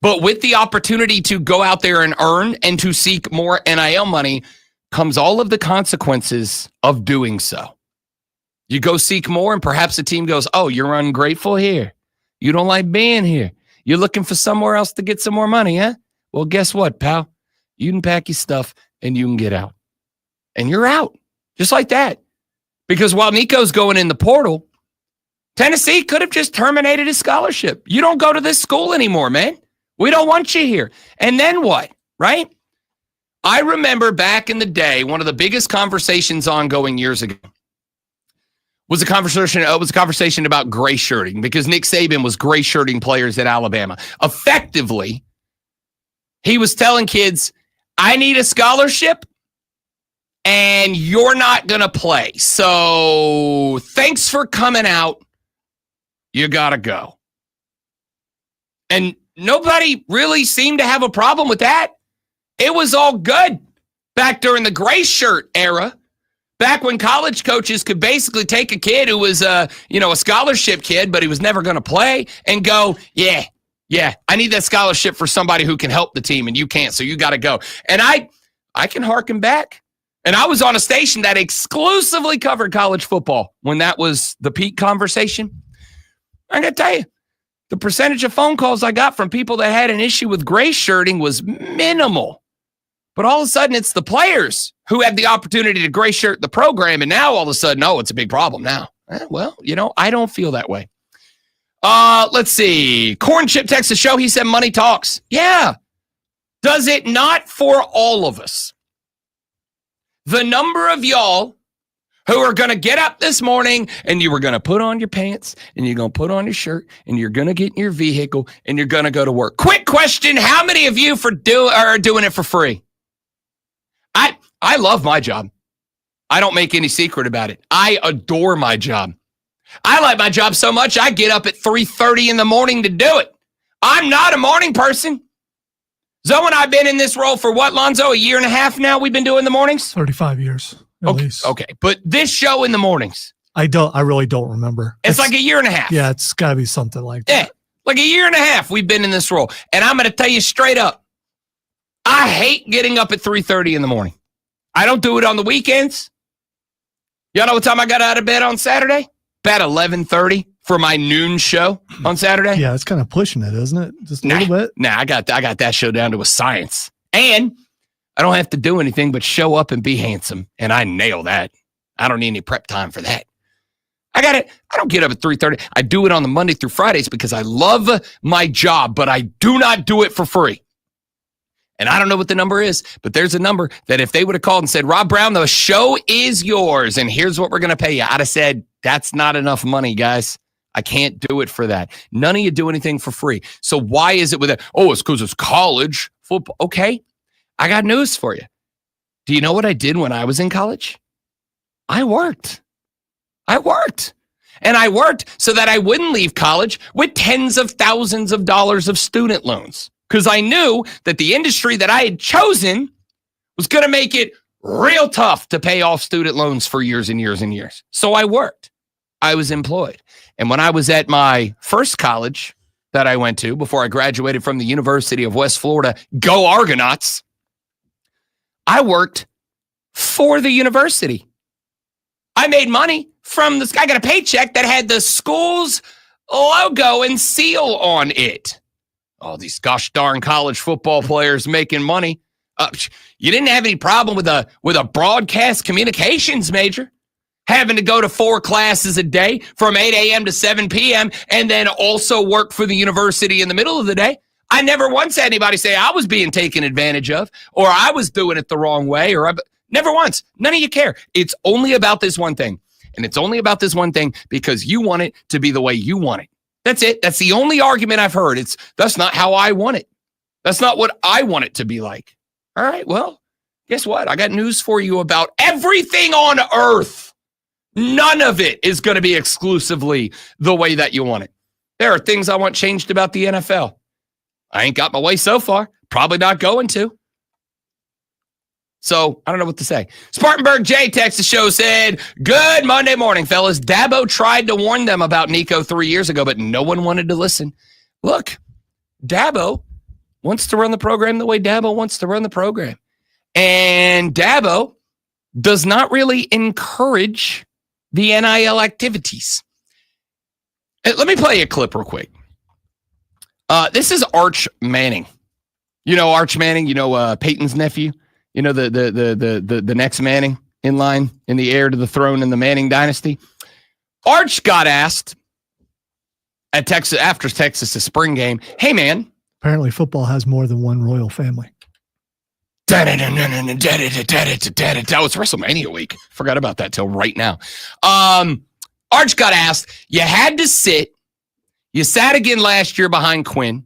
[SPEAKER 16] But with the opportunity to go out there and earn and to seek more NIL money comes all of the consequences of doing so. You go seek more, and perhaps the team goes, oh, you're ungrateful here. You don't like being here. You're looking for somewhere else to get some more money, huh? Well, guess what, pal? You can pack your stuff and you can get out. And you're out, just like that. Because while Nico's going in the portal, Tennessee could have just terminated his scholarship. You don't go to this school anymore, man. We don't want you here. And then what, right? I remember back in the day, one of the biggest conversations ongoing years ago was a conversation about gray shirting, because Nick Saban was gray shirting players at Alabama. Effectively, he was telling kids, I need a scholarship and you're not going to play. So thanks for coming out. You got to go. And nobody really seemed to have a problem with that. It was all good back during the gray shirt era, back when college coaches could basically take a kid who was a scholarship kid, but he was never going to play, and go, yeah, I need that scholarship for somebody who can help the team, and you can't, so you got to go. And I can harken back. And I was on a station that exclusively covered college football when that was the peak conversation. I got to tell you, the percentage of phone calls I got from people that had an issue with gray shirting was minimal. But all of a sudden, it's the players who had the opportunity to gray shirt the program, and now all of a sudden, it's a big problem now. Well, I don't feel that way. Let's see. Corn Chip texts the show. He said money talks. Yeah. Does it not for all of us? The number of y'all who are going to get up this morning and you were going to put on your pants and you're going to put on your shirt and you're going to get in your vehicle and you're going to go to work. Quick question. How many of you are doing it for free? I love my job. I don't make any secret about it. I adore my job. I like my job so much I get up at 3:30 in the morning to do it. I'm not a morning person. Zoe and I have been in this role for what, Lonzo? A year and a half now we've been doing the mornings?
[SPEAKER 3] 35 years, at least.
[SPEAKER 16] Okay, but this show in the mornings.
[SPEAKER 3] I really don't remember.
[SPEAKER 16] It's like a year and a half.
[SPEAKER 3] Yeah, it's got to be something like that.
[SPEAKER 16] Yeah, like a year and a half we've been in this role. And I'm going to tell you straight up, I hate getting up at 3:30 in the morning. I don't do it on the weekends. Y'all know what time I got out of bed on Saturday? About 11:30 for my noon show on Saturday.
[SPEAKER 3] Yeah, it's kind of pushing it, isn't it? Just a little bit.
[SPEAKER 16] Nah, I got that show down to a science. And I don't have to do anything but show up and be handsome. And I nail that. I don't need any prep time for that. I got it. I don't get up at 3:30. I do it on the Monday through Fridays because I love my job, but I do not do it for free. And I don't know what the number is, but there's a number that if they would have called and said, Rob Brown, the show is yours, and here's what we're going to pay you, I'd have said, that's not enough money, guys. I can't do it for that. None of you do anything for free. So why is it with that? Oh, it's because it's college football. Okay, I got news for you. Do you know what I did when I was in college? I worked. And I worked so that I wouldn't leave college with tens of thousands of dollars of student loans because I knew that the industry that I had chosen was going to make it real tough to pay off student loans for years and years and years. So I worked. I was employed. And when I was at my first college that I went to before I graduated from the University of West Florida, go Argonauts, I worked for the university. I made money from this. I got a paycheck that had the school's logo and seal on it. Oh, these gosh darn college football players making money. You didn't have any problem with a broadcast communications major having to go to 4 classes a day from 8 a.m. to 7 p.m. and then also work for the university in the middle of the day. I never once had anybody say I was being taken advantage of or I was doing it the wrong way or never once. None of you care. It's only about this one thing. And it's only about this one thing because you want it to be the way you want it. That's it. That's the only argument I've heard. That's not how I want it. That's not what I want it to be like. All right, well, guess what? I got news for you about everything on earth. None of it is going to be exclusively the way that you want it. There are things I want changed about the NFL. I ain't got my way so far. Probably not going to. So I don't know what to say. Spartanburg J text the show said, good Monday morning, fellas. Dabo tried to warn them about Nico 3 years ago, but no one wanted to listen. Look, Dabo wants to run the program the way Dabo wants to run the program. And Dabo does not really encourage the NIL activities. Let me play a clip real quick. This is Arch Manning. You know Arch Manning, Peyton's nephew. You know, the next Manning in line in the heir to the throne in the Manning dynasty. Arch got asked at Texas after Texas' spring game, hey man.
[SPEAKER 3] Apparently football has more than one royal family.
[SPEAKER 16] That was WrestleMania week. Forgot about that till right now. Arch got asked, you had to sit. You sat again last year behind Quinn.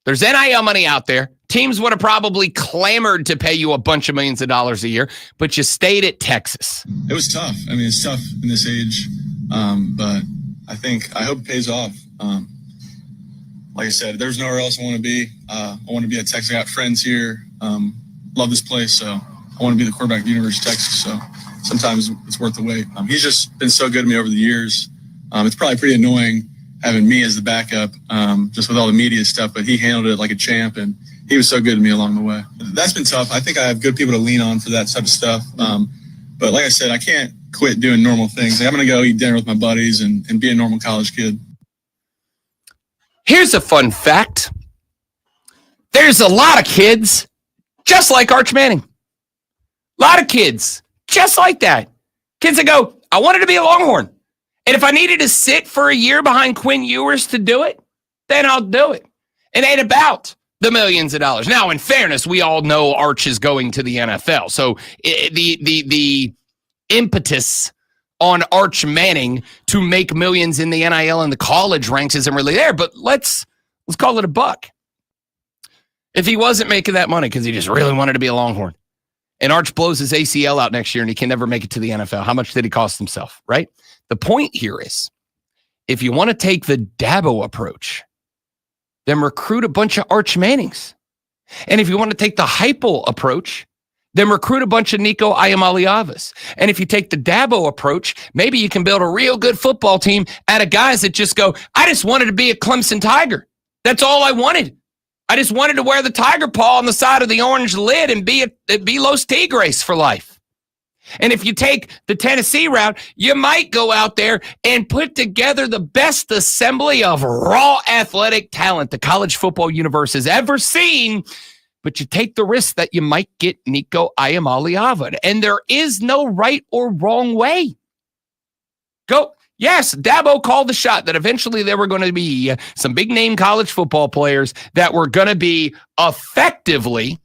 [SPEAKER 16] There's NIL money out there. Teams would have probably clamored to pay you a bunch of millions of dollars a year, but you stayed at Texas.
[SPEAKER 15] It was tough. I mean, it's tough in this age, but I hope it pays off. Like I said, there's nowhere else I want to be. I want to be at Texas. I got friends here. Love this place, so I want to be the quarterback of the University of Texas. So sometimes it's worth the wait. He's just been so good to me over the years. It's probably pretty annoying having me as the backup, just with all the media stuff, but he handled it like a champ, and he was so good to me along the way. That's been tough. I think I have good people to lean on for that type of stuff. But like I said, I can't quit doing normal things. I'm going to go eat dinner with my buddies and be a normal college kid.
[SPEAKER 16] Here's a fun fact. There's a lot of kids just like Arch Manning. A lot of kids just like that. Kids that go, I wanted to be a Longhorn. And if I needed to sit for a year behind Quinn Ewers to do it, then I'll do it. It ain't about the millions of dollars. Now, in fairness, we all know Arch is going to the NFL. So the impetus on Arch Manning to make millions in the NIL and the college ranks isn't really there. But let's call it a buck. If he wasn't making that money because he just really wanted to be a Longhorn, and Arch blows his ACL out next year and he can never make it to the NFL, how much did he cost himself, right? The point here is, if you want to take the Dabo approach, then recruit a bunch of Arch Mannings. And if you want to take the Heupel approach, then recruit a bunch of Nico Iamaleavas. And if you take the Dabo approach, maybe you can build a real good football team out of guys that just go, I just wanted to be a Clemson Tiger. That's all I wanted. I just wanted to wear the tiger paw on the side of the orange lid and be Los Tigres for life. And if you take the Tennessee route, you might go out there and put together the best assembly of raw athletic talent the college football universe has ever seen. But you take the risk that you might get Nico Iamaleava. And there is no right or wrong way. Go Yes, Dabo called the shot that eventually there were going to be some big name college football players that were going to be effectively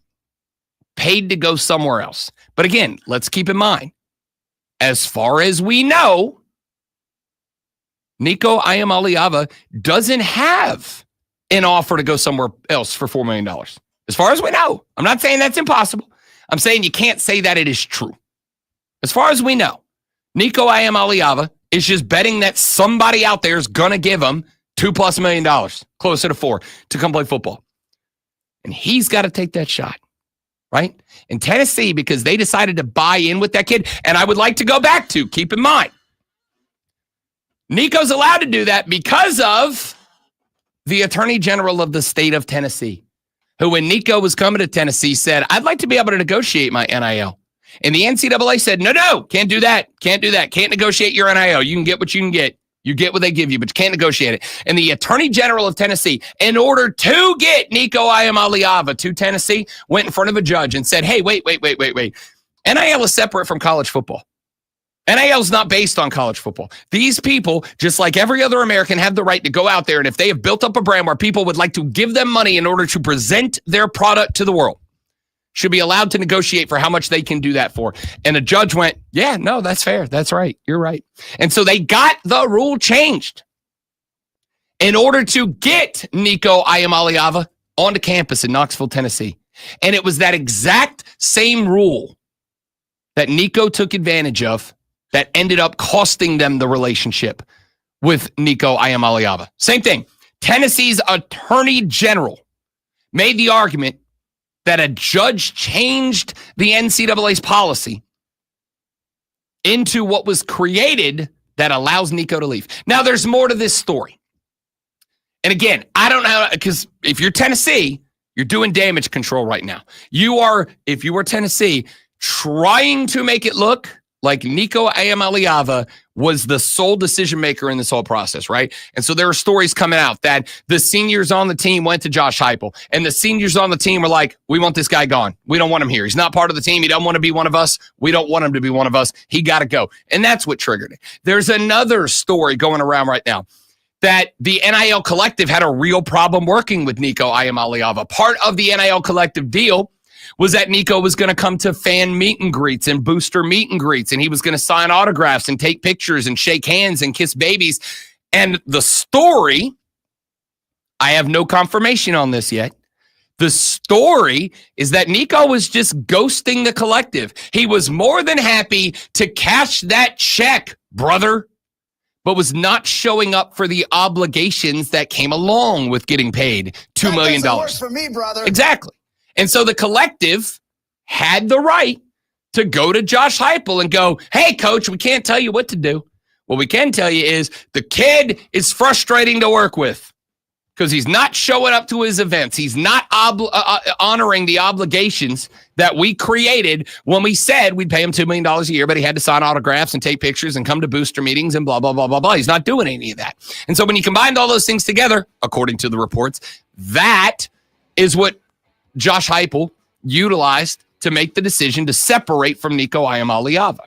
[SPEAKER 16] paid to go somewhere else. But again, let's keep in mind, as far as we know, Nico Iamaleava doesn't have an offer to go somewhere else for $4 million. As far as we know, I'm not saying that's impossible. I'm saying you can't say that it is true. As far as we know, Nico Iamaleava is just betting that somebody out there is going to give him $2+ million, closer to $4 million, to come play football. And he's got to take that shot, right? In Tennessee, because they decided to buy in with that kid. And I would like to go back to, keep in mind, Nico's allowed to do that because of the Attorney General of the state of Tennessee, who, when Nico was coming to Tennessee, said, I'd like to be able to negotiate my NIL. And the NCAA said, no, can't do that. Can't do that. Can't negotiate your NIL. You can get what you can get. You get what they give you, but you can't negotiate it. And the Attorney General of Tennessee, in order to get Nico Iamaleava to Tennessee, went in front of a judge and said, hey, wait. NIL is separate from college football. NIL is not based on college football. These people, just like every other American, have the right to go out there, and if they have built up a brand where people would like to give them money in order to present their product to the world, should be allowed to negotiate for how much they can do that for. And a judge went, yeah, no, that's fair. That's right. You're right. And so they got the rule changed in order to get Nico Iamaleava onto campus in Knoxville, Tennessee. And it was that exact same rule that Nico took advantage of that ended up costing them the relationship with Nico Iamaleava. Same thing. Tennessee's Attorney General made the argument that a judge changed the NCAA's policy into what was created that allows Nico to leave. Now, there's more to this story. And again, I don't know, because if you're Tennessee, you're doing damage control right now. You are, if you were Tennessee, trying to make it look like Nico Iamaleava was the sole decision maker in this whole process, right? And so there are stories coming out that the seniors on the team went to Josh Heupel, and the seniors on the team were like, we want this guy gone. We don't want him here. He's not part of the team. He don't want to be one of us. We don't want him to be one of us. He got to go. And that's what triggered it. There's another story going around right now that the NIL Collective had a real problem working with Nico Iamaleava. Part of the NIL Collective deal was that Nico was going to come to fan meet and greets and booster meet and greets, and he was going to sign autographs and take pictures and shake hands and kiss babies. And the story, I have no confirmation on this yet. The story is that Nico was just ghosting the collective. He was more than happy to cash that check, brother, but was not showing up for the obligations that came along with getting paid $2 million.
[SPEAKER 10] Work for me, brother.
[SPEAKER 16] Exactly. And so the collective had the right to go to Josh Heupel and go, hey, coach, we can't tell you what to do. What we can tell you is the kid is frustrating to work with because he's not showing up to his events. He's not honoring the obligations that we created when we said we'd pay him $2 million a year, but he had to sign autographs and take pictures and come to booster meetings and blah, blah, blah, blah, blah. He's not doing any of that. And so when you combined all those things together, according to the reports, that is what Josh Heupel utilized to make the decision to separate from Nico Iamaleava.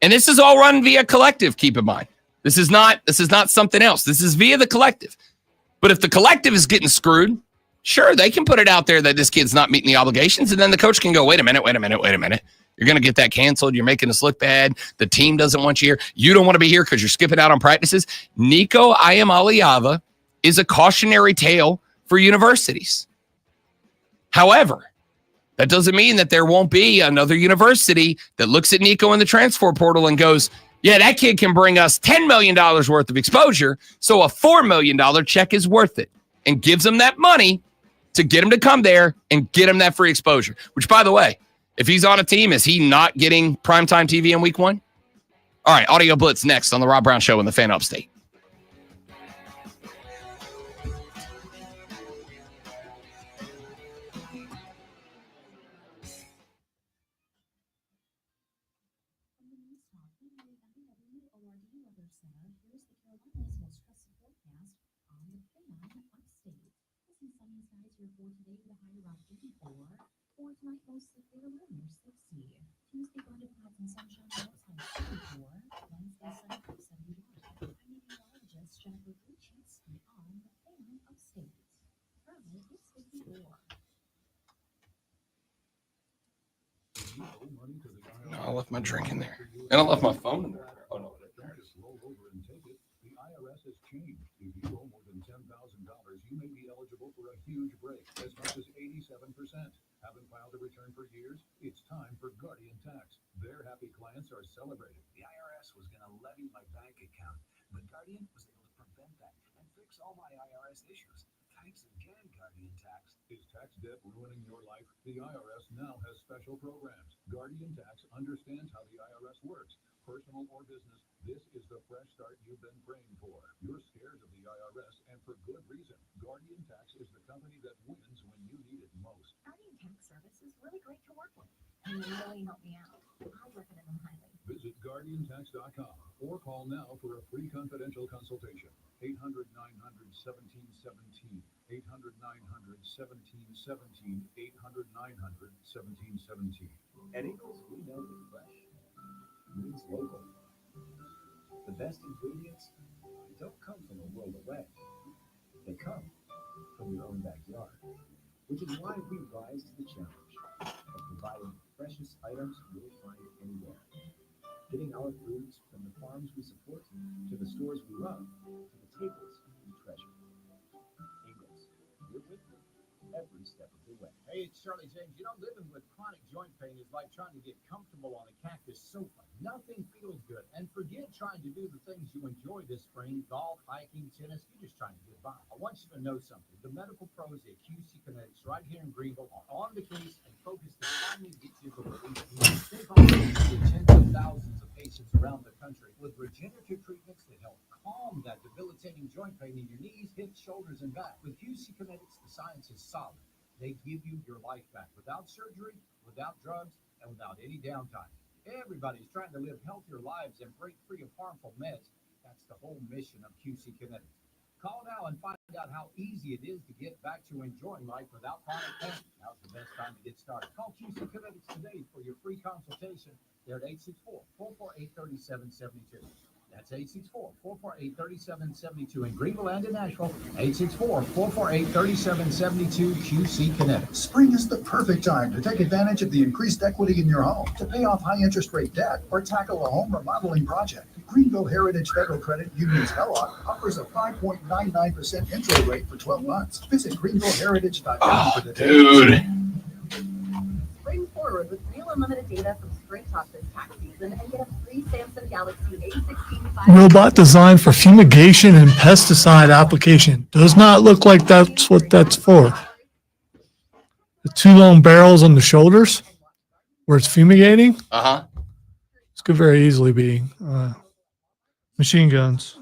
[SPEAKER 16] And this is all run via collective, keep in mind. This is not something else. This is via the collective. But if the collective is getting screwed, sure, they can put it out there that this kid's not meeting the obligations, and then the coach can go, wait a minute. You're going to get that canceled. You're making us look bad. The team doesn't want you here. You don't want to be here because you're skipping out on practices. Nico Iamaleava is a cautionary tale for universities. However, that doesn't mean that there won't be another university that looks at Nico in the transfer portal and goes, yeah, that kid can bring us $10 million worth of exposure, so a $4 million check is worth it, and gives them that money to get him to come there and get him that free exposure. Which, by the way, if he's on a team, is he not getting primetime TV in week 1? All right, Audio Blitz next on the Rob Brown Show in the Fan Upstate. left my drink in there. And I left my phone in there. Oh, no.
[SPEAKER 5] Roll over and take it. The IRS has changed. If you owe more than $10,000, you may be eligible for a huge break, as much as 87%. Haven't filed a return for years? It's time for Guardian Tax. Their happy clients are celebrating.
[SPEAKER 6] The IRS was going to levy my bank account, but Guardian was able to prevent that and fix all my IRS issues. Thanks again, Guardian Tax.
[SPEAKER 5] Is tax debt ruining your life? The IRS now has special programs. Guardian Tax understands how the IRS works. Personal or business, this is the fresh start you've been praying for. You're scared of the IRS, and for good reason. Guardian Tax is the company that wins when you need it most.
[SPEAKER 7] Guardian Tax Service is really great to work with, and they really help me out. I recommend them highly.
[SPEAKER 5] Visit GuardianTax.com or call now for a free confidential consultation. 800-900-1717. 800-900-1717. 800-900-1717.
[SPEAKER 12] At Ingles, we know that fresh means local. The best ingredients don't come from a world away. They come from your own backyard, which is why we rise to the challenge of providing the freshest items you'll find anywhere. Getting our foods from the farms we support, to the stores we love, to the tables we treasure. Ingles, we're with you every step of the way.
[SPEAKER 6] Hey, it's Charlie James. You know, living with chronic joint pain is like trying to get comfortable on a cactus sofa. Nothing feels good. And forget trying to do the things you enjoy this spring, golf, hiking, tennis. You're just trying to get by. I want you to know something. The medical pros at QC Kinetics right here in Greenville are on the case and focused to finally get you the relief you need. They've already treated tens of thousands of patients around the country with regenerative treatments that help calm that debilitating joint pain in your knees, hips, shoulders, and back. With QC Kinetics, the science is solid. They give you your life back without surgery, without drugs, and without any downtime. Everybody's trying to live healthier lives and break free of harmful meds. That's the whole mission of QC Kinetics. Call now and find out how easy it is to get back to enjoying life without chronic pain. Now's the best time to get started. Call QC Kinetics today for your free consultation. They're at 864-448-3772. That's 864-448-3772 in Greenville and in Nashville. 864-448-3772 QC Kinetics.
[SPEAKER 20] Spring is the perfect time to take advantage of the increased equity in your home to pay off high interest rate debt or tackle a home remodeling project. Greenville Heritage Federal Credit Union's HELOC offers a 5.99% interest rate for 12 months. Visit greenvilleheritage.com for details.
[SPEAKER 16] Dude.
[SPEAKER 7] Spring forward with real unlimited data from Spring Talk this tax season and get a free Samsung Galaxy A16 5G.
[SPEAKER 3] Robot designed for fumigation and pesticide application. Does not look like that's what that's for. The two long barrels on the shoulders where it's fumigating.
[SPEAKER 16] Uh-huh.
[SPEAKER 3] This could very easily be machine guns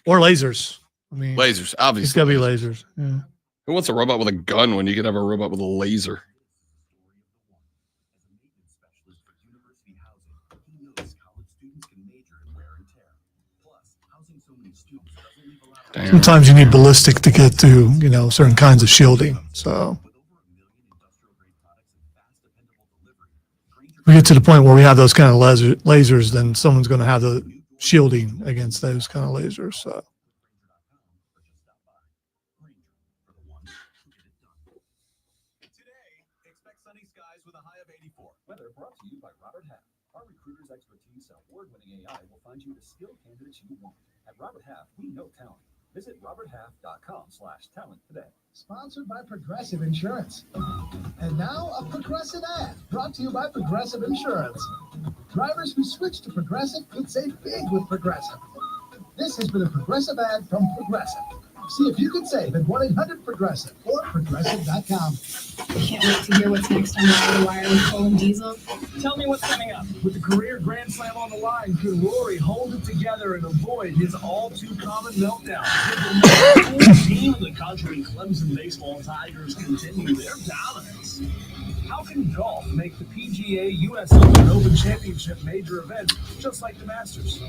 [SPEAKER 3] or lasers. I mean,
[SPEAKER 16] Lasers, obviously.
[SPEAKER 3] It's got to be lasers. Yeah.
[SPEAKER 16] Who wants a robot with a gun when you could have a robot with a laser? Damn.
[SPEAKER 3] Sometimes you need ballistic to get to, certain kinds of shielding. So if we get to the point where we have those kind of lasers, then someone's going to have the shielding against those kind of lasers. So.
[SPEAKER 18] Expect sunny skies with a high of 84.
[SPEAKER 12] Weather brought to you by Robert Half. Our recruiters' expertise and award-winning AI will find you the skilled candidates you want. At Robert Half, we know talent. Visit roberthalf.com/talent today.
[SPEAKER 20] Sponsored by Progressive Insurance. And now a Progressive ad brought to you by Progressive Insurance. Drivers who switch to Progressive could save big with Progressive. This has been a Progressive ad from Progressive. See if you can save at 1-800-PROGRESSIVE or progressive.com.
[SPEAKER 4] Can't wait to hear what's next on Wire to Wire with Cole and Diesel.
[SPEAKER 18] Tell me what's coming up. With the career Grand Slam on the line, could Rory hold it together and avoid his all-too-common meltdown? Could the team of the country, Clemson baseball Tigers, continue their dominance? How can golf make the PGA US Open Championship major event just like the Masters?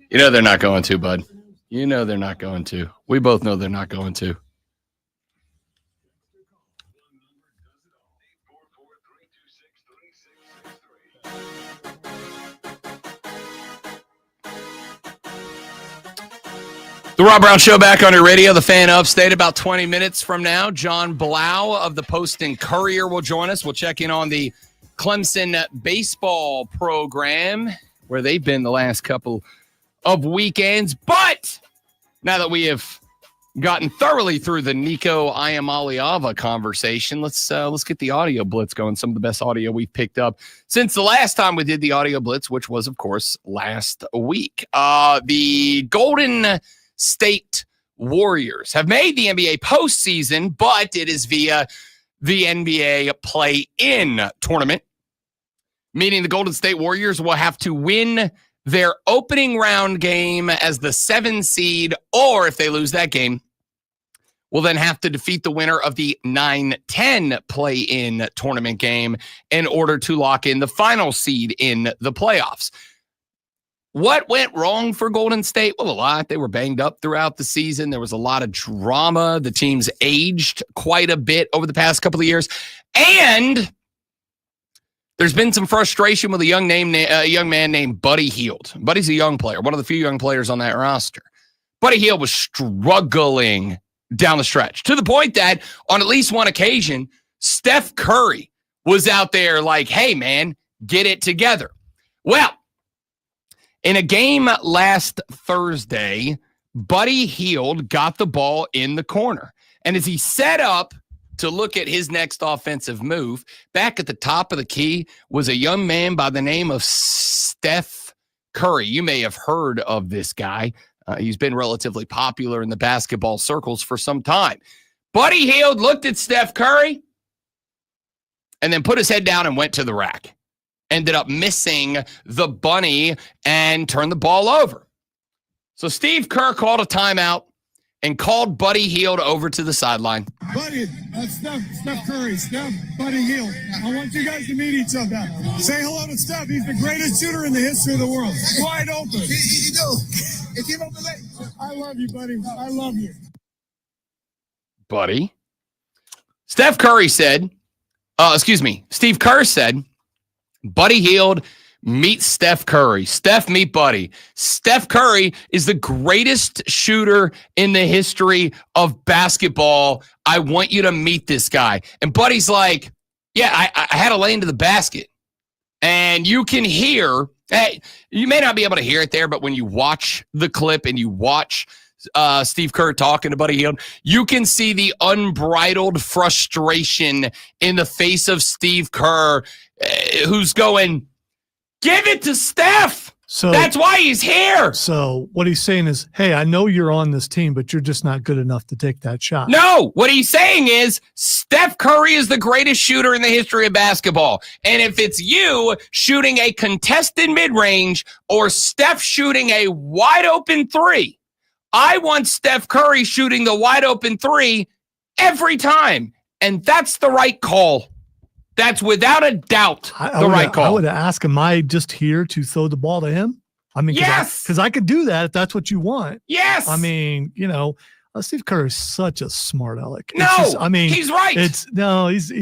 [SPEAKER 16] You know they're not going to, bud. You know they're not going to. We both know they're not going to. The Rob Brown Show back on your radio, the Fan Upstate. About 20 minutes from now, John Blau of the Post and Courier will join us. We'll check in on the Clemson baseball program, where they've been the last couple of weekends. But now that we have gotten thoroughly through the Nico Iamaleava conversation, let's get the audio blitz going. Some of the best audio we've picked up since the last time we did the audio blitz, which was, of course, last week. The Golden State Warriors have made the NBA postseason, but it is via the NBA play-in tournament, meaning the Golden State Warriors will have to win their opening round game as the 7 seed, or if they lose that game, will then have to defeat the winner of the 9-10 play-in tournament game in order to lock in the final seed in the playoffs. What went wrong for Golden State? Well, a lot. They were banged up throughout the season. There was a lot of drama. The team's aged quite a bit over the past couple of years. And there's been some frustration with a young man named Buddy Hield. Buddy's a young player, one of the few young players on that roster. Buddy Hield was struggling down the stretch to the point that on at least one occasion, Steph Curry was out there like, hey, man, get it together. Well, in a game last Thursday, Buddy Hield got the ball in the corner. And as he set up to look at his next offensive move, back at the top of the key was a young man by the name of Steph Curry. You may have heard of this guy. He's been relatively popular in the basketball circles for some time. Buddy Hield looked at Steph Curry and then put his head down and went to the rack. Ended up missing the bunny and turned the ball over. So Steve Kerr called a timeout and called Buddy Hield over to the sideline.
[SPEAKER 10] Buddy, that's Steph Curry. Buddy Hield. I want you guys to meet each other. Say hello to Steph. He's the greatest shooter in the history of the world. Wide open. I love you, buddy. I love you.
[SPEAKER 16] Buddy. Steve Kerr said, Buddy Hield, meet Steph Curry. Steph, meet Buddy. Steph Curry is the greatest shooter in the history of basketball. I want you to meet this guy. And Buddy's like, yeah, I had a lane to the basket. And you can hear, hey, you may not be able to hear it there, but when you watch the clip and you watch Steve Kerr talking to Buddy Hield, you can see the unbridled frustration in the face of Steve Kerr, who's going, give it to Steph. So that's why he's here.
[SPEAKER 3] So what he's saying is, hey, I know you're on this team, but you're just not good enough to take that shot.
[SPEAKER 16] No, what he's saying is Steph Curry is the greatest shooter in the history of basketball. And if it's you shooting a contested mid-range or Steph shooting a wide open three, I want Steph Curry shooting the wide open three every time. And that's the right call. That's without a doubt the right call.
[SPEAKER 3] I would ask, am I just here to throw the ball to him? I mean,
[SPEAKER 16] yes,
[SPEAKER 3] because I could do that if that's what you want.
[SPEAKER 16] Yes.
[SPEAKER 3] I mean, Steve Kerr is such a smart aleck.
[SPEAKER 16] No, he's right.
[SPEAKER 3] He's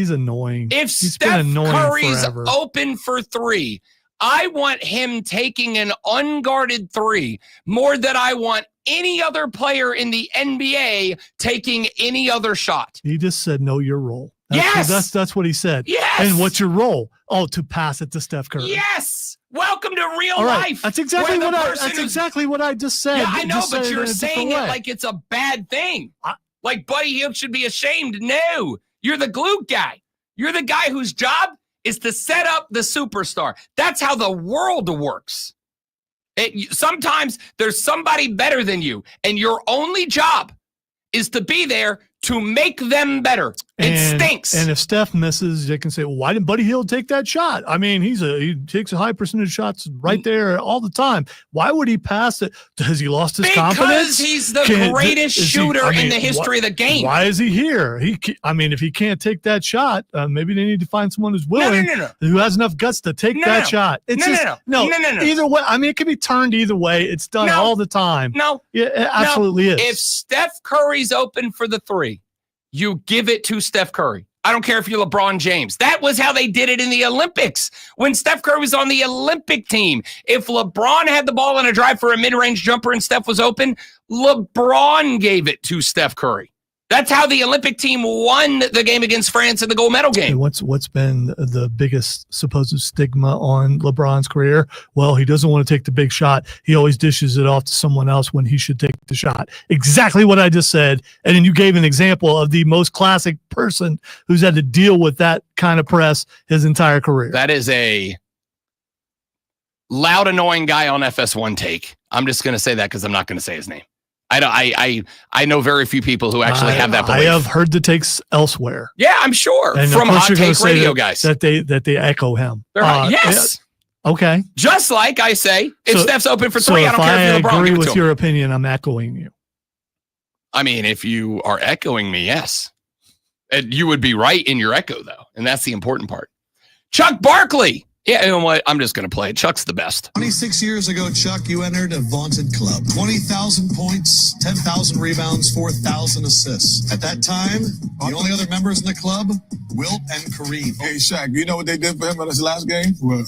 [SPEAKER 3] annoying.
[SPEAKER 16] If
[SPEAKER 3] he's
[SPEAKER 16] Steph
[SPEAKER 3] been annoying
[SPEAKER 16] Curry's
[SPEAKER 3] forever.
[SPEAKER 16] Open for three, I want him taking an unguarded three more than I want any other player in the NBA taking any other shot.
[SPEAKER 3] He just said, know your role. That's what he said.
[SPEAKER 16] Yes.
[SPEAKER 3] And what's your role? Oh, to pass it to Steph Curry.
[SPEAKER 16] Yes. Welcome to real
[SPEAKER 3] All right.
[SPEAKER 16] life.
[SPEAKER 3] That's exactly what I just said.
[SPEAKER 16] Yeah, I know,
[SPEAKER 3] Just
[SPEAKER 16] but
[SPEAKER 3] say
[SPEAKER 16] you're
[SPEAKER 3] it in a
[SPEAKER 16] saying
[SPEAKER 3] different
[SPEAKER 16] it
[SPEAKER 3] way.
[SPEAKER 16] like it's a bad thing. Like Buddy Hield should be ashamed. No, you're the glue guy. You're the guy whose job is to set up the superstar. That's how the world works. Sometimes there's somebody better than you, and your only job is to be there to make them better. It stinks.
[SPEAKER 3] And if Steph misses, they can say, well, why didn't Buddy Hield take that shot? I mean, he takes a high percentage of shots right there all the time. Why would he pass it? Has he lost his confidence?
[SPEAKER 16] Because he's the greatest shooter in the history of the game.
[SPEAKER 3] Why is he here? If he can't take that shot, maybe they need to find someone who's willing, who has enough guts to take that shot. No. Either way, it can be turned either way. It's done all the time.
[SPEAKER 16] No.
[SPEAKER 3] Yeah, it absolutely is.
[SPEAKER 16] If Steph Curry's open for the three, you give it to Steph Curry. I don't care if you're LeBron James. That was how they did it in the Olympics when Steph Curry was on the Olympic team. If LeBron had the ball in a drive for a mid-range jumper and Steph was open, LeBron gave it to Steph Curry. That's how the Olympic team won the game against France in the gold medal game.
[SPEAKER 3] And what's been the biggest supposed stigma on LeBron's career? Well, he doesn't want to take the big shot. He always dishes it off to someone else when he should take the shot. Exactly what I just said. And then you gave an example of the most classic person who's had to deal with that kind of press his entire career.
[SPEAKER 16] That is a loud, annoying guy on FS1 take. I'm just going to say that because I'm not going to say his name. I know very few people who actually have that belief.
[SPEAKER 3] I have heard the takes elsewhere.
[SPEAKER 16] Yeah, I'm sure.
[SPEAKER 3] And
[SPEAKER 16] from hot take radio guys.
[SPEAKER 3] That they echo him.
[SPEAKER 16] Yes.
[SPEAKER 3] Okay.
[SPEAKER 16] Just like I say, if Steph's open for three, I don't care if you're LeBron.
[SPEAKER 3] I agree with your opinion, I'm echoing you.
[SPEAKER 16] I mean, if you are echoing me, yes. And you would be right in your echo, though. And that's the important part. Chuck Barkley. Yeah, you know what? I'm just going to play it. Chuck's the best.
[SPEAKER 21] 26 years ago, Chuck, you entered a vaunted club. 20,000 points, 10,000 rebounds, 4,000 assists. At that time, the only other members in the club, Wilt and Kareem.
[SPEAKER 5] Hey, Shaq, you know what they did for him in his last game? Well,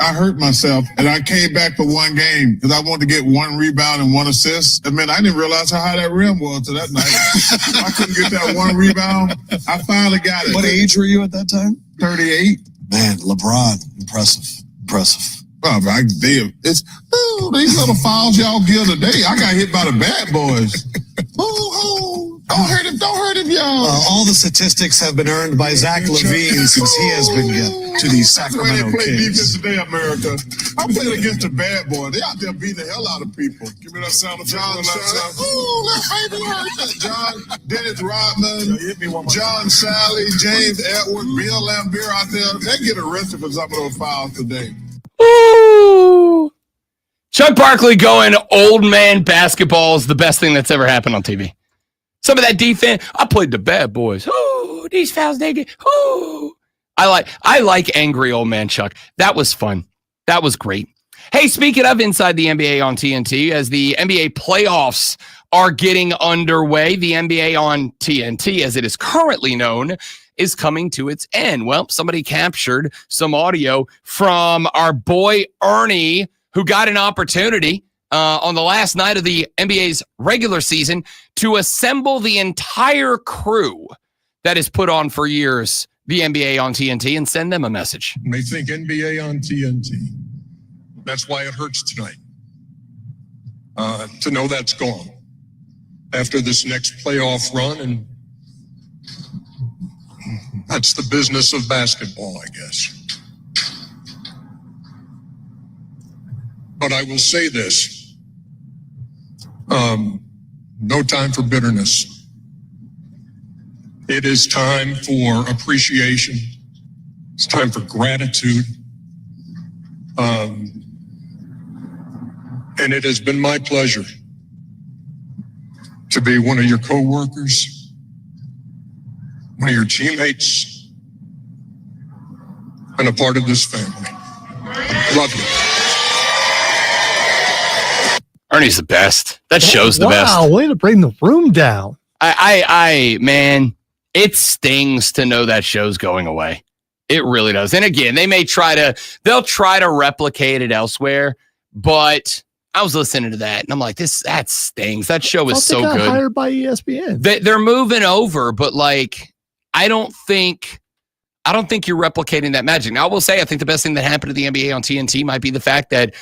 [SPEAKER 5] I hurt myself, and I came back for one game because I wanted to get one rebound and one assist. And man, I didn't realize how high that rim was to that night. I couldn't get that one rebound. I finally got it.
[SPEAKER 21] What age were you at that time?
[SPEAKER 5] 38.
[SPEAKER 21] Man, LeBron, impressive.
[SPEAKER 5] Oh, it's these little fouls y'all give today. I got hit by the bad boys. Don't hurt him, y'all.
[SPEAKER 21] All the statistics have been earned by Zach LaVine since he has been to the Sacramento
[SPEAKER 5] Kings. That's the way they play defense
[SPEAKER 21] Kings.
[SPEAKER 5] today, America. I'm playing against the bad boys. They out there beating the hell out of people. Give me that sound of John Sally. Ooh, that baby hurt. John, Dennis Rodman, John Sally, James Edwards, Bill Laimbeer out there. They get arrested for some of those fouls today.
[SPEAKER 16] Ooh. Chuck Barkley going old man basketball is the best thing that's ever happened on TV. Some of that defense, I played the bad boys. Ooh, these fouls they get. Ooh. I like angry old man Chuck. That was fun. That was great. Hey, speaking of Inside the NBA on TNT, as the NBA playoffs are getting underway, the NBA on TNT, as it is currently known, is coming to its end. Well, somebody captured some audio from our boy Ernie, who got an opportunity on the last night of the NBA's regular season to assemble the entire crew that has put on for years the NBA on TNT and send them a message.
[SPEAKER 19] They think NBA on TNT. That's why it hurts tonight. To know that's gone after this next playoff run, and that's the business of basketball, I guess. But I will say this. No time for bitterness. It is time for appreciation. It's time for gratitude. And it has been my pleasure to be one of your co-workers, one of your teammates, and a part of this family. Love you.
[SPEAKER 16] Ernie's the best. That show's the best.
[SPEAKER 3] Wow, way to bring the room down.
[SPEAKER 16] Man, it stings to know that show's going away. It really does. And again, they'll try to replicate it elsewhere, but I was listening to that and I'm like, that stings. That show is so good.
[SPEAKER 3] Hired by ESPN.
[SPEAKER 16] They're moving over, but like, I don't think you're replicating that magic. Now, I will say, I think the best thing that happened to the NBA on TNT might be the fact that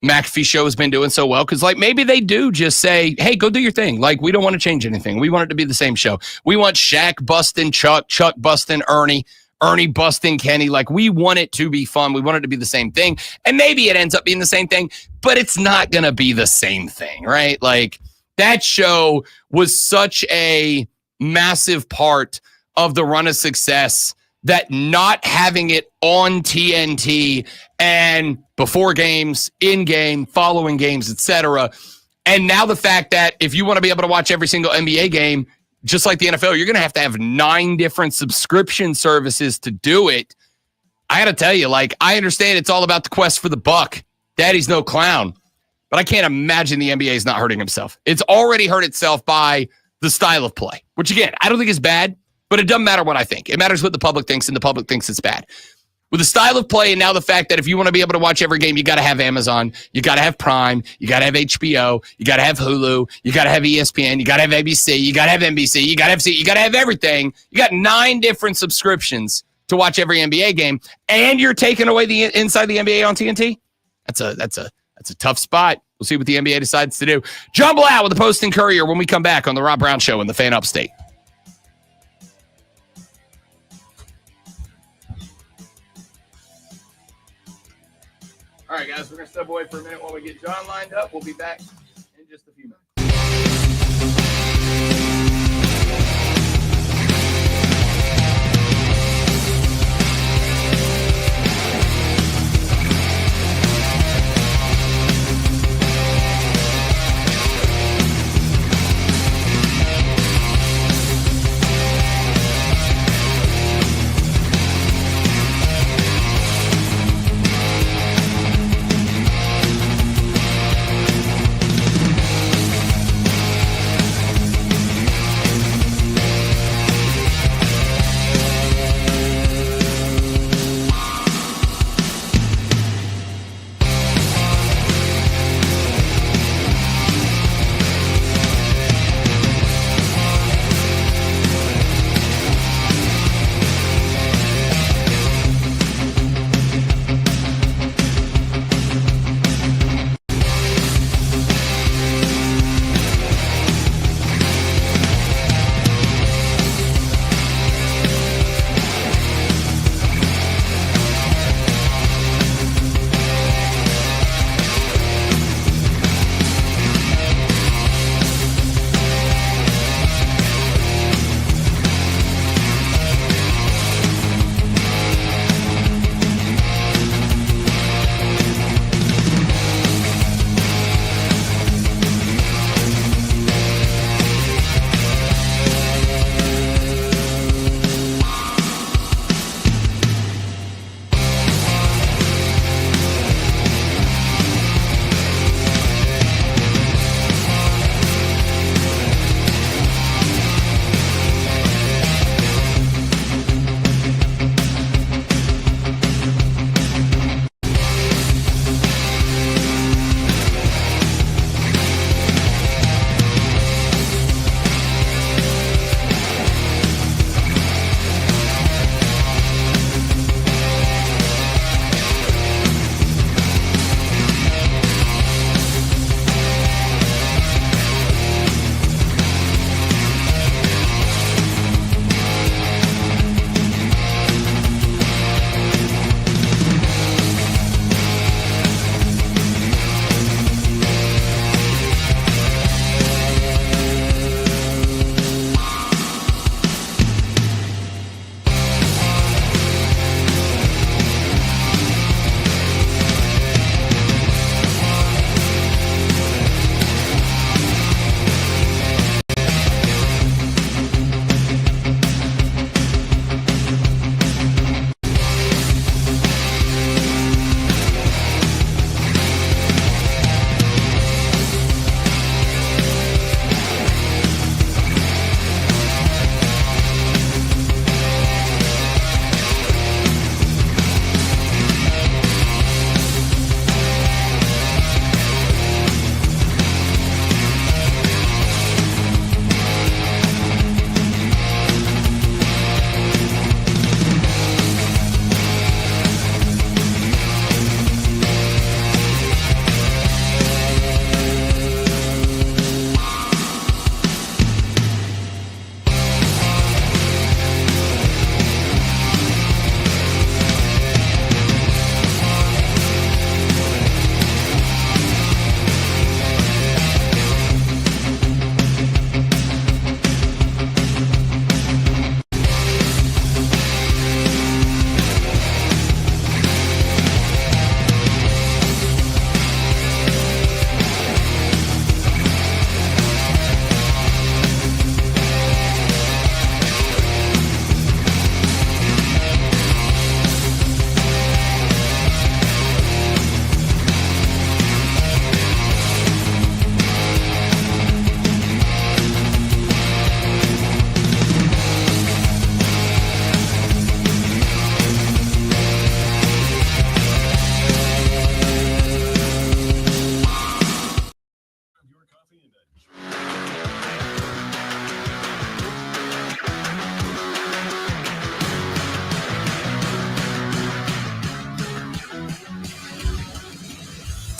[SPEAKER 16] McAfee show has been doing so well, because like maybe they do just say, hey, go do your thing. Like, we don't want to change anything. We want it to be the same show. We want Shaq busting Chuck busting Ernie busting Kenny. Like, we want it to be fun. We want it to be the same thing. And maybe it ends up being the same thing, but it's not going to be the same thing, right? Like, that show was such a massive part of the run of success that not having it on TNT and before games, in game, following games, etc. And now the fact that if you want to be able to watch every single NBA game, just like the NFL, you're going to have 9 different subscription services to do it. I got to tell you, like, I understand it's all about the quest for the buck. Daddy's no clown. But I can't imagine the NBA is not hurting himself. It's already hurt itself by the style of play, which, again, I don't think is bad. But it doesn't matter what I think. It matters what the public thinks, and the public thinks it's bad. With the style of play and now the fact that if you want to be able to watch every game, you got to have Amazon, you got to have Prime, you got to have HBO, you got to have Hulu, you got to have ESPN, you got to have ABC, you got to have NBC, you got to have you got to have everything. You got 9 different subscriptions to watch every NBA game, and you're taking away the inside the NBA on TNT. That's a tough spot. We'll see what the NBA decides to do. Jumble out with the Post and Courier when we come back on the Rob Brown Show in the Fan Upstate. All right, guys, we're going to step away for a minute while we get John lined up. We'll be back in just a few minutes.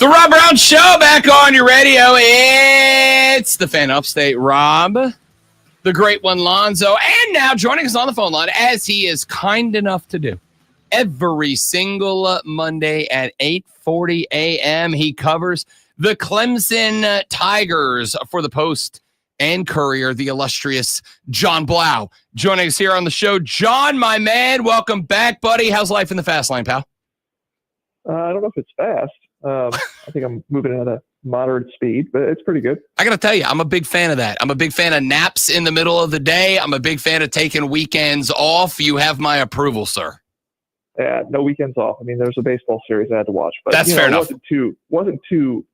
[SPEAKER 16] The Rob Brown Show back on your radio. It's the fan upstate, Rob, the great one, Lonzo, and now joining us on the phone line, as he is kind enough to do every single Monday at 8:40 a.m. He covers the Clemson Tigers for the Post and Courier, the illustrious John Blau, joining us here on the show. John, my man, welcome back, buddy. How's life in the fast lane, pal?
[SPEAKER 8] I don't know if it's fast. I think I'm moving at a moderate speed, but it's pretty good.
[SPEAKER 16] I got to tell you, I'm a big fan of that. I'm a big fan of naps in the middle of the day. I'm a big fan of taking weekends off. You have my approval, sir.
[SPEAKER 8] Yeah, no weekends off. I mean, there's a baseball series I had to watch, but
[SPEAKER 16] that's fair enough.
[SPEAKER 8] It wasn't too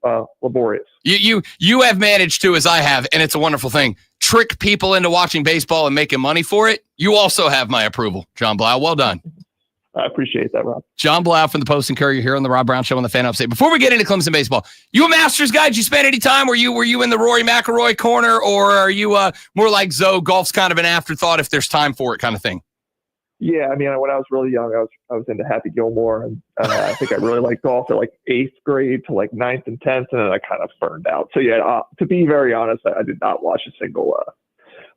[SPEAKER 8] laborious.
[SPEAKER 16] You have managed to, as I have, and it's a wonderful thing, trick people into watching baseball and making money for it. You also have my approval, John Blau. Well done.
[SPEAKER 8] I appreciate that, Rob.
[SPEAKER 16] John Blau from the Post and Courier here on the Rob Brown Show on the Fan Upstate. Before we get into Clemson baseball, you a Masters guy? Did you spend any time? Were you in the Rory McIlroy corner, or are you more like Zoe? Golf's kind of an afterthought if there's time for it, kind of thing.
[SPEAKER 8] Yeah, I mean, when I was really young, I was into Happy Gilmore, and I think I really liked golf at like 8th grade to like 9th and 10th, and then I kind of burned out. So yeah, to be very honest, I did not watch a single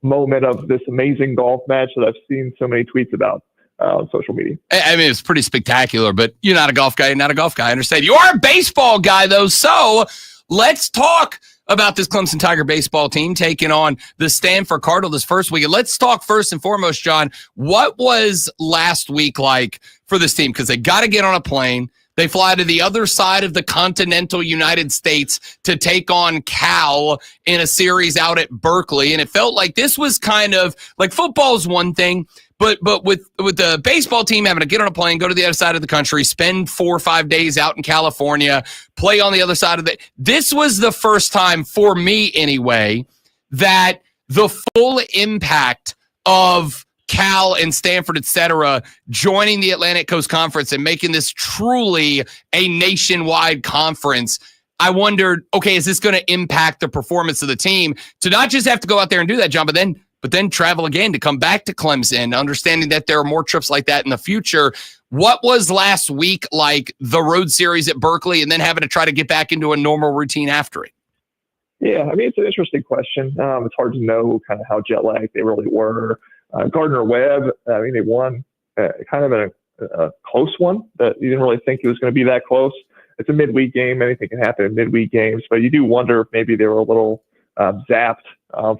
[SPEAKER 8] moment of this amazing golf match that I've seen so many tweets about on social media.
[SPEAKER 16] I mean, it's pretty spectacular, but you're not a golf guy. You're not a golf guy. I understand. You are a baseball guy, though. So let's talk about this Clemson Tiger baseball team taking on the Stanford Cardinal this first week. Let's talk first and foremost, John, what was last week like for this team? Because they got to get on a plane. They fly to the other side of the continental United States to take on Cal in a series out at Berkeley. And it felt like this was kind of like football's one thing, but with the baseball team having to get on a plane, go to the other side of the country, spend 4 or 5 days out in California, play on the other side of this was the first time for me anyway, that the full impact of Cal and Stanford, et cetera, joining the Atlantic Coast Conference and making this truly a nationwide conference. I wondered, okay, is this going to impact the performance of the team to not just have to go out there and do that, John, but then travel again to come back to Clemson, understanding that there are more trips like that in the future. What was last week like, the road series at Berkeley, and then having to try to get back into a normal routine after it?
[SPEAKER 8] Yeah, I mean, it's an interesting question. It's hard to know kind of how jet lagged they really were. Gardner-Webb, I mean, they won kind of a close one that you didn't really think it was going to be that close. It's a midweek game. Anything can happen in midweek games, but you do wonder if maybe they were a little zapped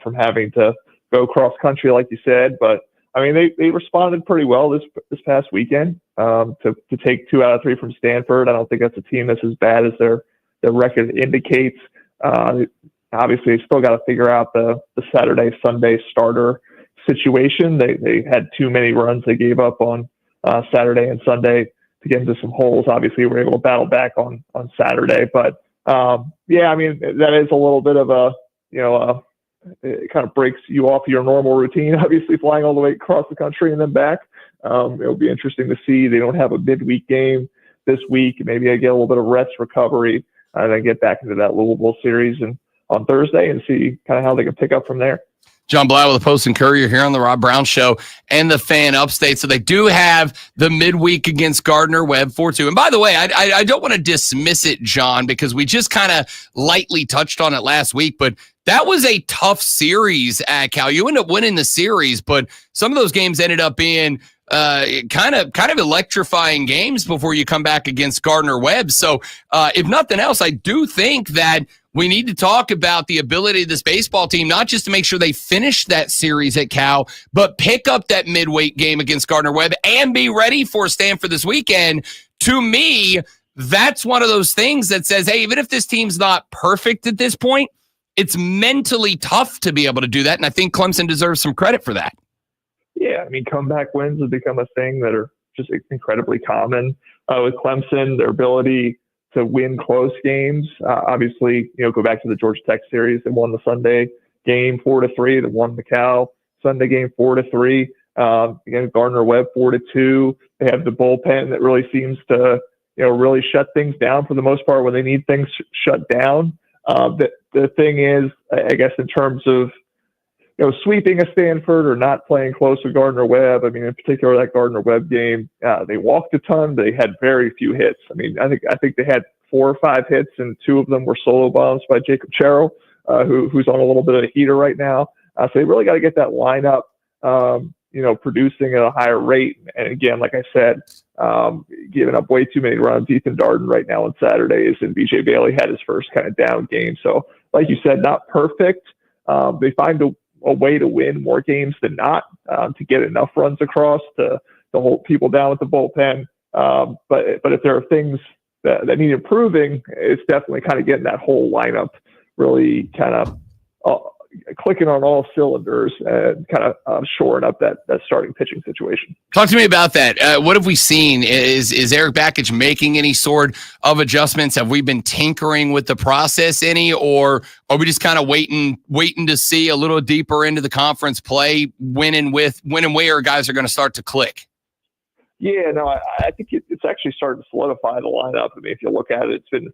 [SPEAKER 8] from having to go cross country, like you said. But I mean, they responded pretty well this past weekend to take 2 out of 3 from Stanford. I don't think that's a team that's as bad as their record indicates. Obviously, they still got to figure out the Saturday, Sunday starter situation. They had too many runs they gave up on Saturday and Sunday to get into some holes. Obviously, we were able to battle back on Saturday. But yeah, I mean, that is a little bit of it kind of breaks you off your normal routine, obviously flying all the way across the country and then back. It'll be interesting to see. They don't have a midweek game this week. Maybe I get a little bit of rest recovery and then get back into that Louisville series and on Thursday and see kind of how they can pick up from there.
[SPEAKER 16] John Blau with the Post and Courier here on the Rob Brown Show and the Fan Upstate. So they do have the midweek against Gardner-Webb 4-2. And by the way, I don't want to dismiss it, John, because we just kind of lightly touched on it last week, but that was a tough series at Cal. You end up winning the series, but some of those games ended up being kind of electrifying games before you come back against Gardner-Webb. So if nothing else, I do think that we need to talk about the ability of this baseball team, not just to make sure they finish that series at Cal, but pick up that midweek game against Gardner-Webb and be ready for Stanford this weekend. To me, that's one of those things that says, hey, even if this team's not perfect at this point, it's mentally tough to be able to do that. And I think Clemson deserves some credit for that.
[SPEAKER 8] Yeah, I mean, comeback wins have become a thing that are just incredibly common with Clemson. Their ability to win close games. Obviously, go back to the Georgia Tech series. They won the Sunday game 4-3. They won the Cal Sunday game 4-3. Again, Gardner-Webb 4-2. They have the bullpen that really seems to, really shut things down for the most part when they need things shut down. The thing is, I guess, in terms of sweeping a Stanford or not playing close with Gardner-Webb. I mean, in particular, that Gardner-Webb game, they walked a ton. They had very few hits. I mean, I think they had 4 or 5 hits, and 2 of them were solo bombs by Jacob Jarrell, who's on a little bit of a heater right now. So they really got to get that lineup, producing at a higher rate. And again, like I said, giving up way too many runs. Ethan Darden right now on Saturdays, and BJ Bailey had his first kind of down game. So like you said, not perfect. They find a way to win more games than not, to get enough runs across to hold people down with the bullpen. But if there are things that need improving, it's definitely kind of getting that whole lineup really kind of clicking on all cylinders and kind of shoring up that starting pitching situation.
[SPEAKER 16] Talk to me about that. What have we seen? Is Eric Bakich making any sort of adjustments? Have we been tinkering with the process any, or are we just kind of waiting to see a little deeper into the conference play when and where guys are going to start to click?
[SPEAKER 8] Yeah, no, I think it's actually starting to solidify the lineup. I mean, if you look at it, it's been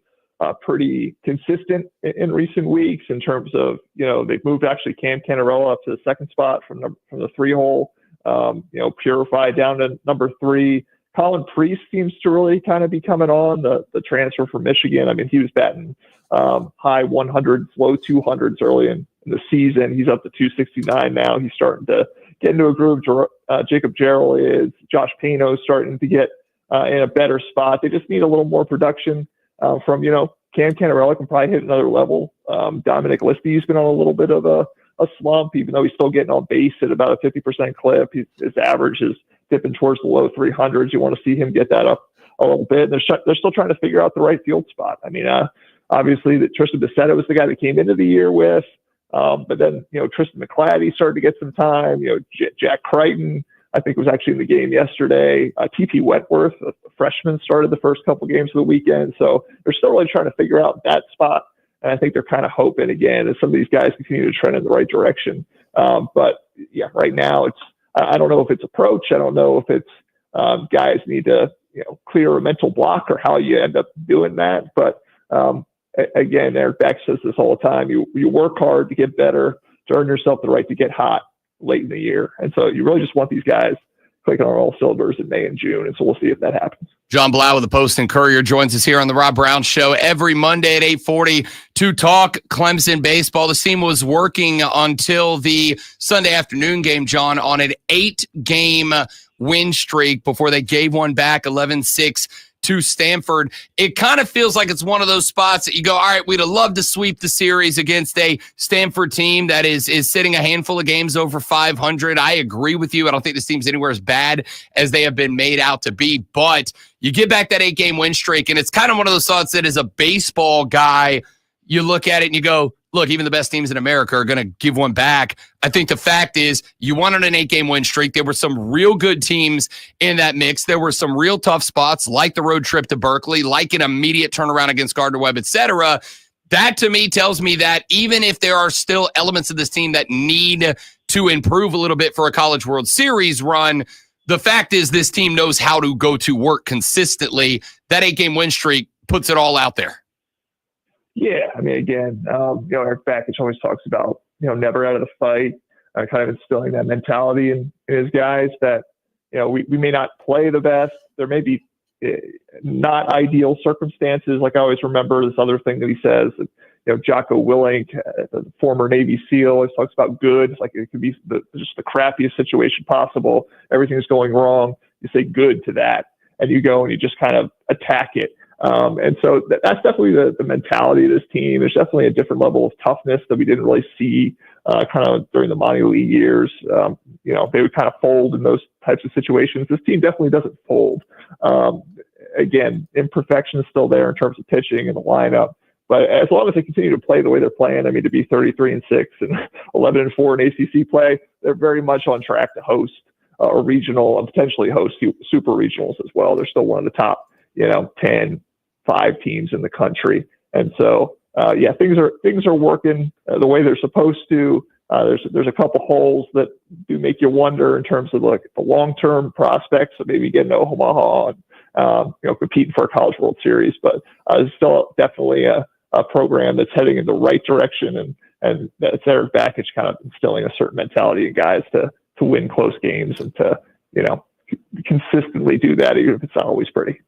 [SPEAKER 8] pretty consistent in recent weeks in terms of, they've moved actually Cam Canarella up to the second spot from the 3-hole, Purified down to number 3. Colin Priest seems to really kind of be coming on, the transfer from Michigan. I mean, he was batting high 100s, low 200s early in the season. He's up to 269 now. He's starting to get into a groove. Jacob Jarrell is. Josh Pano's starting to get in a better spot. They just need a little more production from, Cam Canarella can probably hit another level. Dominic Lispy's been on a little bit of a slump, even though he's still getting on base at about a 50% clip. His average is dipping towards the low 300s. You want to see him get that up a little bit. And they're still trying to figure out the right field spot. I mean, obviously, Tristan Bissetta was the guy that came into the year with. But then, Tristan McClatty started to get some time. Jack Crichton, I think, was actually in the game yesterday. TP Wentworth, a freshman, started the first couple games of the weekend. So they're still really trying to figure out that spot. And I think they're kind of hoping, again, that some of these guys continue to trend in the right direction. But yeah, right now I don't know if it's approach. I don't know if it's guys need to, clear a mental block or how you end up doing that. But again, Eric Beck says this all the time. You work hard to get better, to earn yourself the right to get hot late in the year. And so you really just want these guys clicking on all cylinders in May and June. And so we'll see if that happens.
[SPEAKER 16] John Blau with the Post and Courier joins us here on the Rob Brown Show every Monday at 8:40 to talk Clemson baseball. The team was working until the Sunday afternoon game, John, on an 8-game win streak before they gave one back 11-6 to Stanford. It kind of feels like it's one of those spots that you go, all right, we'd have loved to sweep the series against a Stanford team that is sitting a handful of games over 500. I agree with you. I don't think this team's anywhere as bad as they have been made out to be, but you get back that 8-game win streak, and it's kind of one of those thoughts that as a baseball guy, you look at it and you go, look, even the best teams in America are going to give one back. I think the fact is you wanted an 8-game win streak. There were some real good teams in that mix. There were some real tough spots, like the road trip to Berkeley, like an immediate turnaround against Gardner-Webb, et cetera. That, to me, tells me that even if there are still elements of this team that need to improve a little bit for a College World Series run, the fact is this team knows how to go to work consistently. That 8-game win streak puts it all out there.
[SPEAKER 8] Yeah, I mean, again, Eric Bakich always talks about, never out of the fight, kind of instilling that mentality in his guys that, we may not play the best. There may be not ideal circumstances. Like I always remember this other thing that he says, Jocko Willink, the former Navy SEAL, always talks about good. It's like it could be just the crappiest situation possible. Everything's going wrong. You say good to that, and you go and you just kind of attack it. And so that's definitely the mentality of this team. There's definitely a different level of toughness that we didn't really see kind of during the Monty Lee years. They would kind of fold in those types of situations. This team definitely doesn't fold. Again, imperfection is still there in terms of pitching and the lineup. But as long as they continue to play the way they're playing, I mean, to be 33-6 and 11-4 in ACC play, they're very much on track to host a regional and potentially host super regionals as well. They're still one of the top, 10, 5 teams in the country. And so, things are working the way they're supposed to. There's a couple holes that do make you wonder in terms of the long-term prospects of maybe getting to Omaha and, competing for a College World Series. But it's still definitely a program that's heading in the right direction. And that's Eric Bakich kind of instilling a certain mentality in guys to win close games and to, consistently do that, even if it's not always pretty.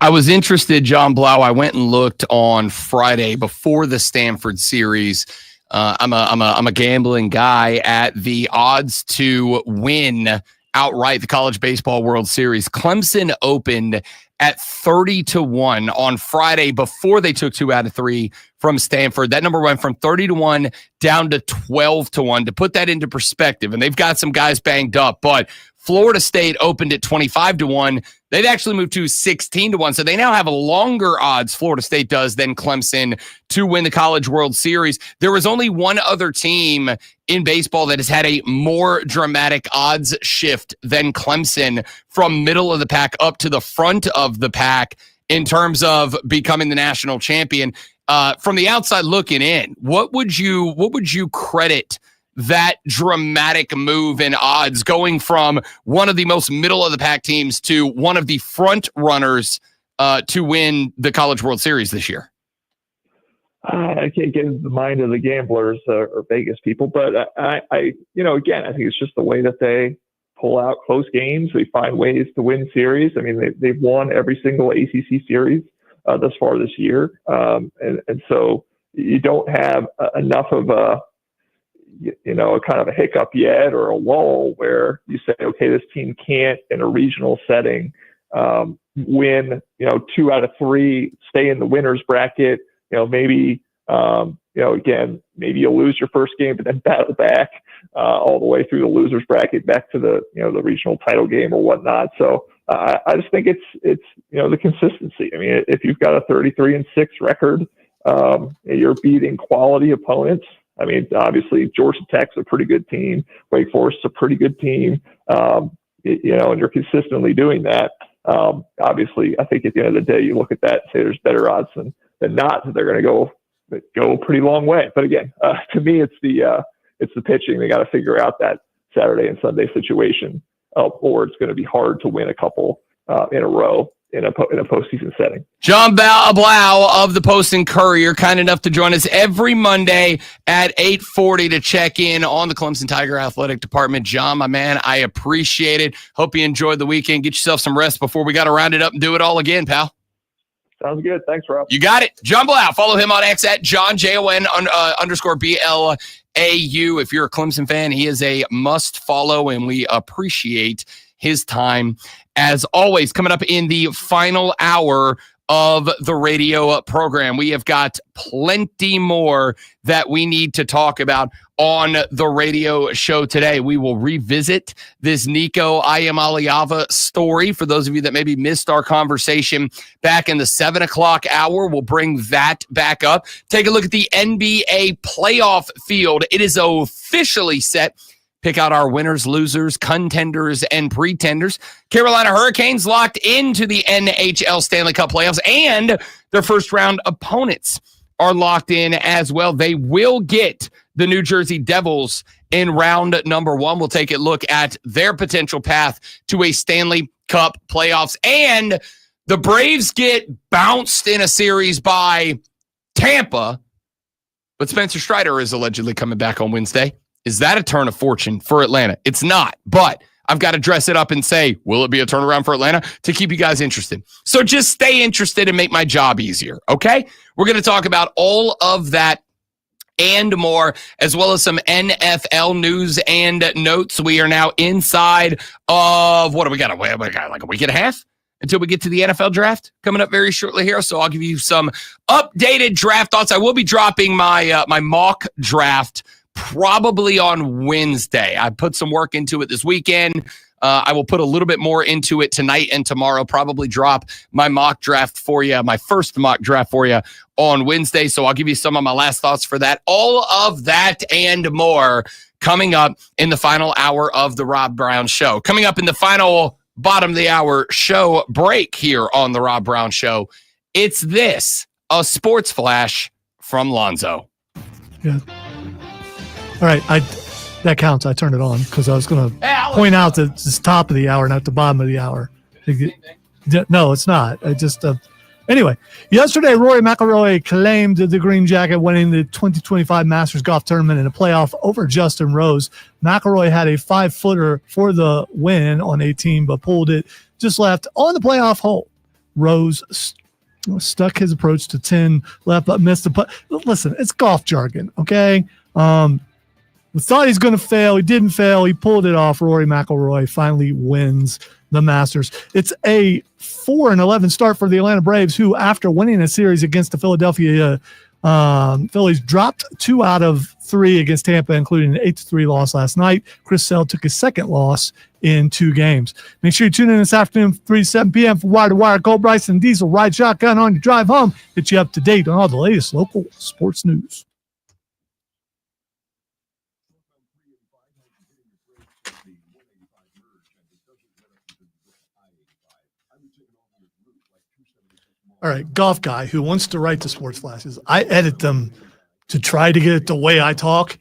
[SPEAKER 2] I was interested, John Blau. I went and looked on Friday before the Stanford series. I'm a gambling guy at the odds to win outright the College Baseball World Series. Clemson opened at 30-1 on Friday before they took 2 out of 3 from Stanford. That number went from 30-1 down to 12-1 to put that into perspective. And they've got some guys banged up, but Florida State opened at 25-1. They've actually moved to 16-1. So they now have a longer odds, Florida State does, than Clemson to win the College World Series. There was only one other team in baseball that has had a more dramatic odds shift than Clemson from middle of the pack up to the front of the pack in terms of becoming the national champion. From the outside looking in, what would you credit that dramatic move in odds, going from one of the most middle of the pack teams to one of the front runners to win the College World Series this year?
[SPEAKER 8] I can't get into the mind of the gamblers or Vegas people, but I again, I think it's just the way that they pull out close games. They find ways to win series. I mean, they've won every single ACC series thus far this year, and so you don't have enough of a kind of a hiccup yet or a lull where you say, okay, this team can't in a regional setting win, 2 out of 3, stay in the winner's bracket. Maybe again, maybe you'll lose your first game, but then battle back all the way through the loser's bracket back to the the regional title game or whatnot. So I just think it's the consistency. I mean, if you've got a 33-6 record, you're beating quality opponents. I mean, obviously, Georgia Tech's a pretty good team. Wake Forest's a pretty good team. And you're consistently doing that. Obviously, I think at the end of the day, you look at that and say there's better odds than not that they're going to go a pretty long way. But again, to me, it's the pitching. They got to figure out that Saturday and Sunday situation, or it's going to be hard to win a couple in a row in a postseason setting.
[SPEAKER 2] John Blau of the Post and Courier, kind enough to join us every Monday at 8:40 to check in on the Clemson Tiger Athletic Department. John, my man, I appreciate it. Hope you enjoyed the weekend. Get yourself some rest before we got to round it up and do it all again, pal.
[SPEAKER 8] Sounds good. Thanks, Rob.
[SPEAKER 2] You got it. John Blau. Follow him on X at John, JON _ BLAU. If you're a Clemson fan, he is a must follow, and we appreciate his time as always. Coming up in the final hour of the radio program, we have got plenty more that we need to talk about on the radio show today. We will revisit this Nico Iamaleava story. For those of you that maybe missed our conversation back in the 7 o'clock hour, we'll bring that back up. Take a look at the NBA playoff field. It is officially set. Pick out our winners, losers, contenders, and pretenders. Carolina Hurricanes locked into the NHL Stanley Cup playoffs, and their first round opponents are locked in as well. They will get the New Jersey Devils in round number 1. We'll take a look at their potential path to a Stanley Cup playoffs. And the Braves get bounced in a series by Tampa, but Spencer Strider is allegedly coming back on Wednesday. Is that a turn of fortune for Atlanta? It's not, but I've got to dress it up and say, will it be a turnaround for Atlanta to keep you guys interested? So just stay interested and make my job easier, okay? We're going to talk about all of that and more, as well as some NFL news and notes. We are now inside of, what do we got? We got like a week and a half until we get to the NFL draft coming up very shortly here. So I'll give you some updated draft thoughts. I will be dropping my my mock draft probably on Wednesday. I put some work into it this weekend. I will put a little bit more into it tonight and tomorrow. Probably drop my mock draft for you, my first mock draft for you on Wednesday. So I'll give you some of my last thoughts for that. All of that and more coming up in the final hour of the Rob Brown Show. Coming up in the final bottom of the hour show break here on the Rob Brown Show. It's this, a sports flash from Lonzo.
[SPEAKER 3] Yeah. All right, that counts. I turned it on because I was going to point out that it's top of the hour, not the bottom of the hour. No, it's not. I just anyway. Yesterday, Rory McIlroy claimed the green jacket, winning the 2025 Masters Golf Tournament in a playoff over Justin Rose. McIlroy had a 5-footer for the win on 18, but pulled it just left on the playoff hole. Rose stuck his approach to 10 left, but missed the putt. Listen, it's golf jargon, okay? We thought he's going to fail. He didn't fail. He pulled it off. Rory McIlroy finally wins the Masters. It's a 4-11 start for the Atlanta Braves, who, after winning a series against the Philadelphia Phillies, dropped 2 out of 3 against Tampa, including an 8-3 loss last night. Chris Sale took his second loss in 2 games. Make sure you tune in this afternoon, 3 to 7 p.m. for Wire to Wire. Cole Bryson and Diesel ride shotgun on your drive home. Get you up to date on all the latest local sports news. All right, golf guy who wants to write the sports flashes. I edit them to try to get it the way I talk.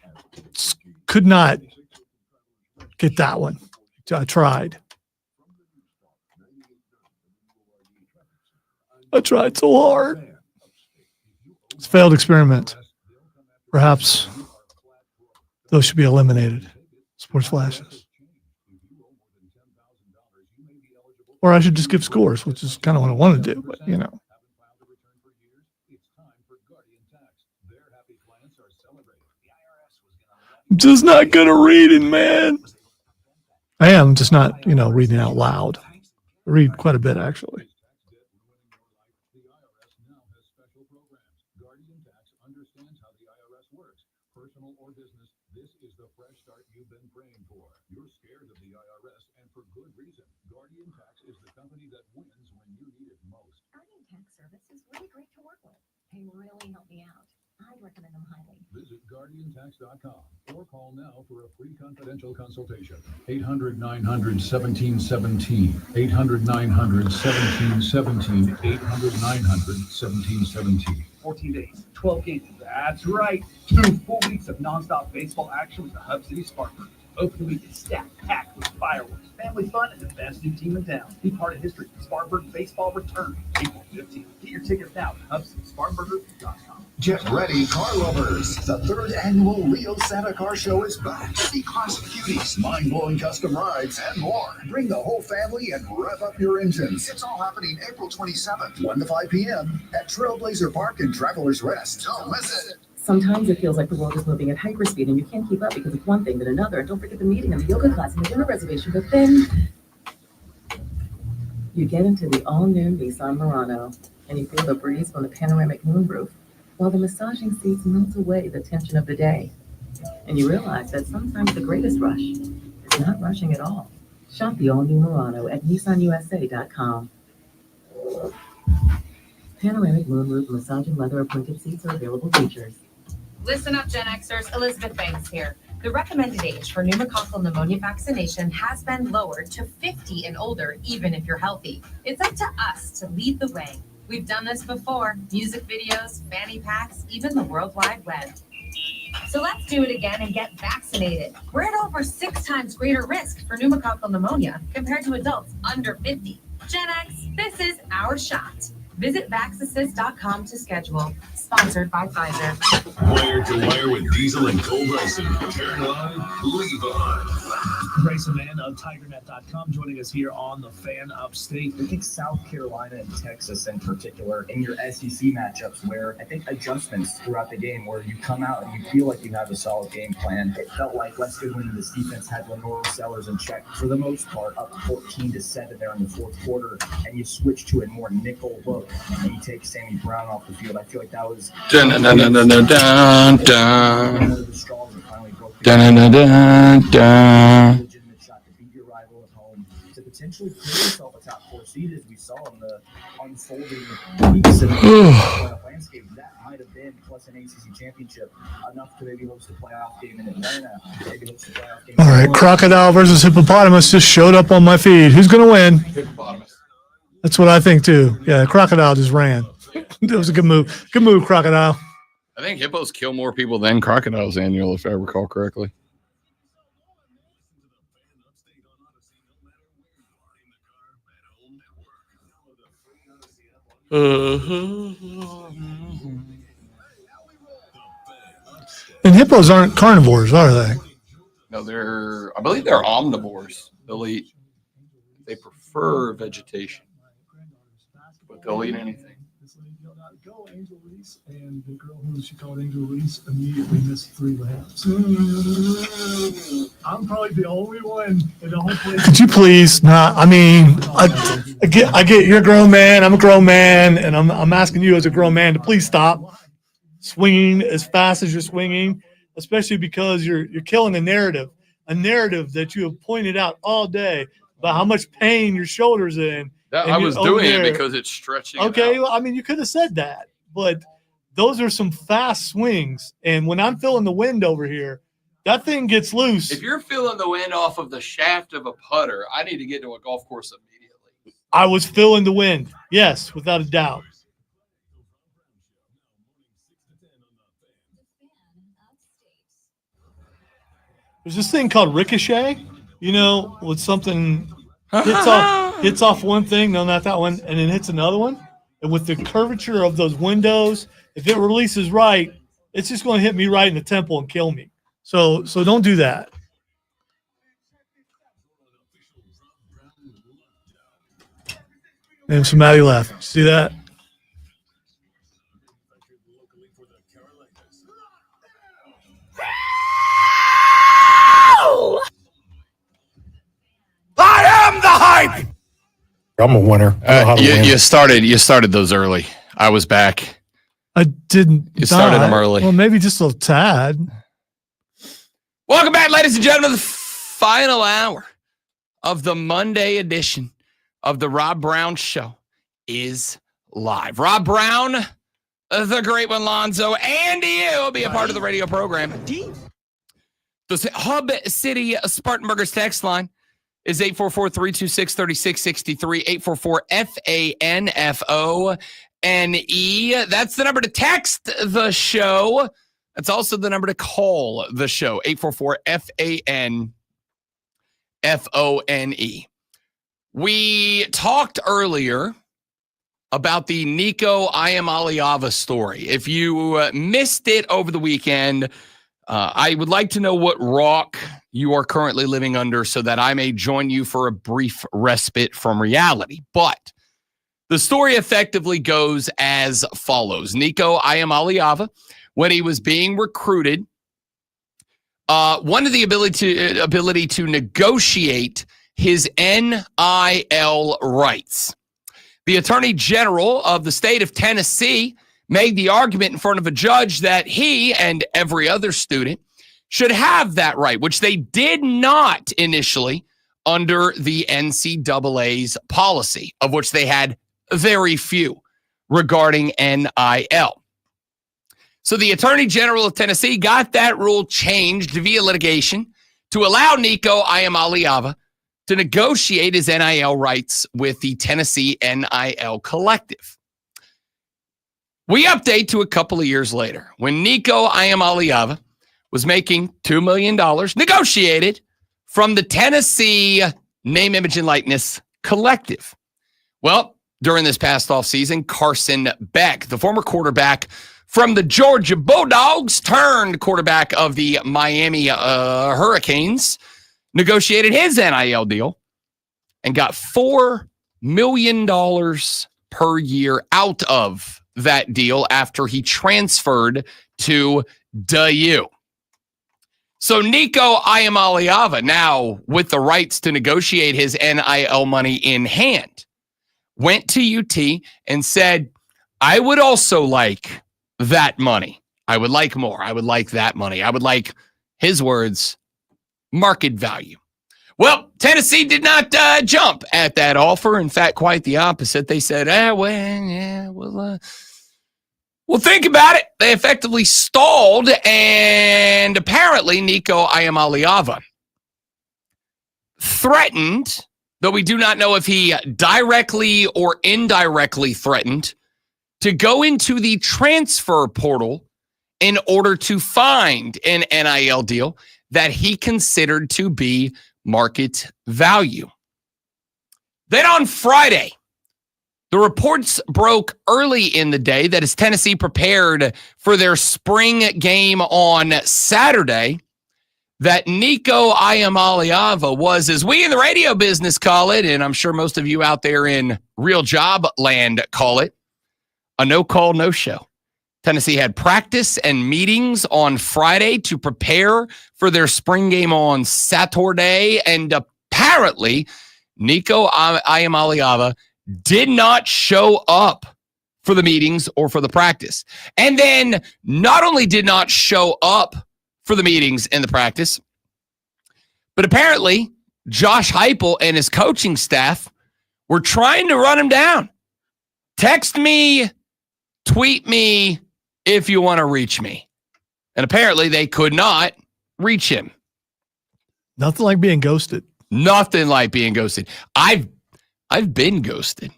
[SPEAKER 3] Could not get that one. I tried. I tried so hard. It's a failed experiment. Perhaps those should be eliminated. Sports flashes. Or I should just give scores, which is kind of what I want to do, but you know. I'm just not good at reading, man. I am just not, reading out loud. I read quite a bit, actually.
[SPEAKER 17] They really help me out. I'd recommend them highly.
[SPEAKER 5] Visit GuardianTax.com or call now for a free confidential consultation. 800-900-1717. 800-900-1717. 800-900-1717.
[SPEAKER 18] 14 days, 12 games. That's right. 2 full weeks of nonstop baseball action with the Hub City Sparkers. Open week is stacked, packed with fireworks, family fun, and the best new team in town. Be part of history. Spartanburg Baseball returns April 15th. Get your tickets now at HubCitySpartanburger.com.
[SPEAKER 11] Get ready, car lovers. The 3rd annual Rio Santa Car Show is back. See classic cuties, mind-blowing custom rides, and more. Bring the whole family and rev up your engines. It's all happening April 27th, 1 to 5 p.m. at Trailblazer Park in Travelers Rest. Don't miss it.
[SPEAKER 17] Sometimes it feels like the world is moving at hyperspeed and you can't keep up because of one thing then another. And don't forget the meeting and the yoga class and the dinner reservation. But then you get into the all-new Nissan Murano and you feel the breeze from the panoramic moonroof while the massaging seats melt away the tension of the day. And you realize that sometimes the greatest rush is not rushing at all. Shop the all-new Murano at NissanUSA.com. Panoramic moonroof, massaging leather appointed seats are available features.
[SPEAKER 22] Listen up, Gen Xers. Elizabeth Banks here. The recommended age for pneumococcal pneumonia vaccination has been lowered to 50 and older, even if you're healthy. It's up to us to lead the way. We've done this before. Music videos, fanny packs, even the World Wide Web. So let's do it again and get vaccinated. We're at over 6 times greater risk for pneumococcal pneumonia compared to adults under 50. Gen X, this is our shot. Visit VaxAssist.com to schedule. Sponsored by Pfizer.
[SPEAKER 9] Wire to Wire with Diesel and Cole Bryson. Turn on, leave on.
[SPEAKER 18] Bryson Mann of TigerNet.com joining us here on the Fan Upstate.
[SPEAKER 23] I think South Carolina and Texas in particular in your SEC matchups where I think adjustments throughout the game where you come out and you feel like you have a solid game plan. It felt like West Goodwin and this defense had Lenore Sellers in check for the most part, up 14-7 there in the 4th quarter, and you switch to a more nickel look and you take Sammy Brown off the field. I feel like that was
[SPEAKER 16] Dun dun dun dun dun dun dun dun.
[SPEAKER 23] legitimate shot to beat your rival at home, to potentially put yourself a top 4 seed as we saw in the unfolding weeks of the playoff landscape. That might have been, plus an ACC championship, enough to maybe host a playoff game in Atlanta, maybe host a playoff game.
[SPEAKER 3] All right, Crocodile versus Hippopotamus just showed up on my feed. Who's going to win?
[SPEAKER 16] Hippopotamus.
[SPEAKER 3] That's what I think, too. Yeah, Crocodile just ran. That was a good move. Good move, Crocodile.
[SPEAKER 16] I think hippos kill more people than crocodiles annually, if I recall correctly.
[SPEAKER 3] And hippos aren't carnivores, are they?
[SPEAKER 16] No, I believe they're omnivores. They prefer vegetation.
[SPEAKER 2] delete anything.
[SPEAKER 3] This lady yelled out, "Go, Angel Reese!" And the girl who she called Angel Reese immediately missed 3 layups. I'm probably the only one in the whole place. Could you please not? I mean, I get you're a grown man. I'm a grown man, and I'm asking you as a grown man to please stop swinging as fast as you're swinging, especially because you're killing a narrative that you have pointed out all day about how much pain your shoulder's in.
[SPEAKER 2] I was doing it because it's stretching.
[SPEAKER 3] Okay, well, I mean, you could have said that, but those are some fast swings. And when I'm feeling the wind over here, that thing gets loose.
[SPEAKER 2] If you're feeling the wind off of the shaft of a putter, I need to get to a golf course immediately.
[SPEAKER 3] I was feeling the wind. Yes, without a doubt. There's this thing called ricochet, with something hits off one thing, no, not that one, and then hits another one. And with the curvature of those windows, if it releases right, it's just going to hit me right in the temple and kill me. So don't do that. And somebody left. See that?
[SPEAKER 16] I am the hype.
[SPEAKER 1] I'm a winner.
[SPEAKER 2] You started those early. I was back.
[SPEAKER 3] I didn't.
[SPEAKER 2] You started them early.
[SPEAKER 3] Well, maybe just a little tad.
[SPEAKER 16] Welcome back, ladies and gentlemen, to the final hour of the Monday edition of the Rob Brown Show is live. Rob Brown, the great one, Lonzo, and you will be a part of the radio program. The Hub City Spartanburgers text line is 844-326-3663, 844-FANFONE. That's the number to text the show. That's also the number to call the show, 844-FANFONE. We talked earlier about the Nico Iamaleava story. If you missed it over the weekend, I would like to know what rock you are currently living under so that I may join you for a brief respite from reality. But the story effectively goes as follows. Nico Iamaleava, when he was being recruited, wanted the ability to negotiate his NIL rights. The Attorney General of the state of Tennessee made the argument in front of a judge that he and every other student should have that right, which they did not initially under the NCAA's policy, of which they had very few regarding NIL. So the Attorney General of Tennessee got that rule changed via litigation to allow Nico Iamaleava to negotiate his NIL rights with the Tennessee NIL Collective. We update to a couple of years later when Nico Iamaleava was making $2 million negotiated from the Tennessee Name, Image, and Likeness Collective. Well, during this past offseason, Carson Beck, the former quarterback from the Georgia Bulldogs turned quarterback of the Miami Hurricanes, negotiated his NIL deal and got $4 million per year out of that deal after he transferred to DU. So Nico Iamaleava, now with the rights to negotiate his NIL money in hand, went to UT and said, I would also like that money. I would like more. I would like that money. I would like, his words, market value. Well, Tennessee did not jump at that offer. In fact, quite the opposite. They said, we'll think about it. They effectively stalled, and apparently Nico Iamaleava threatened, though we do not know if he directly or indirectly threatened, to go into the transfer portal in order to find an NIL deal that he considered to be market value. Then on Friday, the reports broke early in the day that as Tennessee prepared for their spring game on Saturday, that Nico Iamaleava was, as we in the radio business call it, and I'm sure most of you out there in real job land call it, a no-call, no-show. Tennessee had practice and meetings on Friday to prepare for their spring game on Saturday, and apparently Nico Iamaleava did not show up for the meetings or for the practice. And then not only did not show up for the meetings and the practice, but apparently Josh Heupel and his coaching staff were trying to run him down. Text me, tweet me if you want to reach me. And apparently they could not reach him.
[SPEAKER 3] Nothing like being ghosted.
[SPEAKER 16] Nothing like being ghosted. I've been ghosted.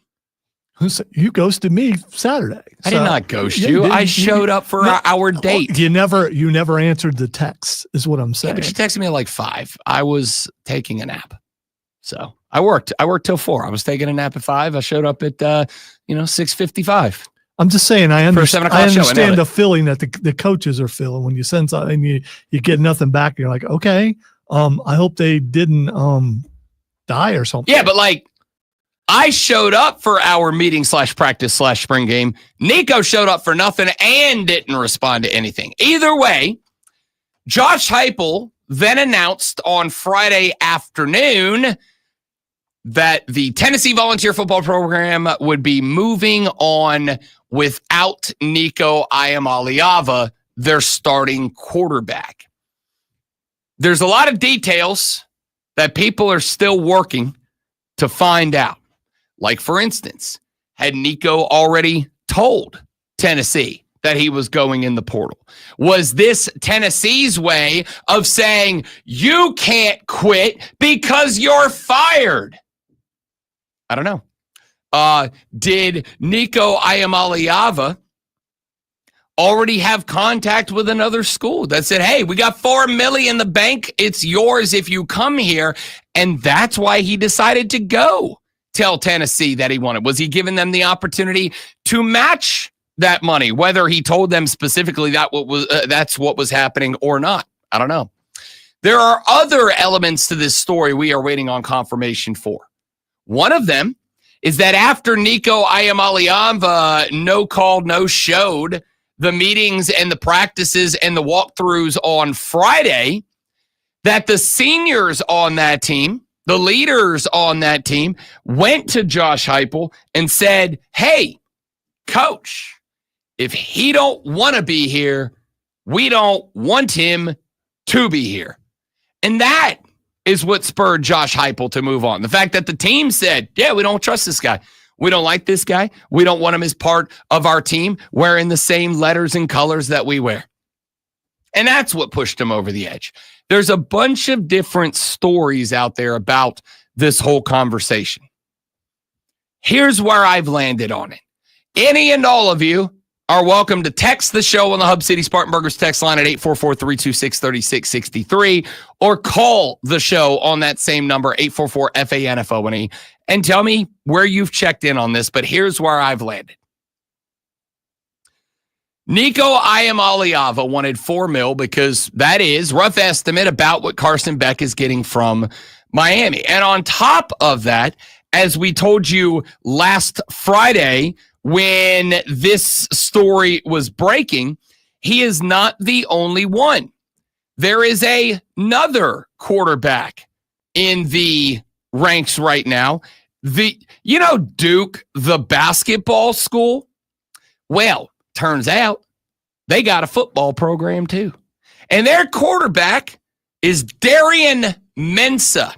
[SPEAKER 3] You ghosted me Saturday.
[SPEAKER 16] I did not ghost you. I showed up for our date.
[SPEAKER 3] You never answered the text, is what I'm saying.
[SPEAKER 16] Yeah, but you texted me at like 5. I was taking a nap. So I worked till 4. I was taking a nap at 5. I showed up at 6:55.
[SPEAKER 3] I'm just saying I understand
[SPEAKER 16] show,
[SPEAKER 3] the feeling that the coaches are feeling when you send something and you get nothing back and you're like, okay, I hope they didn't die or something.
[SPEAKER 16] Yeah, but like I showed up for our meeting /practice /spring game. Nico showed up for nothing and didn't respond to anything. Either way, Josh Heupel then announced on Friday afternoon that the Tennessee Volunteer Football Program would be moving on without Nico Iamaleava, their starting quarterback. There's a lot of details that people are still working to find out. Like, for instance, had Nico already told Tennessee that he was going in the portal? Was this Tennessee's way of saying, you can't quit because you're fired? I don't know. Did Nico Iamaleava already have contact with another school that said, hey, we got $4 million in the bank. It's yours if you come here. And that's why he decided to go tell Tennessee that he wanted. Was he giving them the opportunity to match that money, whether he told them specifically that's what was happening or not? I don't know. There are other elements to this story we are waiting on confirmation for. One of them is that after Nico Iamaleava no-showed the meetings and the practices and the walkthroughs on Friday, that the seniors on that team, the leaders on that team, went to Josh Heupel and said, hey, coach, if he don't want to be here, we don't want him to be here. And that is what spurred Josh Heupel to move on. The fact that the team said, yeah, we don't trust this guy. We don't like this guy. We don't want him as part of our team wearing the same letters and colors that we wear. And that's what pushed him over the edge. There's a bunch of different stories out there about this whole conversation. Here's where I've landed on it. Any and all of you are welcome to text the show on the Hub City Spartanburgers text line at 844-326-3663 or call the show on that same number, 844-FANFONE, and tell me where you've checked in on this. But here's where I've landed. Nico Iamaleava wanted $4 million because that is rough estimate about what Carson Beck is getting from Miami. And on top of that, as we told you last Friday when this story was breaking, he is not the only one. There is another quarterback in the ranks right now. Duke, the basketball school? Well, turns out they got a football program too. And their quarterback is Darian Mensah.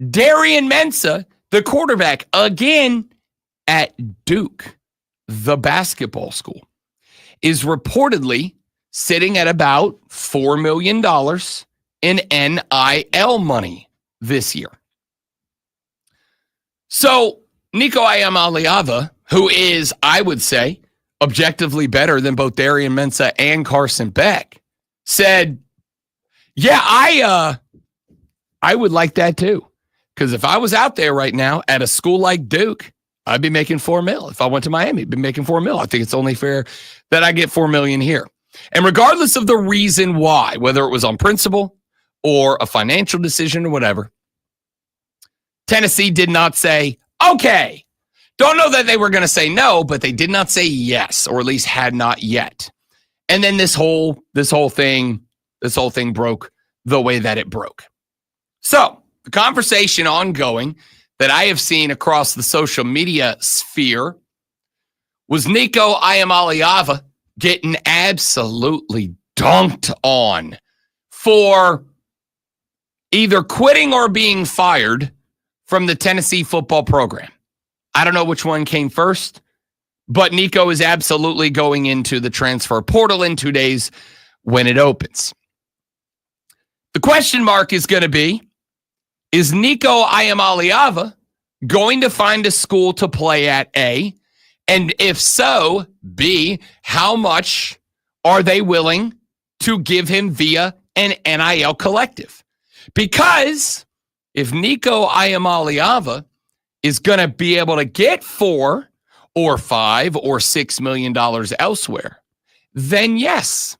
[SPEAKER 16] Darian Mensah, the quarterback, again at Duke, the basketball school, is reportedly sitting at about $4 million in NIL money this year. So Nico Iamaleava, who is, I would say, objectively better than both Darian Mensah and Carson Beck, said, yeah, I would like that too. Because if I was out there right now at a school like Duke, I'd be making $4 million. If I went to Miami, I'd be making $4 million. I think it's only fair that I get $4 million here. And regardless of the reason why, whether it was on principle or a financial decision or whatever, Tennessee did not say, okay. Don't know that they were going to say no, but they did not say yes, or at least had not yet. And then this whole thing broke the way that it broke. So the conversation ongoing that I have seen across the social media sphere was Nico Iamaleava getting absolutely dunked on for either quitting or being fired from the Tennessee football program. I don't know which one came first, but Nico is absolutely going into the transfer portal in 2 days when it opens. The question mark is going to be, is Nico Iamaleava going to find a school to play at, A? And if so, B, how much are they willing to give him via an NIL collective? Because if Nico Iamaleava is going to be able to get $4 or $5 or $6 million elsewhere, then yes,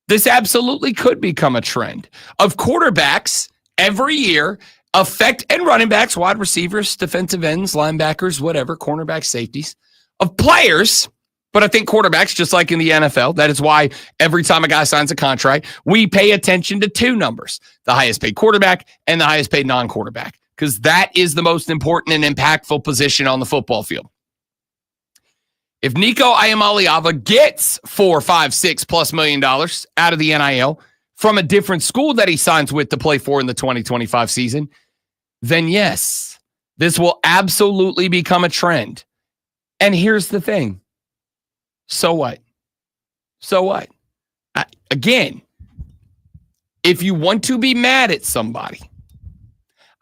[SPEAKER 16] this absolutely could become a trend of quarterbacks every year and running backs, wide receivers, defensive ends, linebackers, whatever, cornerbacks, safeties, of players. But I think quarterbacks, just like in the NFL, that is why every time a guy signs a contract, we pay attention to two numbers, the highest paid quarterback and the highest paid non-quarterback, because that is the most important and impactful position on the football field. If Nico Iamaleava gets $4, $5, $6+ million out of the NIL from a different school that he signs with to play for in the 2025 season, then yes, this will absolutely become a trend. And here's the thing. So what? So what? Again, if you want to be mad at somebody,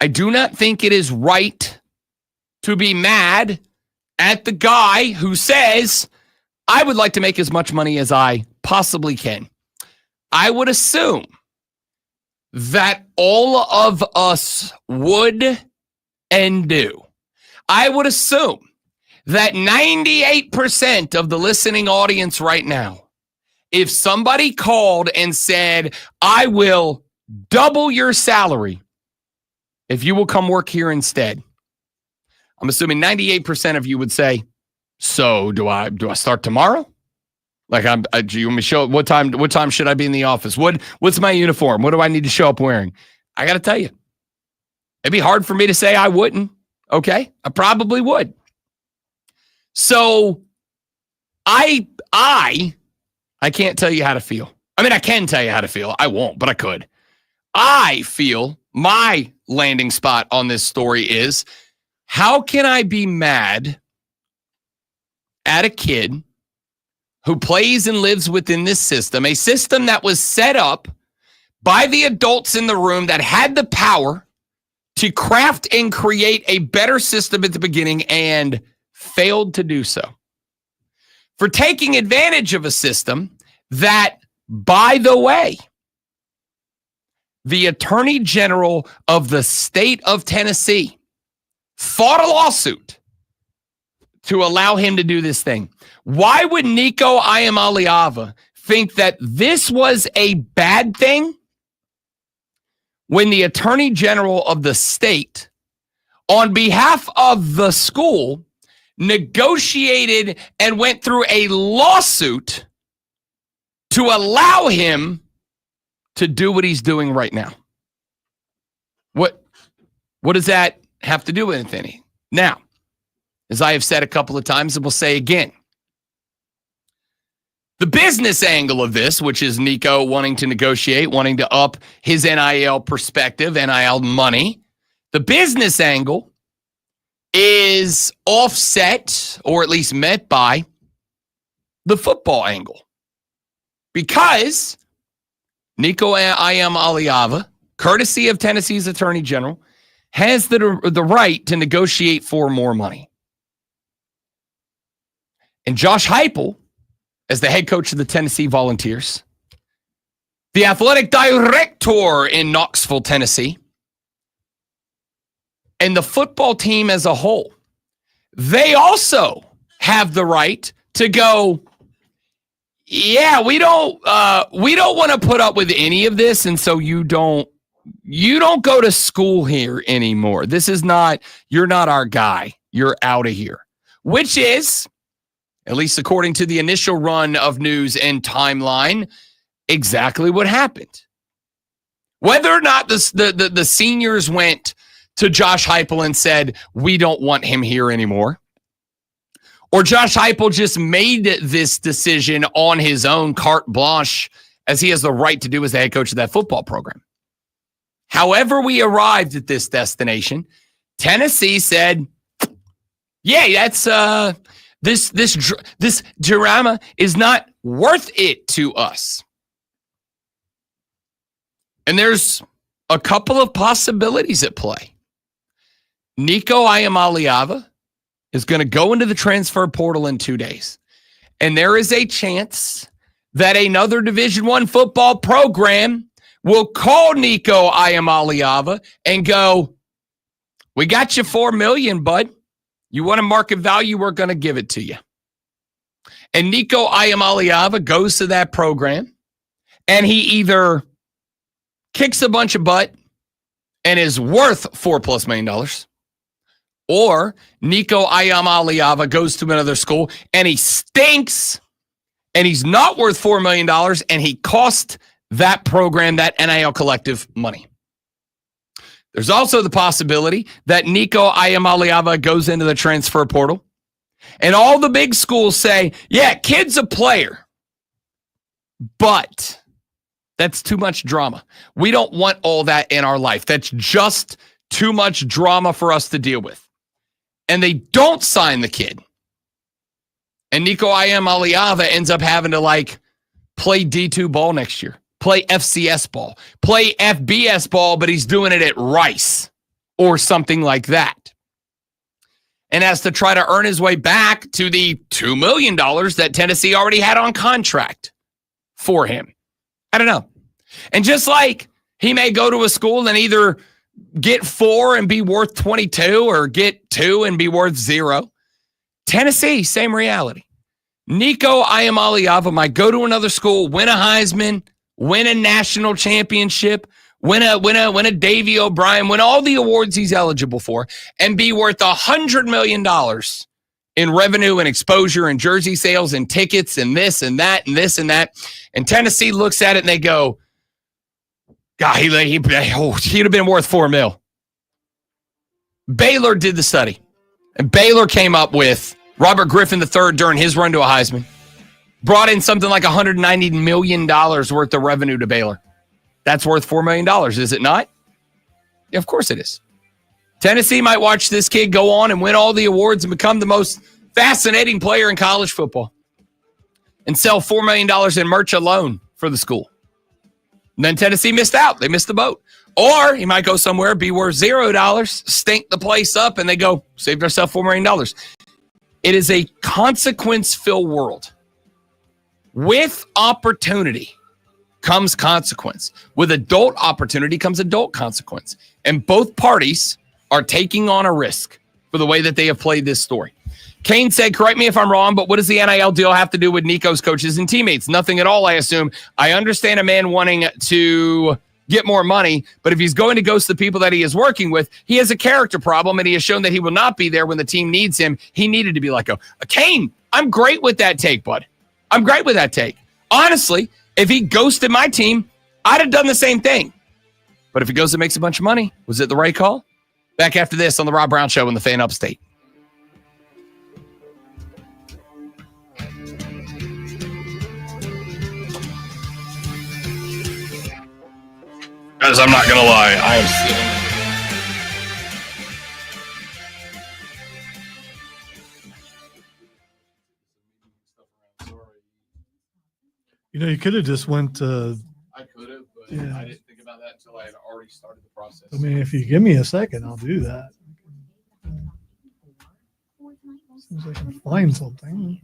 [SPEAKER 16] I do not think it is right to be mad at the guy who says, I would like to make as much money as I possibly can. I would assume that all of us would and do. I would assume that 98% of the listening audience right now, if somebody called and said, I will double your salary if you will come work here instead, I'm assuming 98% of you would say, so do I start tomorrow? Like, do you want me to show up? What time should I be in the office? What's my uniform? What do I need to show up wearing? I got to tell you, it'd be hard for me to say I wouldn't. Okay. I probably would. So I can't tell you how to feel. I mean, I can tell you how to feel. I won't, but I could. I feel my landing spot on this story is, how can I be mad at a kid who plays and lives within this system, a system that was set up by the adults in the room that had the power to craft and create a better system at the beginning and failed to do so? For taking advantage of a system that, by the way, the Attorney General of the state of Tennessee fought a lawsuit to allow him to do this thing. Why would Nico Iamaleava think that this was a bad thing when the Attorney General of the state, on behalf of the school, negotiated and went through a lawsuit to allow him to do what he's doing right now? What does that have to do with anything? Now, as I have said a couple of times and will say again, the business angle of this, which is Nico wanting to negotiate, wanting to up his NIL perspective, NIL money, the business angle is offset, or at least met by, the football angle. Because Nico Iamaleava, courtesy of Tennessee's Attorney General, has the right to negotiate for more money. And Josh Heupel, as the head coach of the Tennessee Volunteers, the athletic director in Knoxville, Tennessee, and the football team as a whole, they also have the right to go, Yeah, we don't want to put up with any of this, and so you don't go to school here anymore. This is not, you're not our guy. You're out of here. Which is, at least according to the initial run of news and timeline, exactly what happened. Whether or not the seniors went to Josh Heupel and said, we don't want him here anymore, or Josh Heupel just made this decision on his own, carte blanche, as he has the right to do as the head coach of that football program. However we arrived at this destination, Tennessee said, yeah, that's this drama is not worth it to us. And there's a couple of possibilities at play. Nico Iamaleava is going to go into the transfer portal in 2 days. And there is a chance that another Division I football program will call Nico Iamaleava and go, we got you $4 million, bud. You want a market value, we're going to give it to you. And Nico Iamaleava goes to that program, and he either kicks a bunch of butt and is worth $4+ million, or Nico Iamaleava goes to another school and he stinks and he's not worth $4 million and he cost that program, that NIL collective, money. There's also the possibility that Nico Iamaleava goes into the transfer portal and all the big schools say, yeah, kid's a player, but that's too much drama. We don't want all that in our life. That's just too much drama for us to deal with. And they don't sign the kid. And Nico Iamaleava ends up having to play D2 ball next year, play FCS ball, play FBS ball, but he's doing it at Rice or something like that. And has to try to earn his way back to the $2 million that Tennessee already had on contract for him. I don't know. And just like he may go to a school and either get 4 and be worth 22 or get 2 and be worth 0. Tennessee, same reality. Nico Iamaleava might go to another school, win a Heisman, win a national championship, win a Davy O'Brien, win all the awards he's eligible for, and be worth $100 million in revenue and exposure and jersey sales and tickets and this and that and this and that. And Tennessee looks at it and they go, God, he'd have been worth $4 million. Baylor did the study. And Baylor came up with Robert Griffin III during his run to a Heisman. Brought in something like $190 million worth of revenue to Baylor. That's worth $4 million, is it not? Yeah, of course it is. Tennessee might watch this kid go on and win all the awards and become the most fascinating player in college football. And sell $4 million in merch alone for the school. And then Tennessee missed out. They missed the boat. Or he might go somewhere, be worth $0, stink the place up, and they go, saved ourselves $4 million. It is a consequence-filled world. With opportunity comes consequence. With adult opportunity comes adult consequence. And both parties are taking on a risk for the way that they have played this story. Kane said, correct me if I'm wrong, but what does the NIL deal have to do with Nico's coaches and teammates? Nothing at all, I assume. I understand a man wanting to get more money, but if he's going to ghost the people that he is working with, he has a character problem, and he has shown that he will not be there when the team needs him. He needed to be like, Kane, I'm great with that take, bud. I'm great with that take. Honestly, if he ghosted my team, I'd have done the same thing. But if he goes and makes a bunch of money, was it the right call? Back after this on the Rob Brown Show in the Fan Upstate.
[SPEAKER 2] Guys, I'm not going to lie. I am still.
[SPEAKER 3] You could have just went to.
[SPEAKER 2] I could have, but
[SPEAKER 3] Yeah.
[SPEAKER 2] I didn't think about that until I had already started the process.
[SPEAKER 3] I mean, if you give me a second, I'll do that. As soon as I can find something.